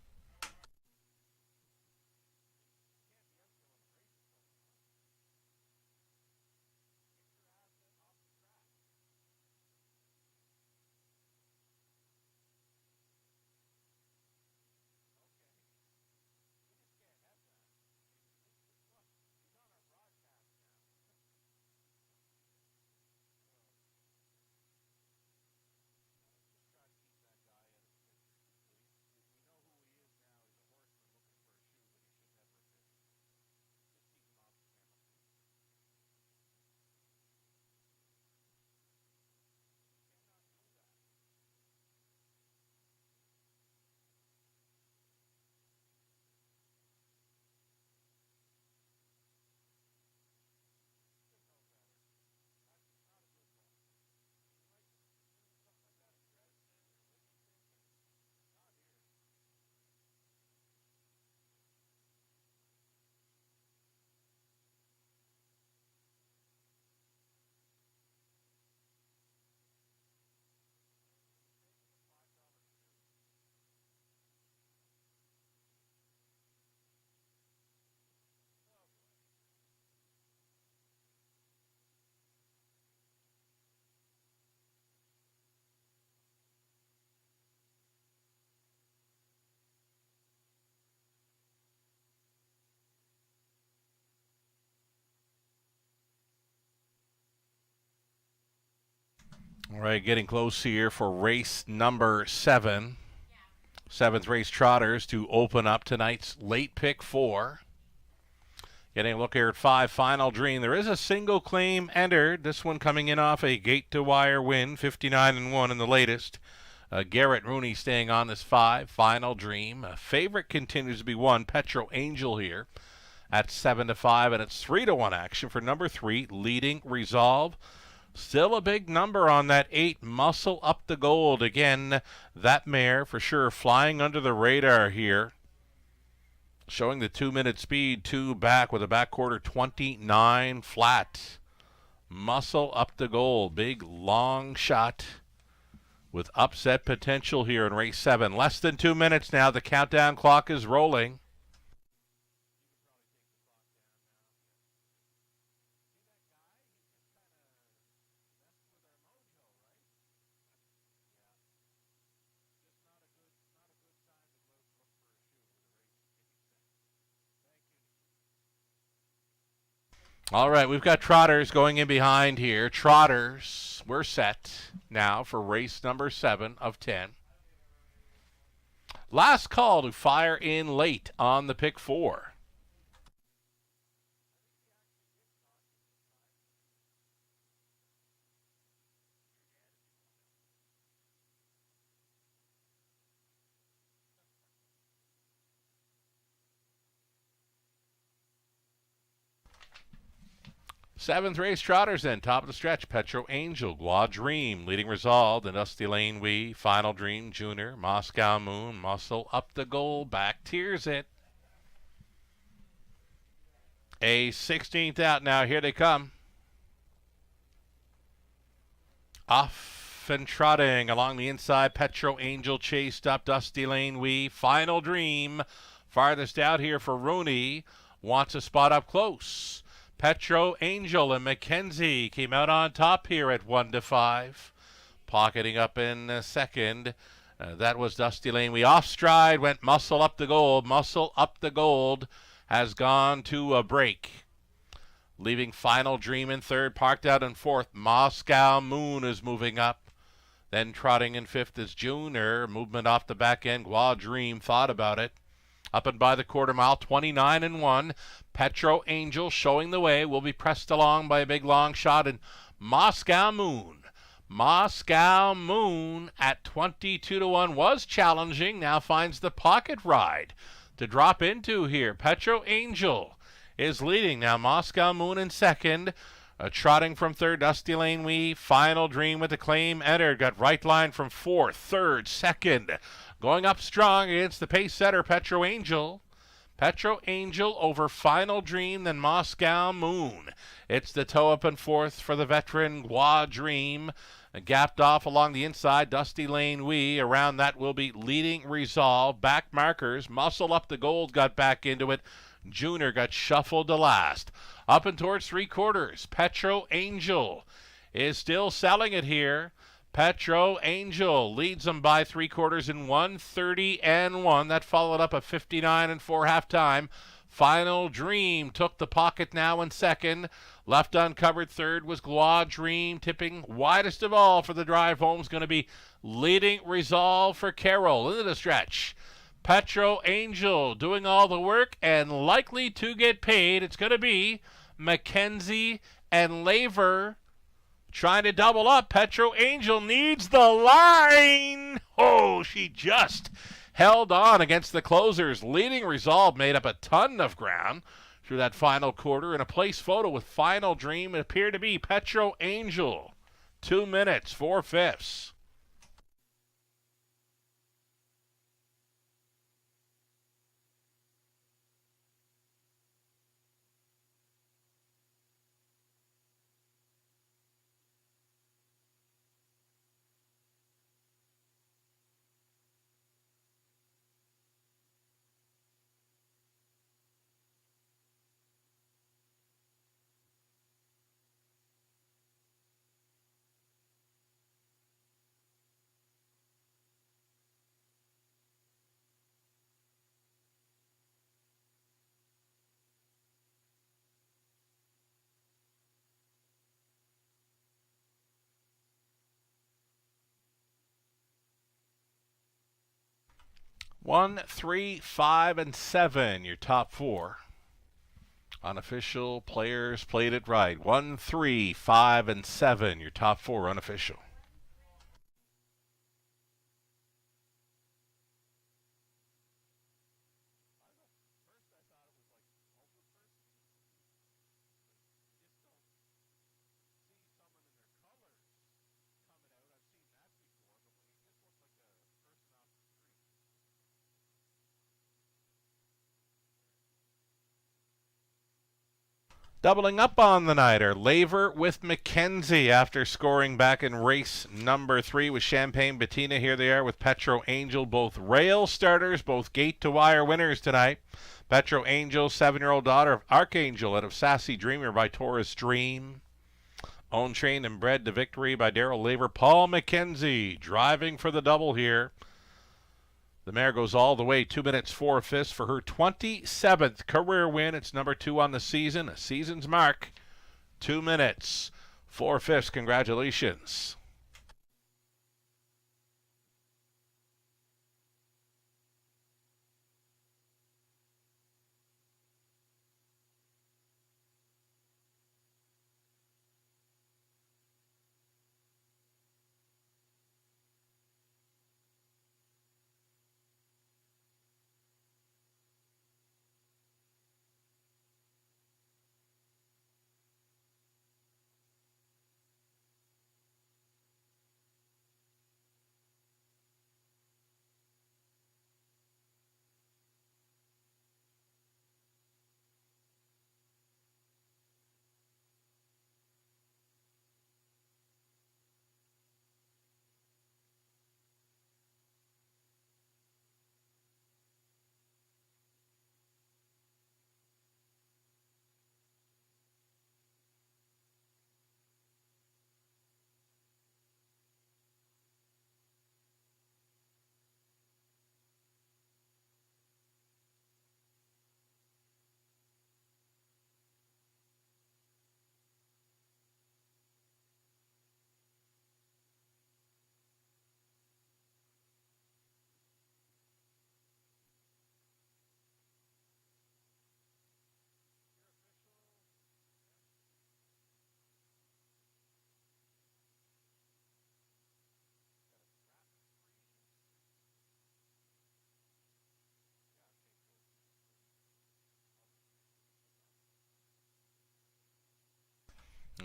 All right, getting close here for race number 7. 7th race trotters to open up tonight's late pick 4. Getting a look here at 5, Final Dream. There is a single claim entered. This one coming in off a gate-to-wire win, 59-1 in the latest. Garrett Rooney staying on this 5, Final Dream. Favorite continues to be 1, Petro Angel here at 7-5, and it's 3-1 action for number 3, Leading Resolve. Still a big number on that 8, Muscle Up the Gold. Again, that mare for sure flying under the radar here. Showing the 2-minute speed, 2 back with a back quarter 29 flat. Muscle Up the Gold, big long shot with upset potential here in race 7. Less than 2 minutes now, the countdown clock is rolling. All right, we've got trotters going in behind here. Trotters, we're set now for race number 7 of 10. Last call to fire in late on the pick 4. Seventh race trotters then, top of the stretch, Petro Angel, Gua Dream, Leading Resolve, and Dusty Lane Wee, Final Dream, Junior, Moscow Moon, Muscle Up the Goal, Back Tears It. A 16th out now, here they come. Off and trotting along the inside, Petro Angel chased up, Dusty Lane Wee, Final Dream, farthest out here for Rooney, wants a spot up close. Petro Angel and McKenzie came out on top here at 1-5. Pocketing up in second. That was Dusty Lane. We off stride went Muscle Up the Gold. Muscle Up the Gold has gone to a break. Leaving Final Dream in third. Parked out in fourth. Moscow Moon is moving up. Then trotting in fifth is Junior. Movement off the back end. Gua Dream thought about it. Up and by the quarter mile, 29-1. Petro Angel showing the way. Will be pressed along by a big long shot. And Moscow Moon. Moscow Moon at 22-1 was challenging. Now finds the pocket ride to drop into here. Petro Angel is leading. Now Moscow Moon in second. Trotting from third, Dusty Lane Wee. Final Dream with the claim entered. Got right line from fourth, third, second. Going up strong against the pace setter, Petro Angel. Petro Angel over Final Dream, then Moscow Moon. It's the toe up and fourth for the veteran Gua Dream. Gapped off along the inside, Dusty Lane Wee. Around that will be Leading Resolve. Back markers, Muscle Up the Gold got back into it. Junior got shuffled to last. Up and towards 3/4. Petro Angel is still selling it here. Petro Angel leads them by 3/4 in 1:30-1. That followed up a 59-4 halftime. Final Dream took the pocket now in second. Left uncovered third was Gua Dream. Tipping widest of all for the drive home is going to be Leading Resolve for Carroll. Into the stretch. Petro Angel doing all the work and likely to get paid. It's going to be McKenzie and Laver trying to double up. Petro Angel needs the line. Oh, she just held on against the closers. Leading Resolve made up a ton of ground through that final quarter. In a place photo with Final Dream, it appeared to be Petro Angel. 2 minutes, 4/5. 1, 3, 5, and 7, your top four. Unofficial players played it right. 1, 3, 5, and 7, your top four unofficial. Doubling up on the night are Laver with McKenzie after scoring back in race number 3 with Champagne Bettina. Here they are with Petro Angel, both rail starters, both gate-to-wire winners tonight. Petro Angel, 7-year-old daughter of Archangel out of Sassy Dreamer by Taurus Dream. Owned, trained, and bred to victory by Daryl Laver. Paul McKenzie driving for the double here. The mare goes all the way, 2 minutes 4/5 for her 27th career win. It's number 2 on the season, a season's mark. 2 minutes 4/5. Congratulations.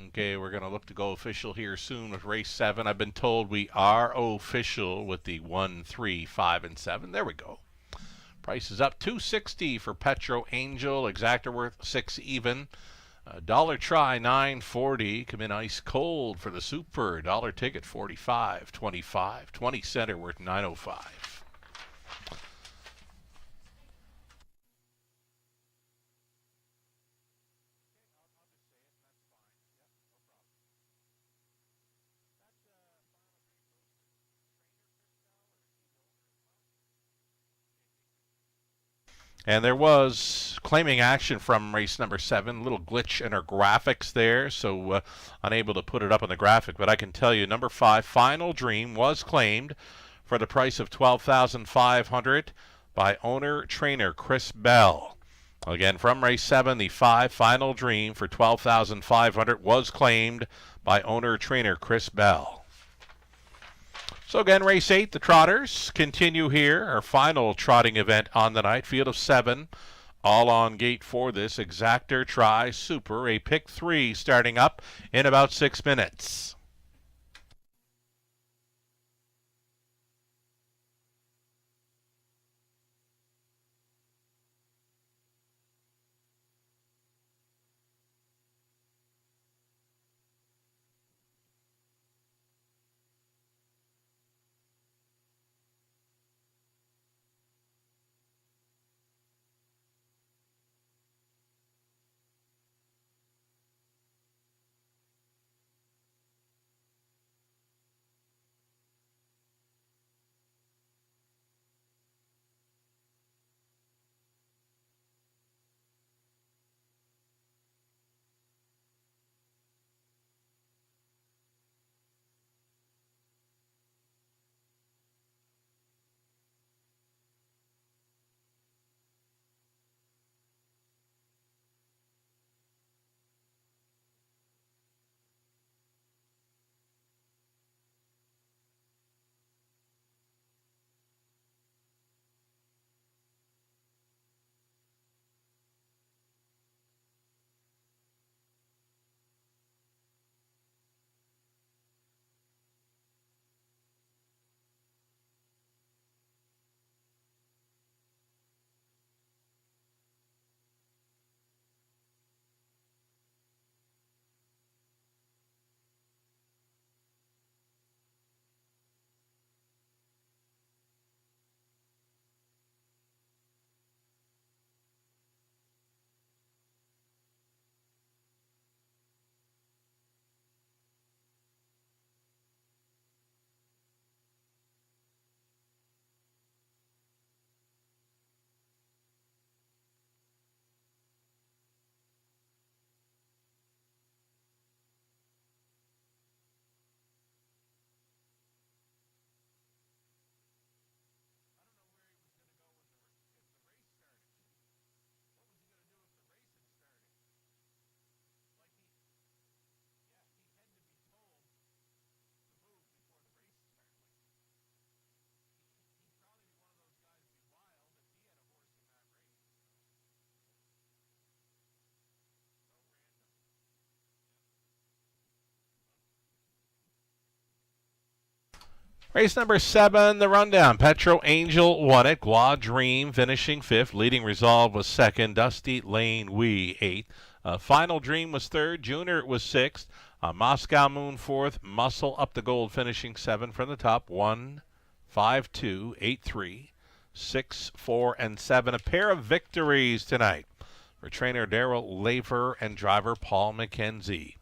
Okay, we're going to look to go official here soon with race 7. I've been told we are official with the 1, 3, 5, and 7. There we go. Price is up $2.60 for Petro Angel. Exactor worth 6 even. Dollar try $9.40. Come in ice cold for the Super. Dollar ticket $45.25. 20 center worth $9.05. And there was claiming action from race number 7. A little glitch in our graphics there, so unable to put it up on the graphic. But I can tell you, number 5, Final Dream, was claimed for the price of $12,500 by owner-trainer Chris Bell. Again, from race 7, the 5, Final Dream, for $12,500 was claimed by owner-trainer Chris Bell. So again, race 8, the Trotters continue here. Our final trotting event on the night. Field of 7, all on gate for this. Exactor Try Super, a pick 3 starting up in about 6 minutes. Race number 7, the rundown. Petro Angel won it. Gua Dream finishing 5th. Leading Resolve was 2nd. Dusty Lane Wee 8th. Final Dream was 3rd. Junior was 6th. Moscow Moon 4th. Muscle Up the Gold finishing 7th from the top. 1, 5, 2, 8, 3, 6, 4, and 7. A pair of victories tonight for trainer Daryl Laver and driver Paul McKenzie.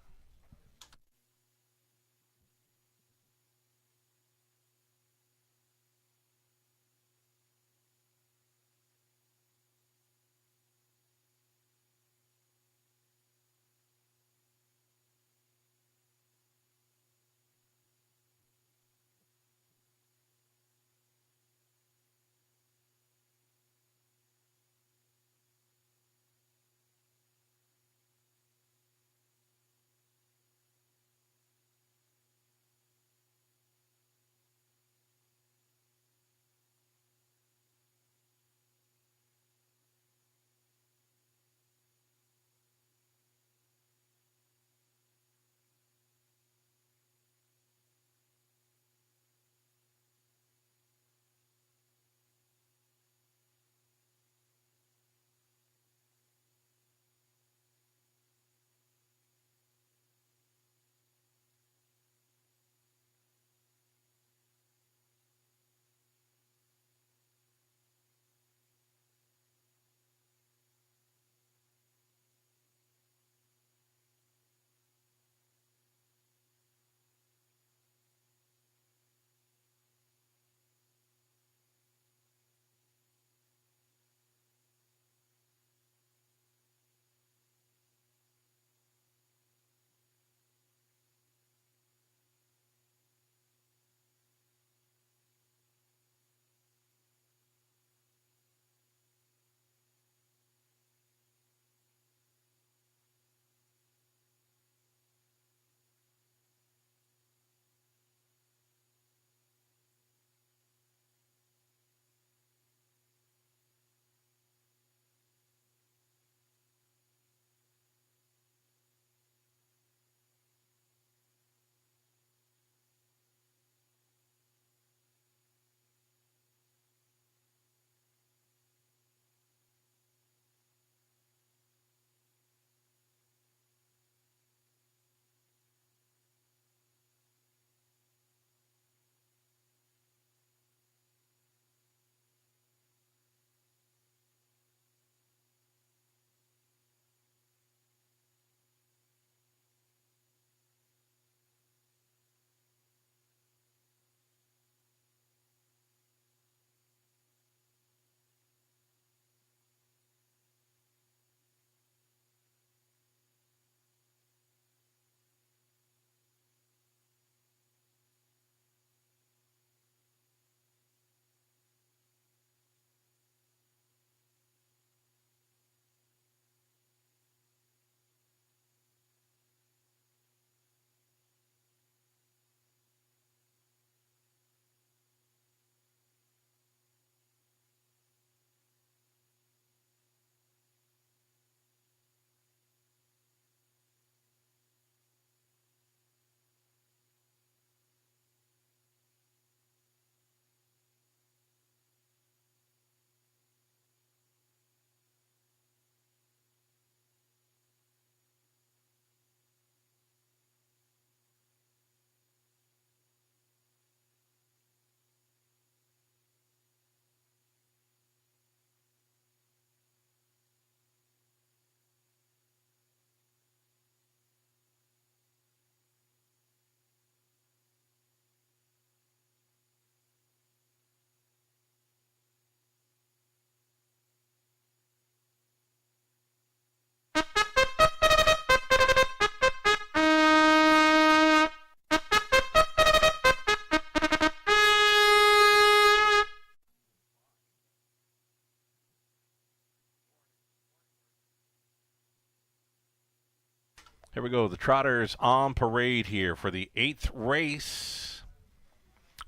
Here we go. The Trotters on parade here for the 8th race.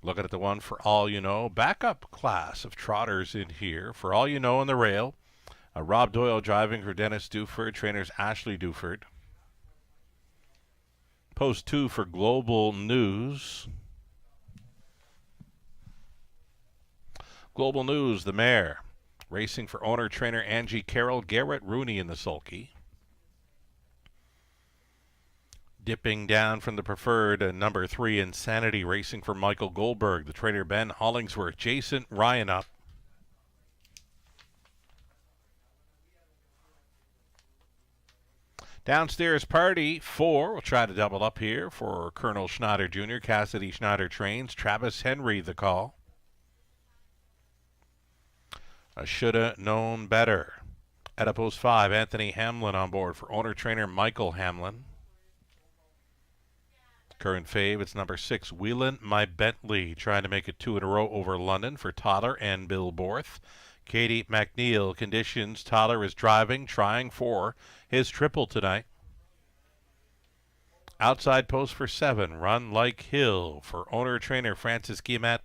Looking at the one for All You Know. Backup class of Trotters in here. For All You Know on the rail. Rob Doyle driving for Dennis Duford. Trainers Ashley Duford. Post 2 for Global News. Global News, the mare. Racing for owner-trainer Angie Carroll, Garrett Rooney in the sulky. Dipping down from the preferred, number 3, Insanity, racing for Michael Goldberg. The trainer Ben Hollingsworth. Jason Ryan up. Downstairs Party 4. We'll try to double up here for Colonel Schneider Jr. Cassidy Schneider trains. Travis Henry the call. I shoulda known better. Oedipus 5. Anthony Hamlin on board for owner-trainer Michael Hamlin. Current fave, it's number 6, Wheelin' My Bentley, trying to make it 2 in a row over London for Tyler and Bill Borth. Katie McNeil, conditions, Tyler is driving, trying for his triple tonight. Outside post for 7, Run Like Hill for owner-trainer Francis Guillemette.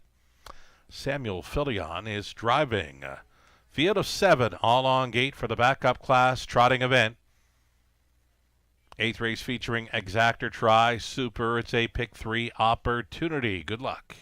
Samuel Filion is driving. Field of 7, all on gate for the backup class trotting event. 8th race featuring Exactor Try Super. It's a pick 3 opportunity. Good luck.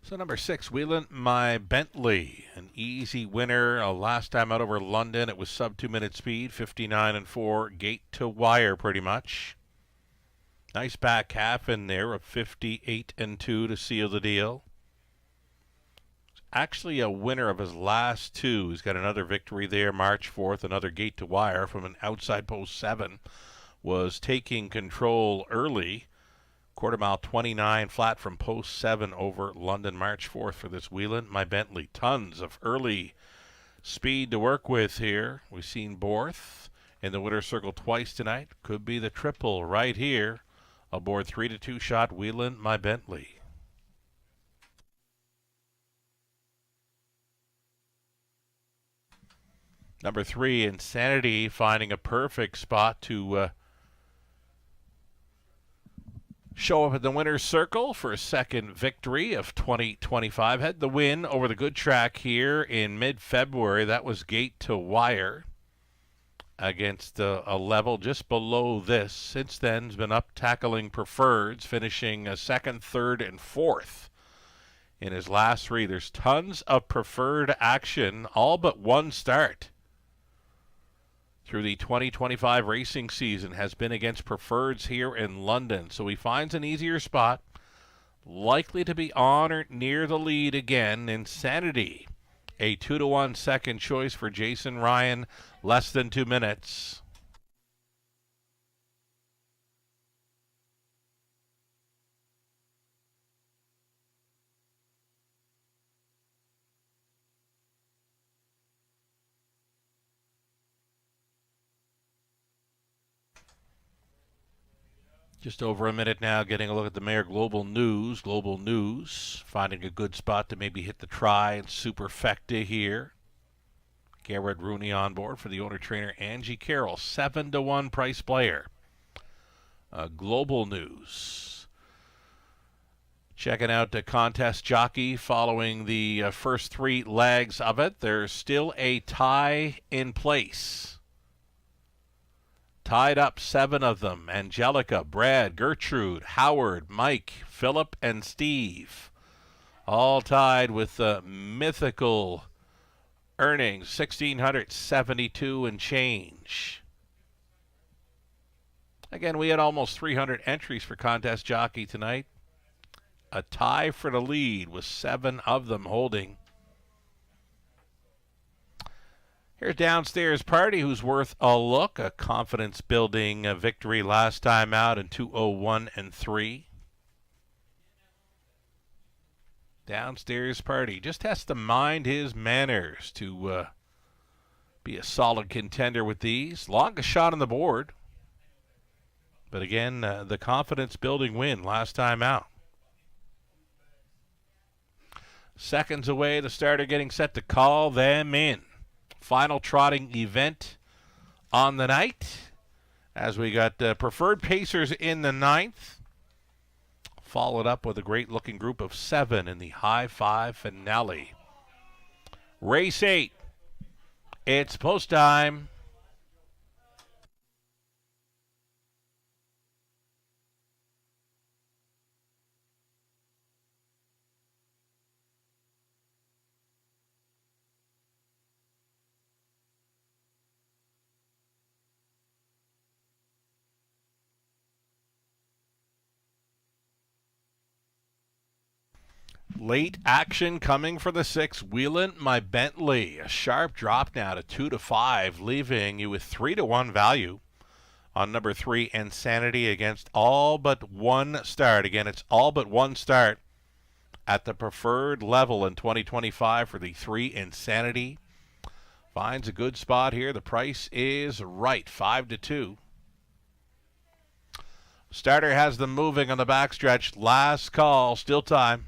So number 6, Wheelin' My Bentley, an easy winner. Last time out over London, it was sub 2-minute speed, 59-4, gate to wire pretty much. Nice back half in there of 58-2 to seal the deal. Actually a winner of his last 2. He's got another victory there, March 4th, another gate to wire from an outside post 7. Was taking control early. Quarter mile 29 flat from post 7 over London, March 4th for this Wheelin' My Bentley. Tons of early speed to work with here. We've seen Borth in the winner's circle twice tonight. Could be the triple right here. Aboard 3-2 shot, Wheelin' My Bentley. Number 3, Insanity, finding a perfect spot to show up at the winner's circle for a second victory of 2025. Had the win over the good track here in mid-February. That was gate to wire against a level just below this. Since then, has been up tackling preferreds, finishing 2nd, 3rd, and 4th in his last 3. There's tons of preferred action, all but one start through the 2025 racing season has been against preferreds here in London. So he finds an easier spot, likely to be on or near the lead again. Insanity, a 2-1 second choice for Jason Ryan, less than 2 minutes. Just over a minute now, getting a look at the Mare Global News. Global News finding a good spot to maybe hit the try and superfecta here. Garrett Rooney on board for the owner-trainer Angie Carroll. 7-1 price player. Global News. Checking out the contest jockey following the first 3 legs of it. There's still a tie in place. Tied up 7 of them. Angelica, Brad, Gertrude, Howard, Mike, Philip, and Steve. All tied with mythical earnings, 1,672 and change. Again, we had almost 300 entries for contest jockey tonight. A tie for the lead with 7 of them holding. Here's Downstairs Party, who's worth a look. A confidence-building victory last time out in 2:01 and 3. Downstairs Party just has to mind his manners to be a solid contender with these. Longest shot on the board. But again, the confidence-building win last time out. Seconds away, the starter getting set to call them in. Final trotting event on the night as we got preferred pacers in the 9th, followed up with a great looking group of 7 in the high 5 finale. Race 8, It's post time. Late action coming for the 6. Wheelant My Bentley. A sharp drop now to 2-5, leaving you with 3-1 value on number 3, Insanity, against all but one start. Again, it's all but one start at the preferred level in 2025 for the 3, Insanity. Finds a good spot here. The price is right, 5-2. Starter has them moving on the backstretch. Last call, still time.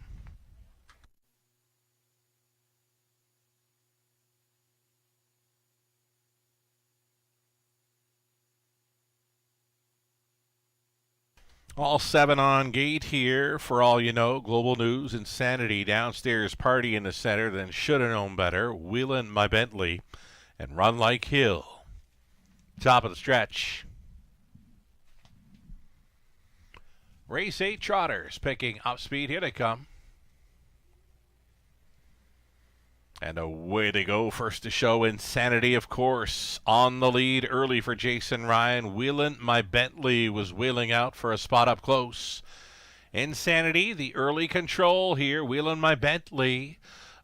All 7 on gate here for all you know. Global News, Insanity, Downstairs Party in the center, then Shoulda Known Better, Wheelant My Bentley, and Run Like Hill. Top of the stretch. Race 8 Trotters picking up speed. Here they come. And away they go. First to show, Insanity, of course. On the lead early for Jason Ryan. Wheelant My Bentley was wheeling out for a spot up close. Insanity, the early control here. Wheelant My Bentley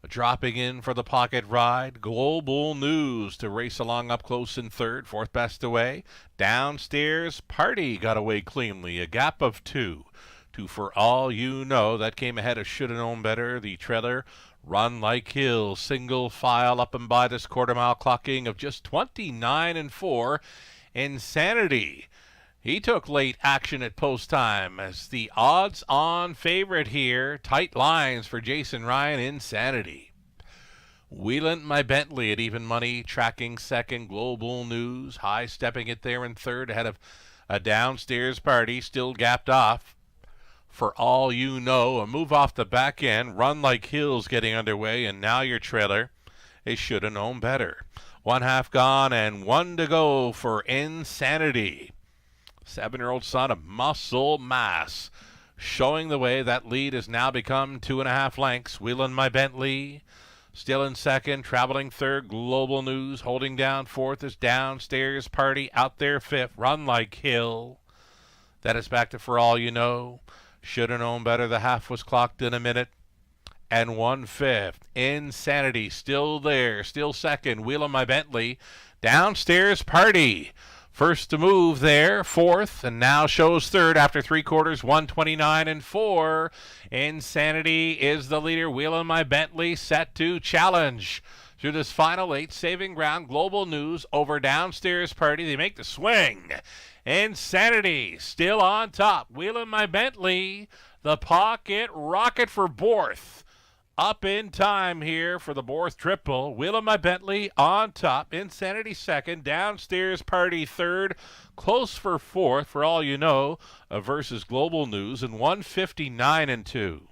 dropping in for the pocket ride. Global News to race along up close in third. Fourth best away. Downstairs Party got away cleanly. A gap of 2. 2 For All You Know. That came ahead of Shoulda Known Better. The trailer, Run Like Hill, single file up and by this quarter mile, clocking of just 29-4. Insanity, he took late action at post time as the odds-on favorite here. Tight lines for Jason Ryan. Insanity. Wheelant My Bentley at even money, tracking second. Global News high stepping it there in third, ahead of a Downstairs Party, still gapped off. For All You Know, a move off the back end. Run Like Hill's getting underway, and now your trailer, they Shoulda Known Better. 1/2 gone and 1 to go for Insanity. 7-year-old son of Muscle Mass showing the way. That lead has now become 2.5 lengths. Wheelant My Bentley still in second, traveling third. Global News holding down fourth as Downstairs Party out there fifth. Run Like Hill. That is back to For All You Know. Shoulda Known Better. The half was clocked in a minute and 1/5. Insanity still there, still second. Wheelant My Bentley. Downstairs Party first to move there, fourth, and now shows third after 3 quarters, 129-4. Insanity is the leader. Wheelant My Bentley set to challenge through this final 8, saving ground. Global News over Downstairs Party. They make the swing. Insanity still on top. Wheelant My Bentley, the pocket rocket for Borth. Up in time here for the Borth triple. Wheelant My Bentley on top. Insanity second. Downstairs Party third. Close for fourth, For All You Know, versus Global News, and 159-2.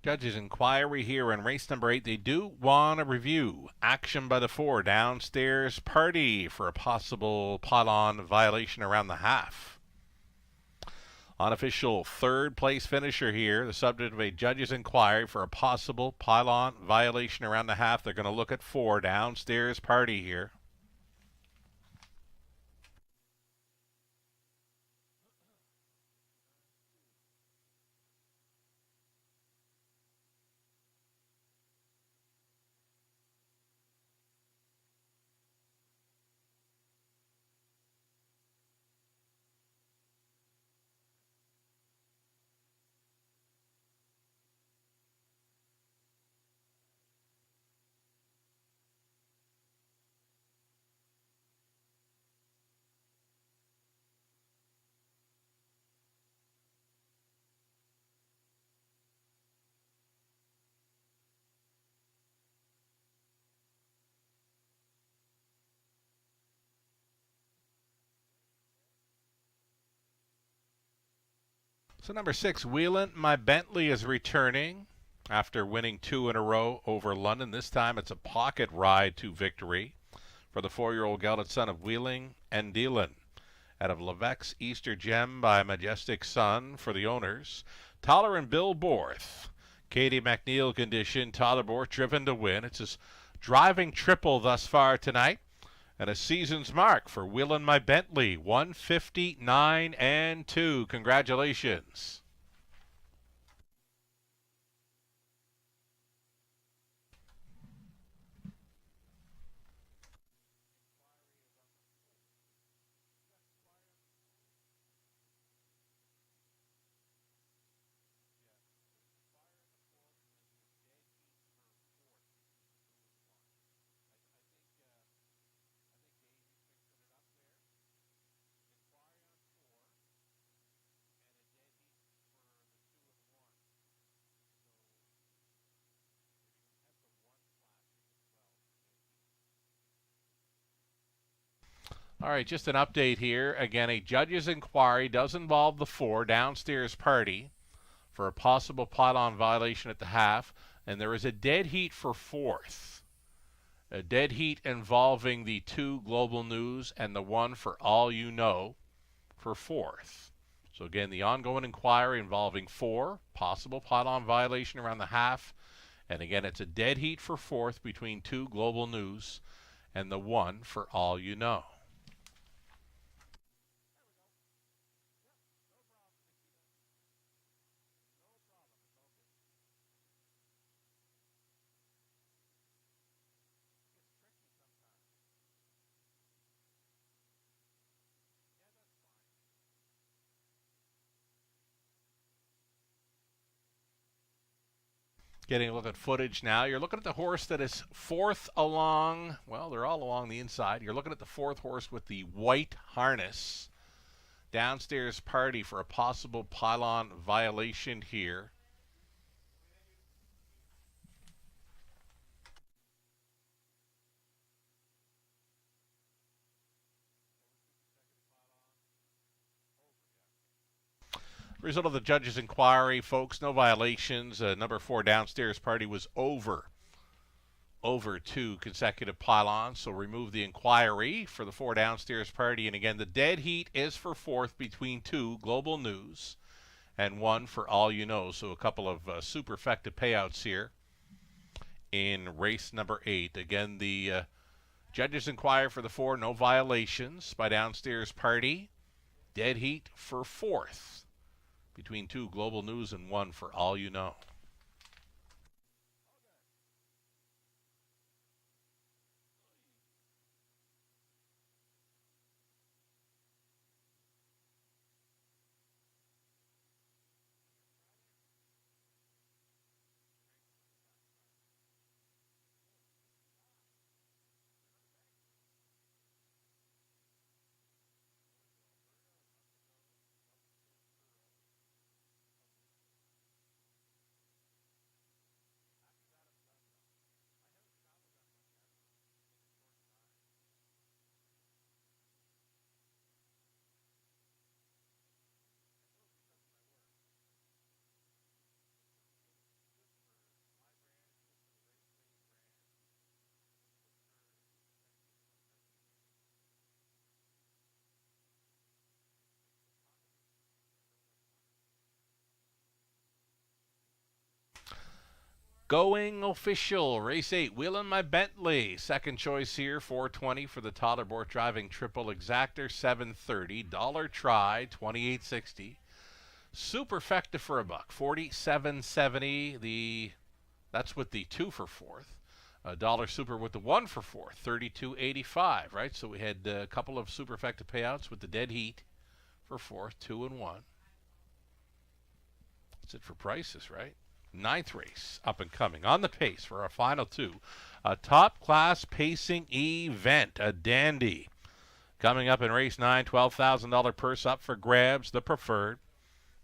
Judges' inquiry here in race number 8. They do want to review action by the 4, Downstairs Party, for a possible pylon violation around the half. Unofficial third place finisher here, the subject of a judge's inquiry for a possible pylon violation around the half. They're going to look at 4, Downstairs Party here. So number 6, Wheelin' My Bentley is returning after winning 2 in a row over London. This time it's a pocket ride to victory for the 4-year-old gelded son of Wheeling and Dealin. Out of Levesque's Easter Gem by Majestic Sun for the owners. Tyler and Bill Borth. Katie McNeil condition. Tyler Borth driven to win. It's his driving triple thus far tonight. And a season's mark for Wheelin' My Bentley, 159 and 2. Congratulations. All right, just an update here. Again, a judge's inquiry does involve the 4 downstairs party for a possible pylon violation at the half, and there is a dead heat for 4th. A dead heat involving the 2 Global News and the 1 for All You Know for 4th. So again, the ongoing inquiry involving 4, possible pylon violation around the half, and again, it's a dead heat for 4th between 2 Global News and the 1 for All You Know. Getting a look at footage now. You're looking at the horse that is 4th along. Well, they're all along the inside. You're looking at the 4th horse with the white harness. Downstairs party for a possible pylon violation here. Result of the judge's inquiry, folks, no violations. Number 4 downstairs party was over 2 consecutive pylons, so remove the inquiry for the 4 downstairs party. And again, the dead heat is for 4th between 2 Global News and 1 for All You Know. So a couple of superfecta payouts here in race number 8. Again, the judge's inquiry for the 4, no violations by downstairs party. Dead heat for 4th. Between 2 Global News and 1 for All You Know. Going official, race 8, Wheelin' My Bentley. Second choice here, 420 for the Tyler Borth driving triple exactor, 730. Dollar try, 28.60. Superfecta for $1, 47.70. That's with the 2 for 4th. Dollar super with the 1 for 4th, 32.85. Right, so we had a couple of superfecta payouts with the dead heat for 4th, 2 and 1. That's it for prices, right? 9th race up and coming on the pace for our final 2. A top class pacing event, a dandy. Coming up in race 9, $12,000 purse up for grabs, the preferred.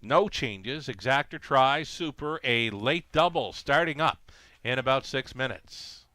No changes, exactor try, super, a late double starting up in about 6 minutes.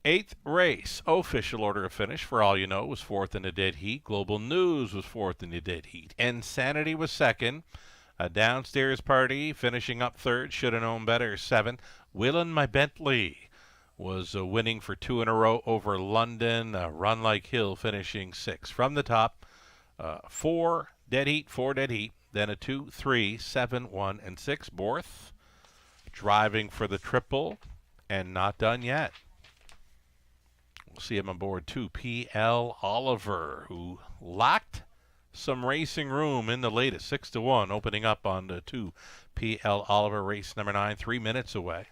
Eighth race, official order of finish, for all you know, was fourth in the dead heat. Global News was fourth in the dead heat. Insanity was second. A Downstairs Party finishing up third. Should have known better, seventh. Willin' My Bentley was winning for 2 in a row over London. Run Like Hill finishing sixth. From the top, 4 dead heat, then a 2, 3, 7, 1, and 6. Borth driving for the triple and not done yet. We'll see him on board too. P.L. Oliver, who lacked some racing room in the latest. 6-1, opening up on the 2. P.L. Oliver, race number 9, 3 minutes away.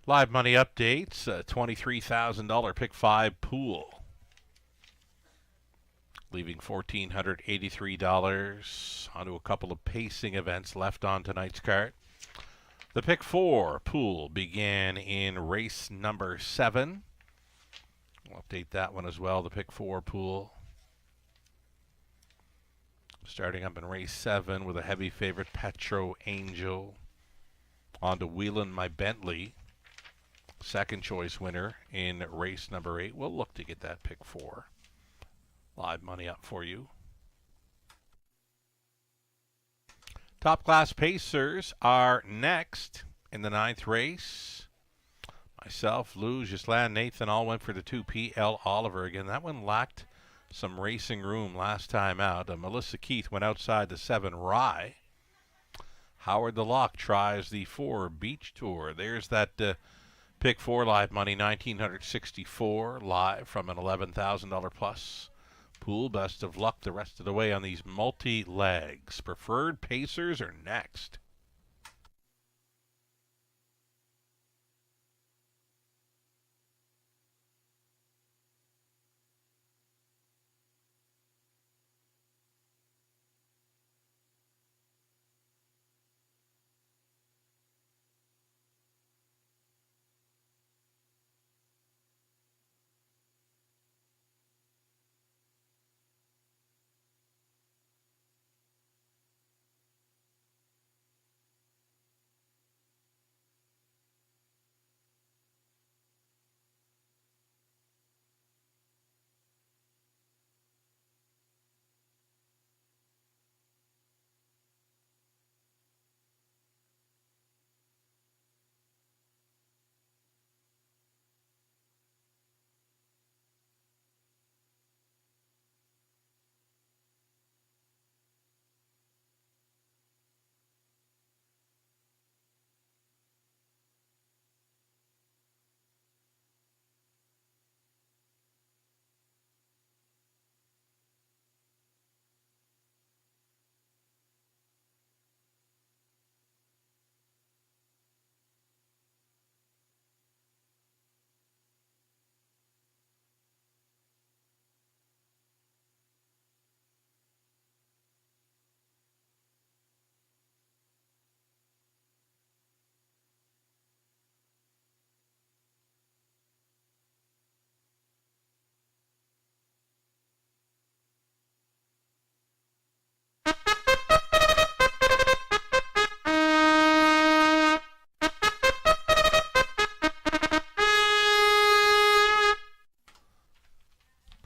Live money updates, $23,000 pick 5 pool. Leaving $1,483 onto a couple of pacing events left on tonight's card. The pick 4 pool began in race number 7. We'll update that one as well, the pick 4 pool. Starting up in race 7 with a heavy favorite, Petro Angel. On to Wheelin' My Bentley. Second choice winner in race number 8. We'll look to get that pick 4. Live money up for you. Top class pacers are next in the 9th race. Myself, Lou, Ghislain, Nathan all went for the 2. P.L. Oliver again. That one lacked some racing room last time out. Melissa Keith went outside the 7. Rye. Howard the Lock tries the 4. Beach Tour. There's that pick 4 live money, $1,964 live from an $11,000 plus pool. Best of luck the rest of the way on these multi-legs. Preferred pacers are next.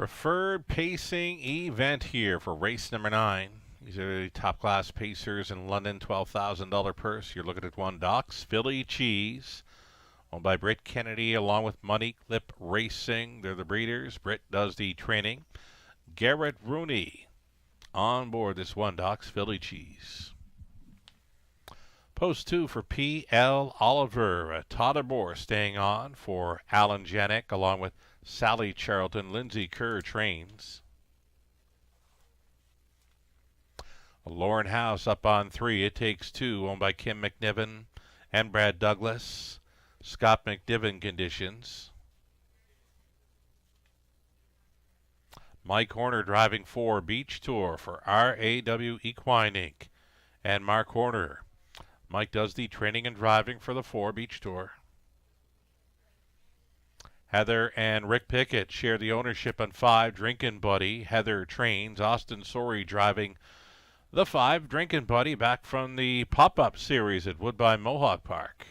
Preferred pacing event here for race number 9. These are the top-class pacers in London, $12,000 purse. You're looking at one Doc's Philly Cheese, owned by Britt Kennedy along with Money Clip Racing. They're the breeders. Britt does the training. Garrett Rooney on board this one Doc's Philly Cheese. Post 2 for P.L. Oliver. Todd Abor staying on for Alan Janik along with Sally Charlton. Lindsay Kerr trains. Lauren House up on 3. It Takes Two, owned by Kim McNiven and Brad Douglas. Scott McNiven conditions. Mike Horner driving 4. Beach Tour for RAW Equine Inc. and Mark Horner. Mike does the training and driving for the 4 Beach Tour. Heather and Rick Pickett share the ownership on 5 Drinkin' Buddy. Heather trains. Austin Sorey driving the 5 Drinkin' Buddy back from the pop-up series at Woodbine Mohawk Park.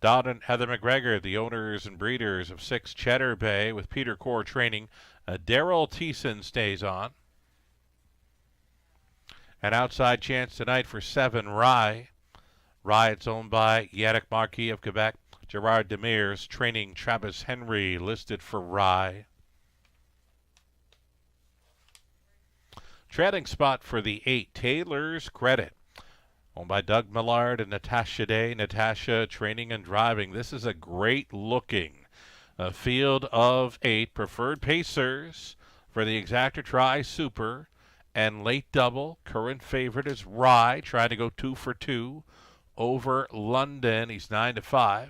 Don and Heather McGregor, the owners and breeders of 6 Cheddar Bay with Peter Core training. Daryl Thiessen stays on. An outside chance tonight for 7 Rye. Rye, it's owned by Yannick Marquis of Quebec. Gerard Demers training. Travis Henry listed for Rye. Trailing spot for the 8 Taylor's Credit, owned by Doug Millard and Natasha Day. Natasha training and driving. This is a great looking field of 8 preferred pacers for the Exacta Tri Super and late double. Current favorite is Rye, trying to go 2 for 2 over London. He's 9-5.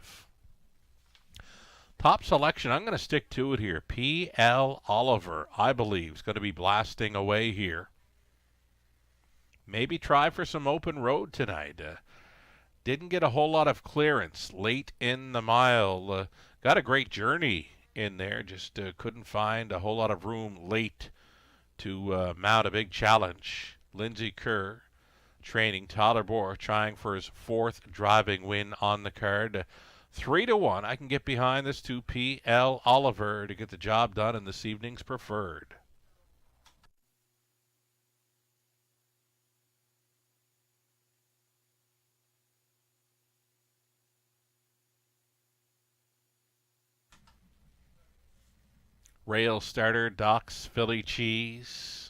Top selection, I'm going to stick to it here. P.L. Oliver, I believe, is going to be blasting away here. Maybe try for some open road tonight. Didn't get a whole lot of clearance late in the mile. Got a great journey in there, just couldn't find a whole lot of room late to mount a big challenge. Lindsay Kerr training. Tyler Bohr trying for his 4th driving win on the card. 3-1. I can get behind this 2 P.L. Oliver to get the job done in this evening's preferred. Rail starter, Doc's Philly Cheese.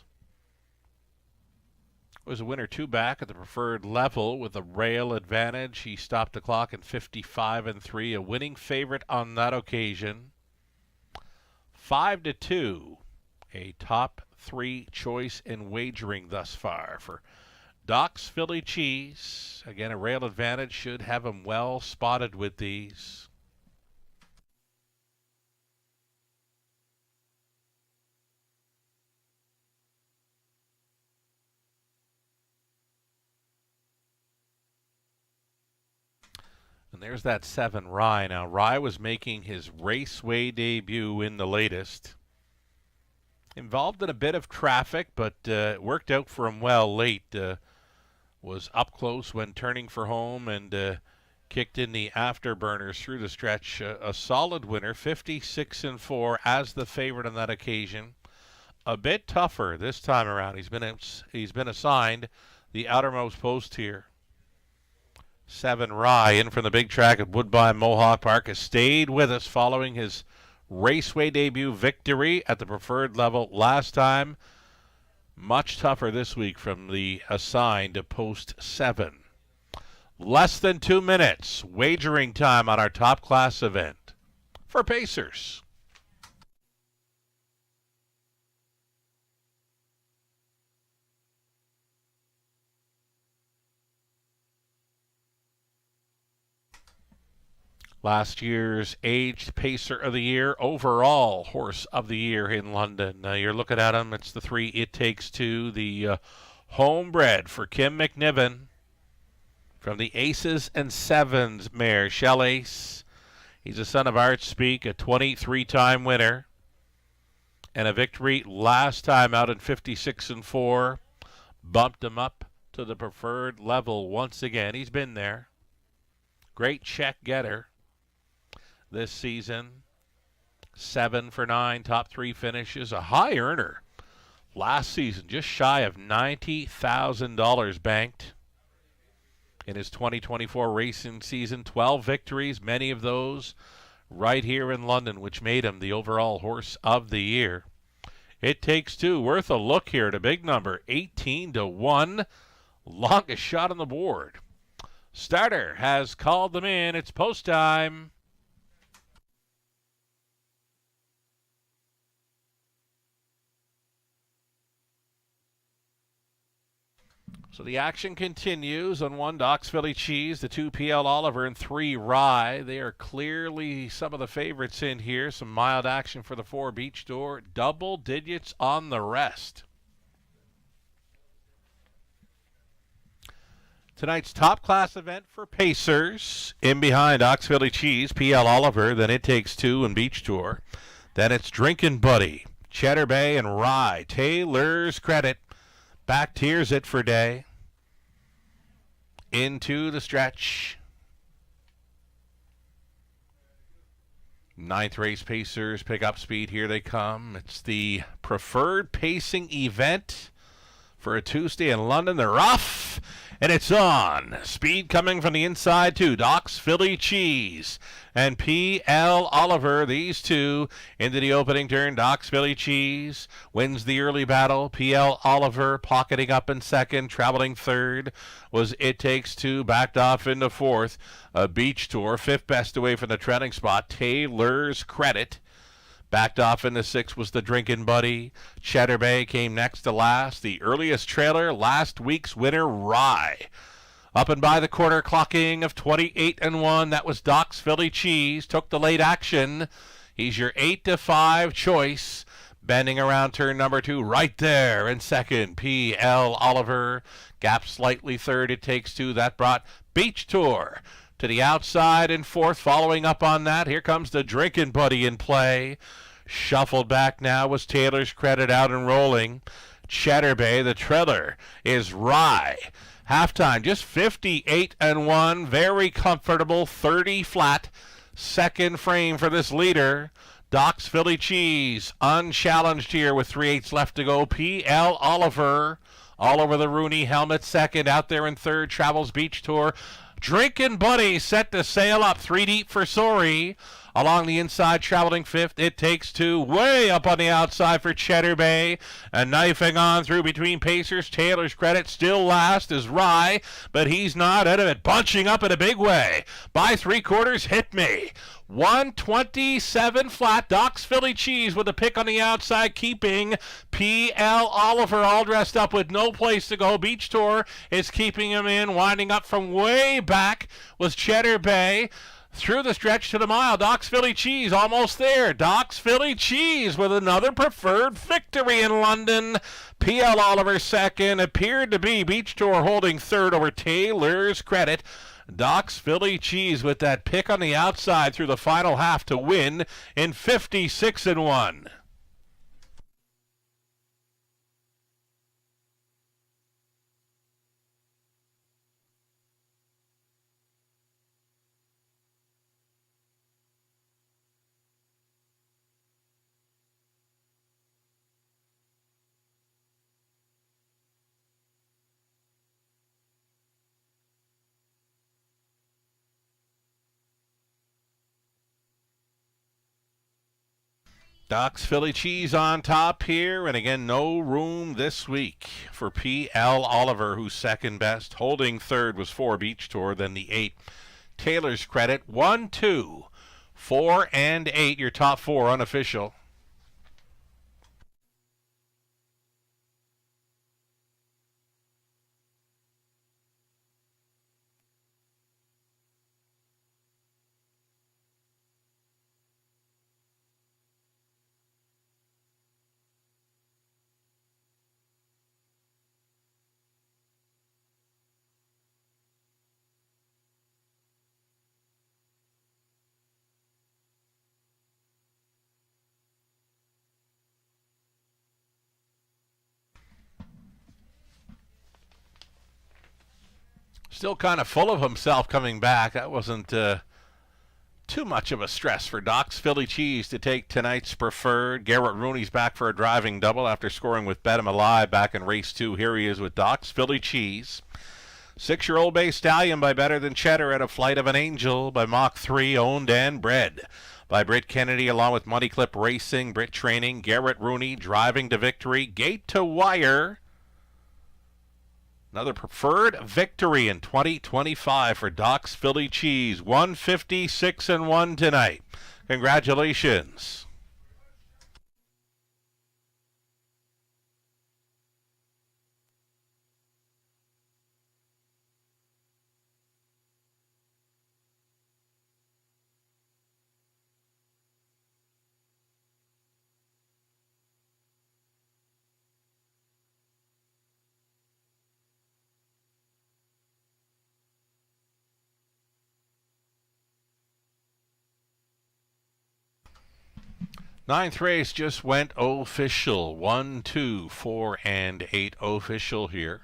Was a winner 2 back at the preferred level with a rail advantage. He stopped the clock in 55-3, a winning favorite on that occasion. 5-2, a top 3 choice in wagering thus far for Doc's Philly Cheese. Again, a rail advantage should have him well spotted with these. And there's that 7 Rye. Now, Rye was making his Raceway debut in the latest. Involved in a bit of traffic, but it worked out for him well late. Was up close when turning for home and kicked in the afterburners through the stretch. A solid winner, 56-4 as the favorite on that occasion. A bit tougher this time around. He's been assigned the outermost post here. 7 Rye in from the big track at Woodbine Mohawk Park has stayed with us following his Raceway debut victory at the preferred level last time. Much tougher this week from the assigned to post 7. Less than 2 minutes wagering time on our top class event for Pacers. Last year's Aged Pacer of the Year, overall Horse of the Year in London. You're looking at him. It's the 3 It Takes Two, the homebred for Kim McNiven from the Aces and Sevens mare, Shell Ace. He's a son of Art Speak, a 23-time winner, and a victory last time out in 56-4. Bumped him up to the preferred level once again. He's been there. Great check getter this season. 7 for 9, top 3 finishes, a high earner. Last season, just shy of $90,000 banked in his 2024 racing season. 12 victories, many of those right here in London, which made him the overall horse of the year. It Takes Two, worth a look here at a big number, 18-1, longest shot on the board. Starter has called them in. It's post time. So the action continues on 1, Doc's Philly Cheese, the 2, PL Oliver, and 3, Rye. They are clearly some of the favorites in here. Some mild action for the 4, Beach Door. Double digits on the rest. Tonight's top class event for Pacers. In behind Doc's Philly Cheese, PL Oliver, then It Takes Two and Beach Tour. Then it's Drinkin' Buddy, Cheddar Bay, and Rye. Taylor's Credit. Back tears it for Day. Into the stretch. 9th race, Pacers pick up speed. Here they come. It's the preferred pacing event for a Tuesday in London. They're off, and it's on. Speed coming from the inside, too. Doc's Philly Cheese and P.L. Oliver, these two into the opening turn. Doc's Philly Cheese wins the early battle. P.L. Oliver pocketing up in second. Traveling third was It Takes Two, backed off into fourth. A Beach Tour, 5th best away from the trailing spot. Taylor's Credit backed off into 6th was the Drinkin' Buddy. Cheddar Bay came next to last. The earliest trailer, last week's winner, Rye. Up and by the quarter, clocking of 28-1. That was Doc's Philly Cheese. Took the late action. He's your 8-5 choice. Bending around turn number 2, right there in second. P.L. Oliver. Gap slightly third. It Takes Two. That brought Beach Tour to the outside in fourth. Following up on that, here comes the Drinkin' Buddy in play. Shuffled back now was Taylor's Credit out and rolling. Cheddar Bay, the trailer, is Rye. Halftime, just 58-1. Very comfortable, 30 flat. Second frame for this leader. Doc's Philly Cheese, unchallenged here with 3/8 left to go. P.L. Oliver, all over the Rooney helmet, second. Out there in third, Travels Beach Tour. Drinkin' Buddy set to sail up, 3 deep for Sorry. Along the inside, traveling 5th, It Takes Two. Way up on the outside for Cheddar Bay. And knifing on through between Pacers. Taylor's Credit still last is Rye, but he's not out of it. Bunching up in a big way. By 3/4, Hit Me. 127 flat. Doc's Philly Cheese with a pick on the outside, keeping P.L. Oliver all dressed up with no place to go. Beach Tour is keeping him in. Winding up from way back was Cheddar Bay. Through the stretch to the mile, Doc's Philly Cheese almost there. Doc's Philly Cheese with another preferred victory in London. P.L. Oliver second. Appeared to be Beach Tour holding third over Taylor's Credit. Doc's Philly Cheese with that pick on the outside through the final half to win in 56-1. Doc's Philly Cheese on top here, and again, no room this week for P.L. Oliver, who's second best. Holding third was 4 Beach Tour, then the 8 Taylor's Credit. 1, 2, 4, and 8, your top 4 unofficial. Still kind of full of himself coming back. That wasn't Too much of a stress for Doc's Philly Cheese to take tonight's preferred. Garrett Rooney's back for a driving double after scoring with Bet 'em Alive back in race 2. Here he is with Doc's Philly Cheese. 6-year-old Bay Stallion by Better Than Cheddar at a Flight of an Angel by Mach 3, owned and bred by Britt Kennedy along with Money Clip Racing, Britt Training, Garrett Rooney driving to victory, Gate to Wire. Another preferred victory in 2025 for Doc's Philly Cheese. 156-1 tonight. Congratulations. Ninth race just went official. 1, 2, 4, and 8 official here.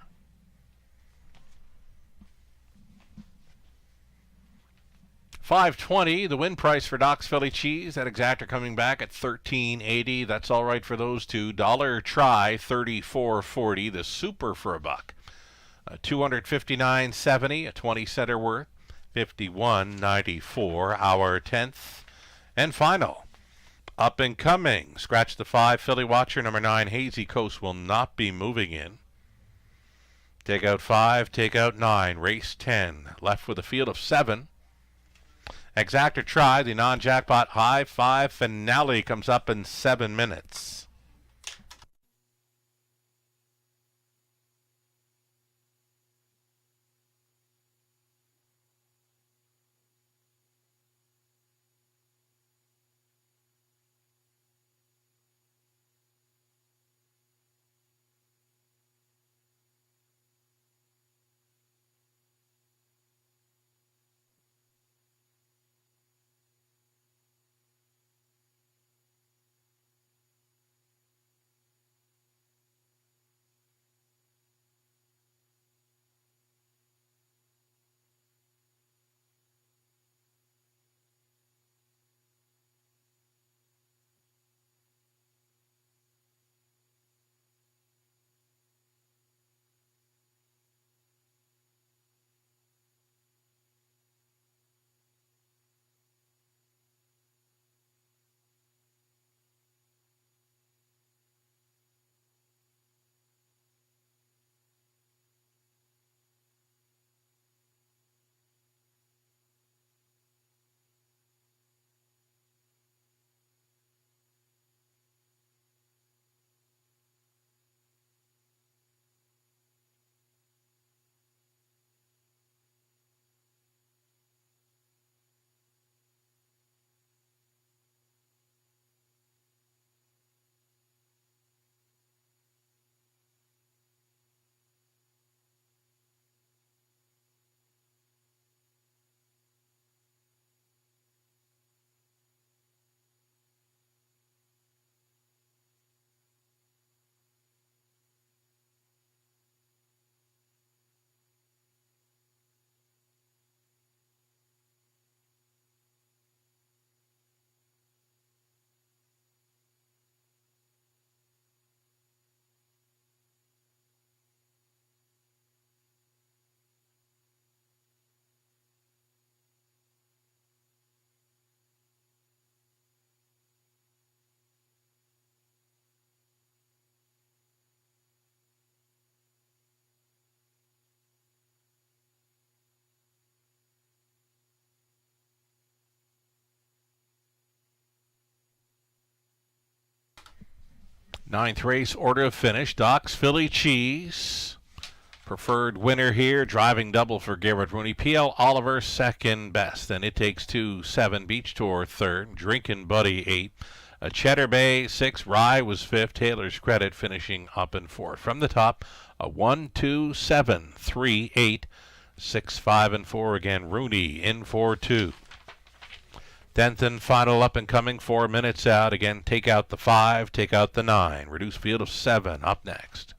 $5.20, the win price for Doc's Philly Cheese. That exactor coming back at $13.80. That's all right for those two. Dollar try, $34.40. The super for a buck, $259.70. A 20 center worth, $51.94. Our 10th and final. Up and coming. Scratch the 5. Philly Watcher, number 9. Hazy Coast will not be moving in. Take out 5. Take out 9. Race 10. Left with a field of 7. Exactor try. The non-jackpot high 5 finale comes up in 7 minutes. Ninth race order of finish. Doc's Philly Cheese. Preferred winner here. Driving double for Garrett Rooney. P.L. Oliver second best. Then It Takes Two 7. Beach Tour third. Drinkin' Buddy 8. A Cheddar Bay 6. Rye was 5th. Taylor's Credit finishing up in 4th. From the top, a 1, 2, 7, 3, 8, 6, 5, and 4. Again, Rooney in 4-2. 10th and final up and coming, 4 minutes out. Again, take out the 5, take out the 9. Reduced field of 7 up next.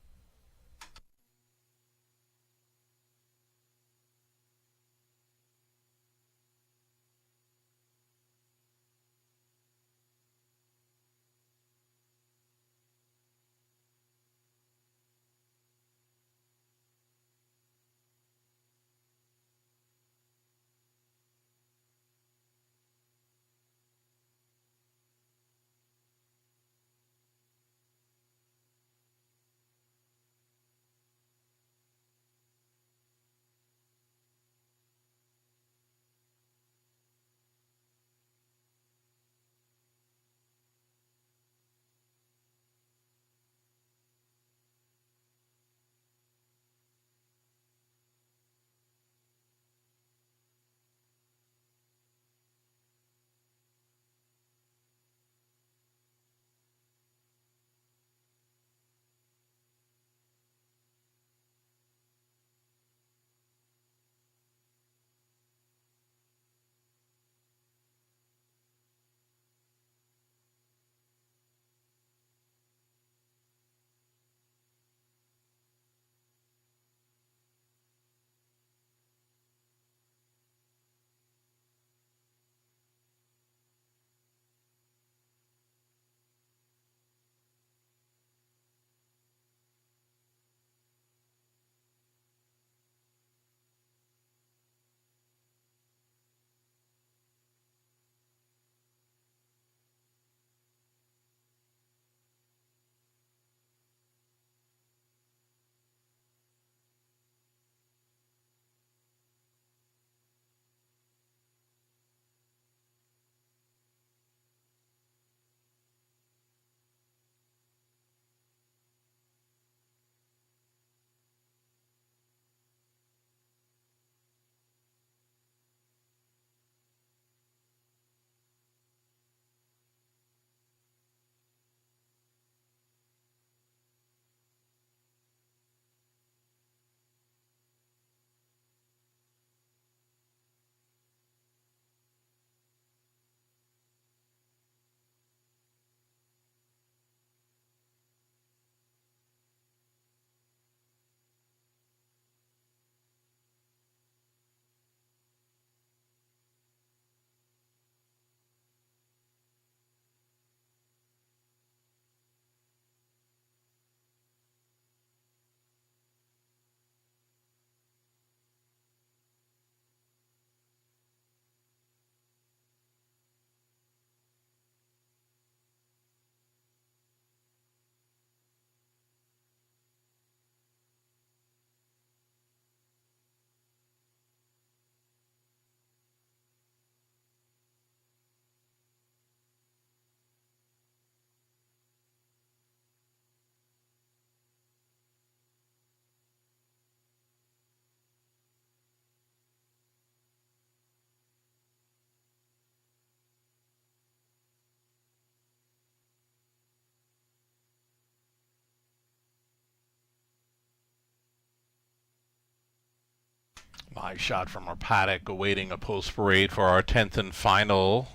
Live shot from our paddock, awaiting a post parade for our 10th and final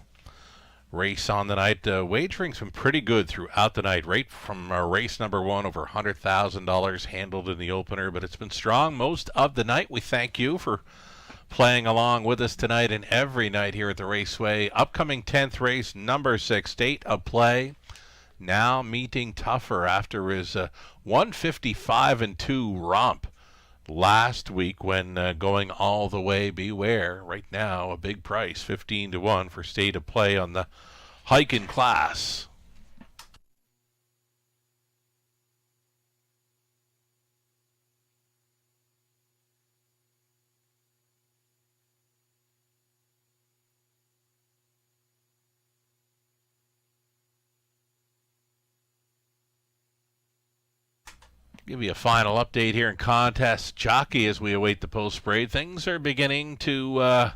race on the night. Wagering's been pretty good throughout the night, right from race number 1, over $100,000 handled in the opener, but it's been strong most of the night. We thank you for playing along with us tonight and every night here at the Raceway. Upcoming 10th race, number 6, State of Play, now meeting tougher after his 155-2 romp last week when going all the way. Beware, right now a big price, 15-1 for State of Play on the Hyken class. Give you a final update here in Contest Jockey as we await the post parade. Things are beginning to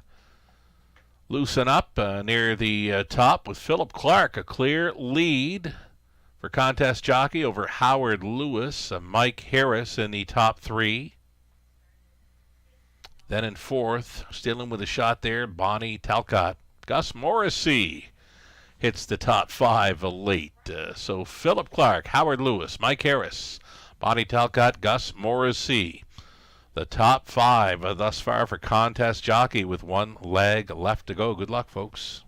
loosen up near the top with Philip Clark, a clear lead for Contest Jockey over Howard Lewis, Mike Harris in the top 3. Then in 4th, still in with a shot there, Bonnie Talcott. Gus Morrissey hits the top 5 late. So Philip Clark, Howard Lewis, Mike Harris, Bonnie Talcott, Gus Morrissey. The top 5 thus far for Contest Jockey with 1 leg left to go. Good luck, folks.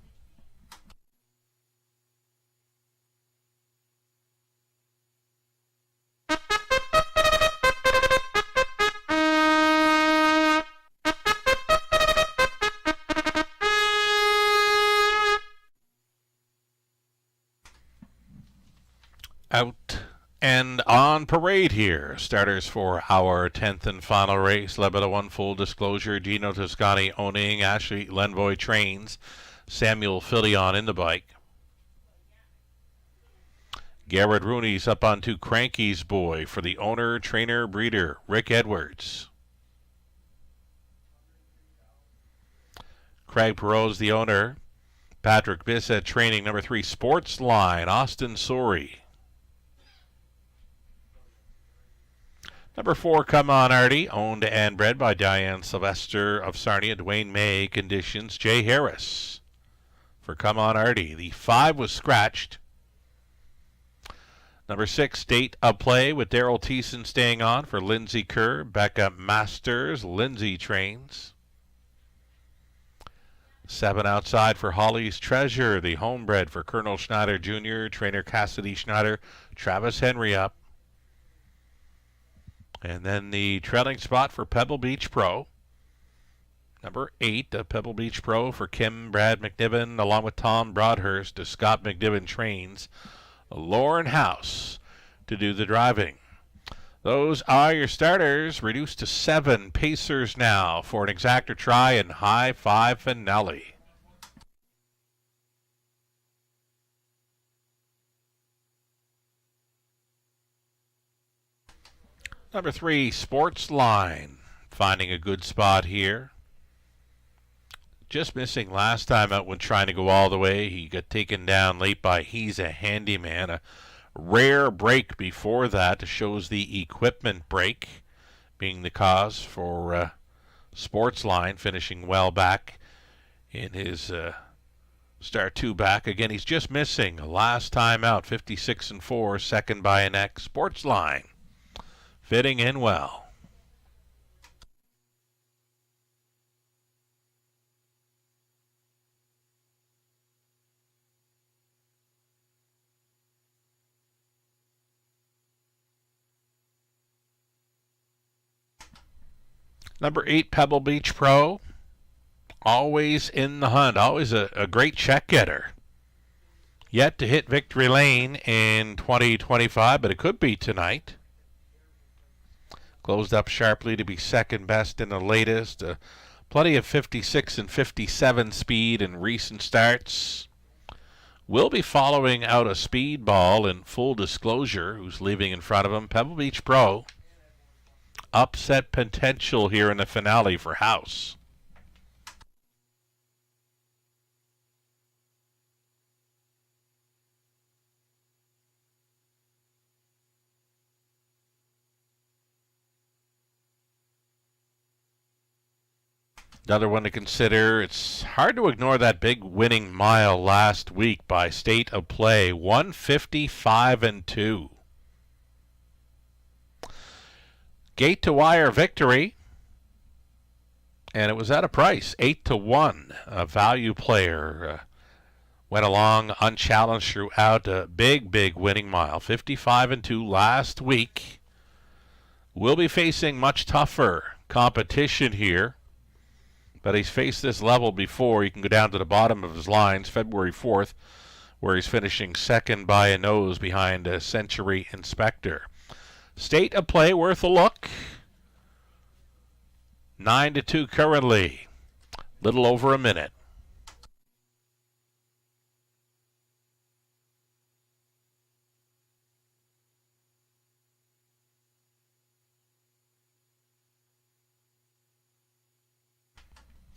Out and on parade here. Starters for our 10th and final race. Lebeda 1, Full Disclosure. Gino Toscani owning. Ashley Lenvoy trains. Samuel Filion in the bike. Garrett Rooney's up on 2, Cranky's Boy for the owner, trainer, breeder, Rick Edwards. Craig Perot's the owner. Patrick Bissett training. Number 3, Sports Line, Austin Sorey. Number 4, Come On Artie, owned and bred by Diane Sylvester of Sarnia. Dwayne May conditions. Jay Harris for Come On Artie. The 5 was scratched. Number 6, State of Play with Daryl Thiessen staying on for Lindsay Kerr. Becca Masters, Lindsay trains. 7 outside for Holly's Treasure, the homebred for Colonel Schneider Jr., trainer Cassidy Schneider. Travis Henry up. And then the trailing spot for Pebble Beach Pro. Number 8, Pebble Beach Pro for Brad McNiven, along with Tom Broadhurst. Scott McNiven trains Lauren House to do the driving. Those are your starters, reduced to 7 pacers now for an exactor try and high 5 finale. Number 3, Sports Line, finding a good spot here. Just missing last time out when trying to go all the way. He got taken down late by He's a Handyman. A rare break before that shows the equipment break being the cause for Sports Line, finishing well back in his start 2 back. Again, he's just missing last time out, 56-4, second by a neck. Sports Line fitting in well. Number 8, Pebble Beach Pro. Always in the hunt. Always a great check getter. Yet to hit victory lane in 2025, but it could be tonight. Closed up sharply to be second best in the latest. Plenty of 56 and 57 speed in recent starts. Will be following out a speedball in Full Disclosure, who's leaving in front of him. Pebble Beach Pro. Upset potential here in the finale for House. Another one to consider. It's hard to ignore that big winning mile last week by State of Play, 155-2. Gate to wire victory, and it was at a price, 8-1. A value player went along unchallenged throughout. A big winning mile, 55-2 last week. Will be facing much tougher competition here, but he's faced this level before. You can go down to the bottom of his lines, February 4th, where he's finishing second by a nose behind a Century Inspector. State of Play worth a look. 9-2 currently. Little over a minute.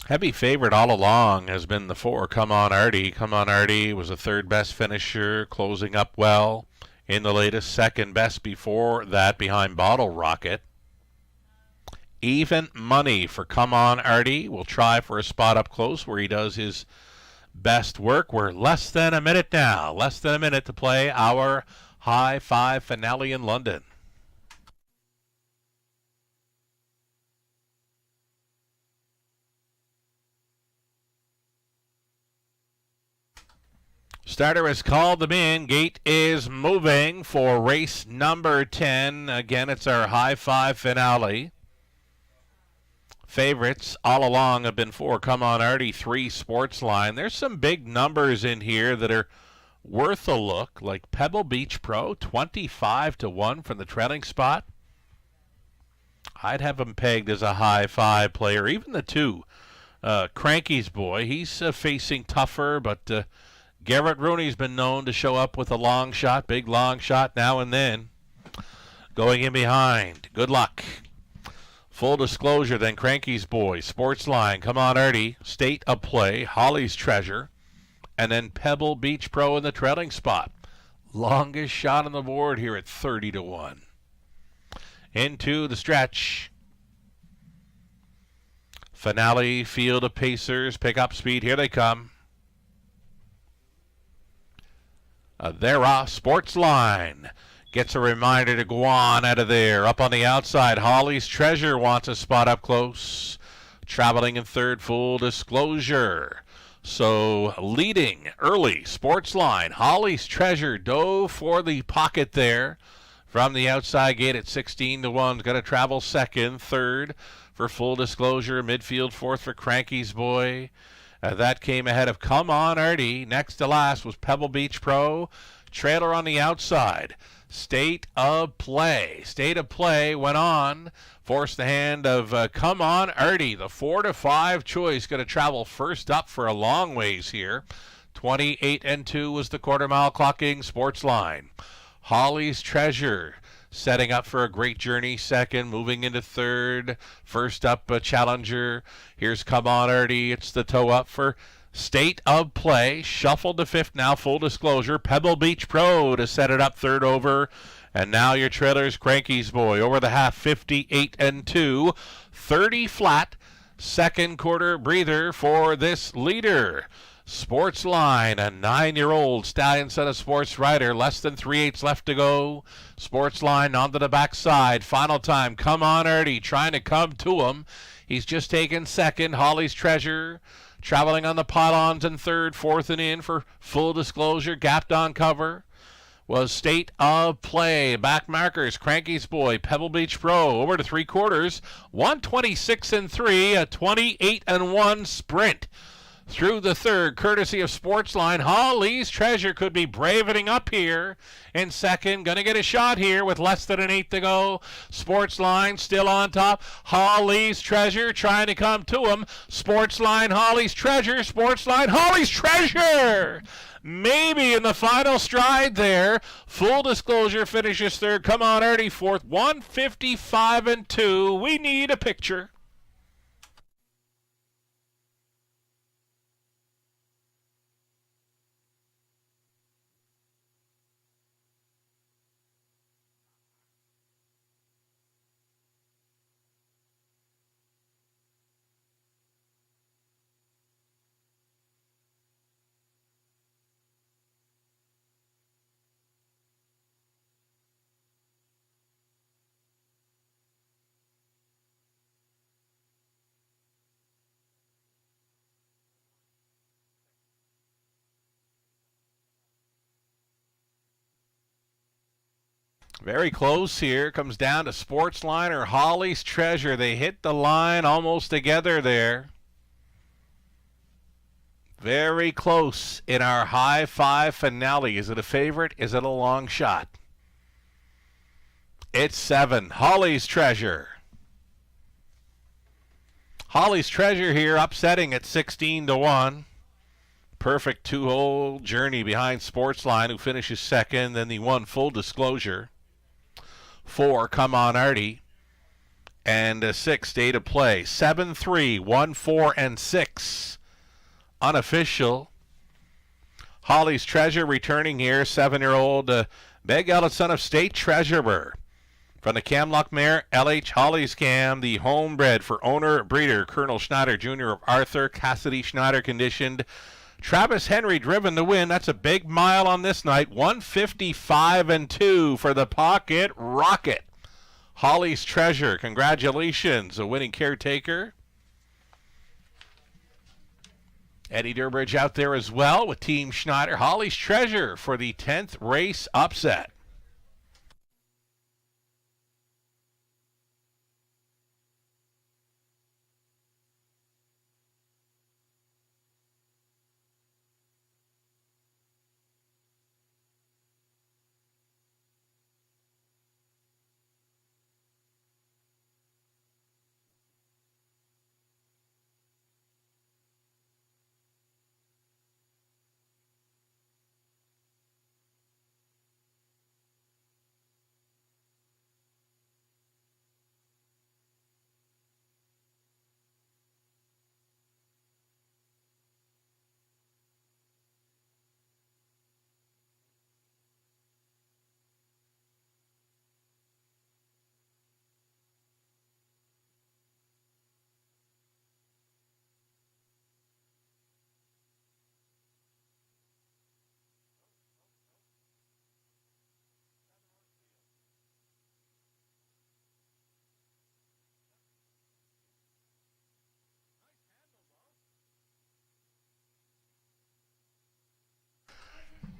Heavy favorite all along has been the 4, Come On Artie. Come On Artie was the third best finisher, closing up well in the latest, second best before that behind Bottle Rocket. Even money for Come On Artie. We'll try for a spot up close where he does his best work. We're less than a minute now. Less than a minute to play our High Five finale in London. Starter has called them in. Gate is moving for race number 10. Again, it's our High Five finale. Favorites all along have been 4, Come On Artie, 3, Sportsline. There's some big numbers in here that are worth a look, like Pebble Beach Pro, 25-1 from the trailing spot. I'd have him pegged as a High Five player. Even the 2, Cranky's Boy, he's facing tougher, but Garrett Rooney's been known to show up with a long shot, big long shot now and then. Going in behind. Good luck. Full Disclosure, then Cranky's Boy, Sportsline, Come On Artie, State of Play, Holly's Treasure, and then Pebble Beach Pro in the trailing spot. Longest shot on the board here at 30-1. Into the stretch. Finale, Field of Pacers, pick up speed. Here they come. They're off. Sportsline gets a reminder to go on out of there. Up on the outside, Holly's Treasure wants a spot up close. Traveling in third, Full Disclosure. So leading early, Sportsline. Holly's Treasure dove for the pocket there. From the outside gate at 16-1. Going to travel second, third for Full Disclosure. Midfield, fourth for Cranky's Boy. That came ahead of Come On Artie. Next to last was Pebble Beach Pro. Trailer on the outside. State of Play. State of Play went on. Forced the hand of Come On Artie. The 4-5 choice. Going to travel first up for a long ways here. 28-2 was the quarter mile clocking. Sportsline. Holly's Treasure setting up for a great journey. Second, moving into third. First up, a Challenger. Here's Come On Artie. It's the toe up for State of Play. Shuffled to fifth now, Full Disclosure. Pebble Beach Pro to set it up third over. And now your trailers, Cranky's Boy. Over the half, 58-2. 30 flat. Second quarter breather for this leader. Sportsline, a 9-year-old stallion son of sports rider. Less than 3/8 left to go. Sportsline onto the backside. Final time. Come On Artie trying to come to him. He's just taken second. Holly's Treasure traveling on the pylons in third. Fourth and in for Full Disclosure. Gapped on cover was State of Play. Back markers, Cranky's Boy, Pebble Beach Pro. Over to three quarters. 126-3. A 28-1 sprint through the third, courtesy of Sportsline. Holly's Treasure could be bravening up here in second. Going to get a shot here with less than an 8 to go. Sportsline still on top. Holly's Treasure trying to come to him. Sportsline, Holly's Treasure. Sportsline, Holly's Treasure. Maybe in the final stride there. Full Disclosure finishes third. Come On Artie fourth. 155-2. We need a picture. Very close here. Comes down to Sportsline or Holly's Treasure. They hit the line almost together there. Very close in our high five finale. Is it a favorite? Is it a long shot? It's 7. Holly's Treasure. Holly's Treasure here upsetting at 16-1. Perfect 2-hole journey behind Sportsline, who finishes second. Then the 1 Full Disclosure. 4 Come On Artie. And 6 State of Play. 7, 3, 1, 4, and 6. Unofficial. Holly's Treasure returning here. 7-year-old Beg Ellis, son of State Treasurer. From the Camlock mare, LH Holly's Cam, the homebred for owner breeder Colonel Schneider Jr. of Arthur. Cassidy Schneider conditioned. Travis Henry driven to win. That's a big mile on this night. 155-2 for the Pocket Rocket. Holly's Treasure, congratulations, a winning caretaker. Eddie Durbridge out there as well with Team Schneider. Holly's Treasure for the 10th race upset.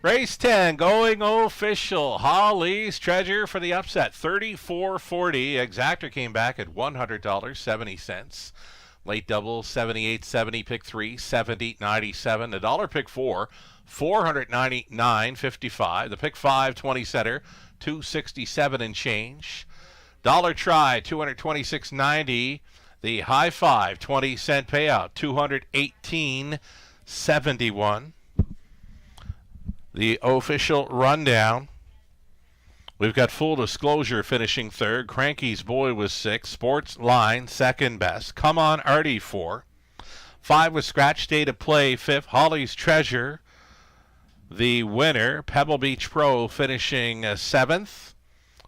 Race 10 going official. Holly's Treasure for the upset. 34.40. Exactor came back at $100.70. Late double 78.70. Pick 3 70.97. The dollar pick 4 $499.55. The pick 5 20 center $267 and change. Dollar try $226.90. The high 5 20-cent payout $218.71. The official rundown. We've got Full Disclosure finishing 3rd. Cranky's Boy was 6th. Sports Line 2nd best. Come On Artie 4. 5 was Scratch State of Play 5th. Holly's Treasure, the winner. Pebble Beach Pro finishing 7th.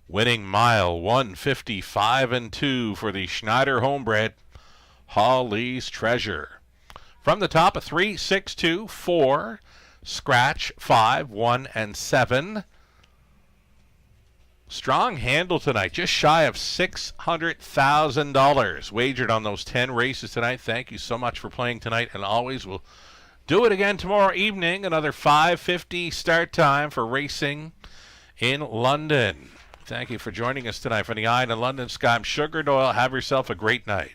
Winning mile 155-2 for the Schneider homebred. Holly's Treasure. From the top of 3, 6, 2, 4. Scratch 5, 1, and 7. Strong handle tonight, just shy of $600,000 wagered on those 10 races tonight. Thank you so much for playing tonight, and always we'll do it again tomorrow evening. Another 5:50 start time for racing in London. Thank you for joining us tonight from the Eye in London Sky. I'm Sugar Doyle. Have yourself a great night.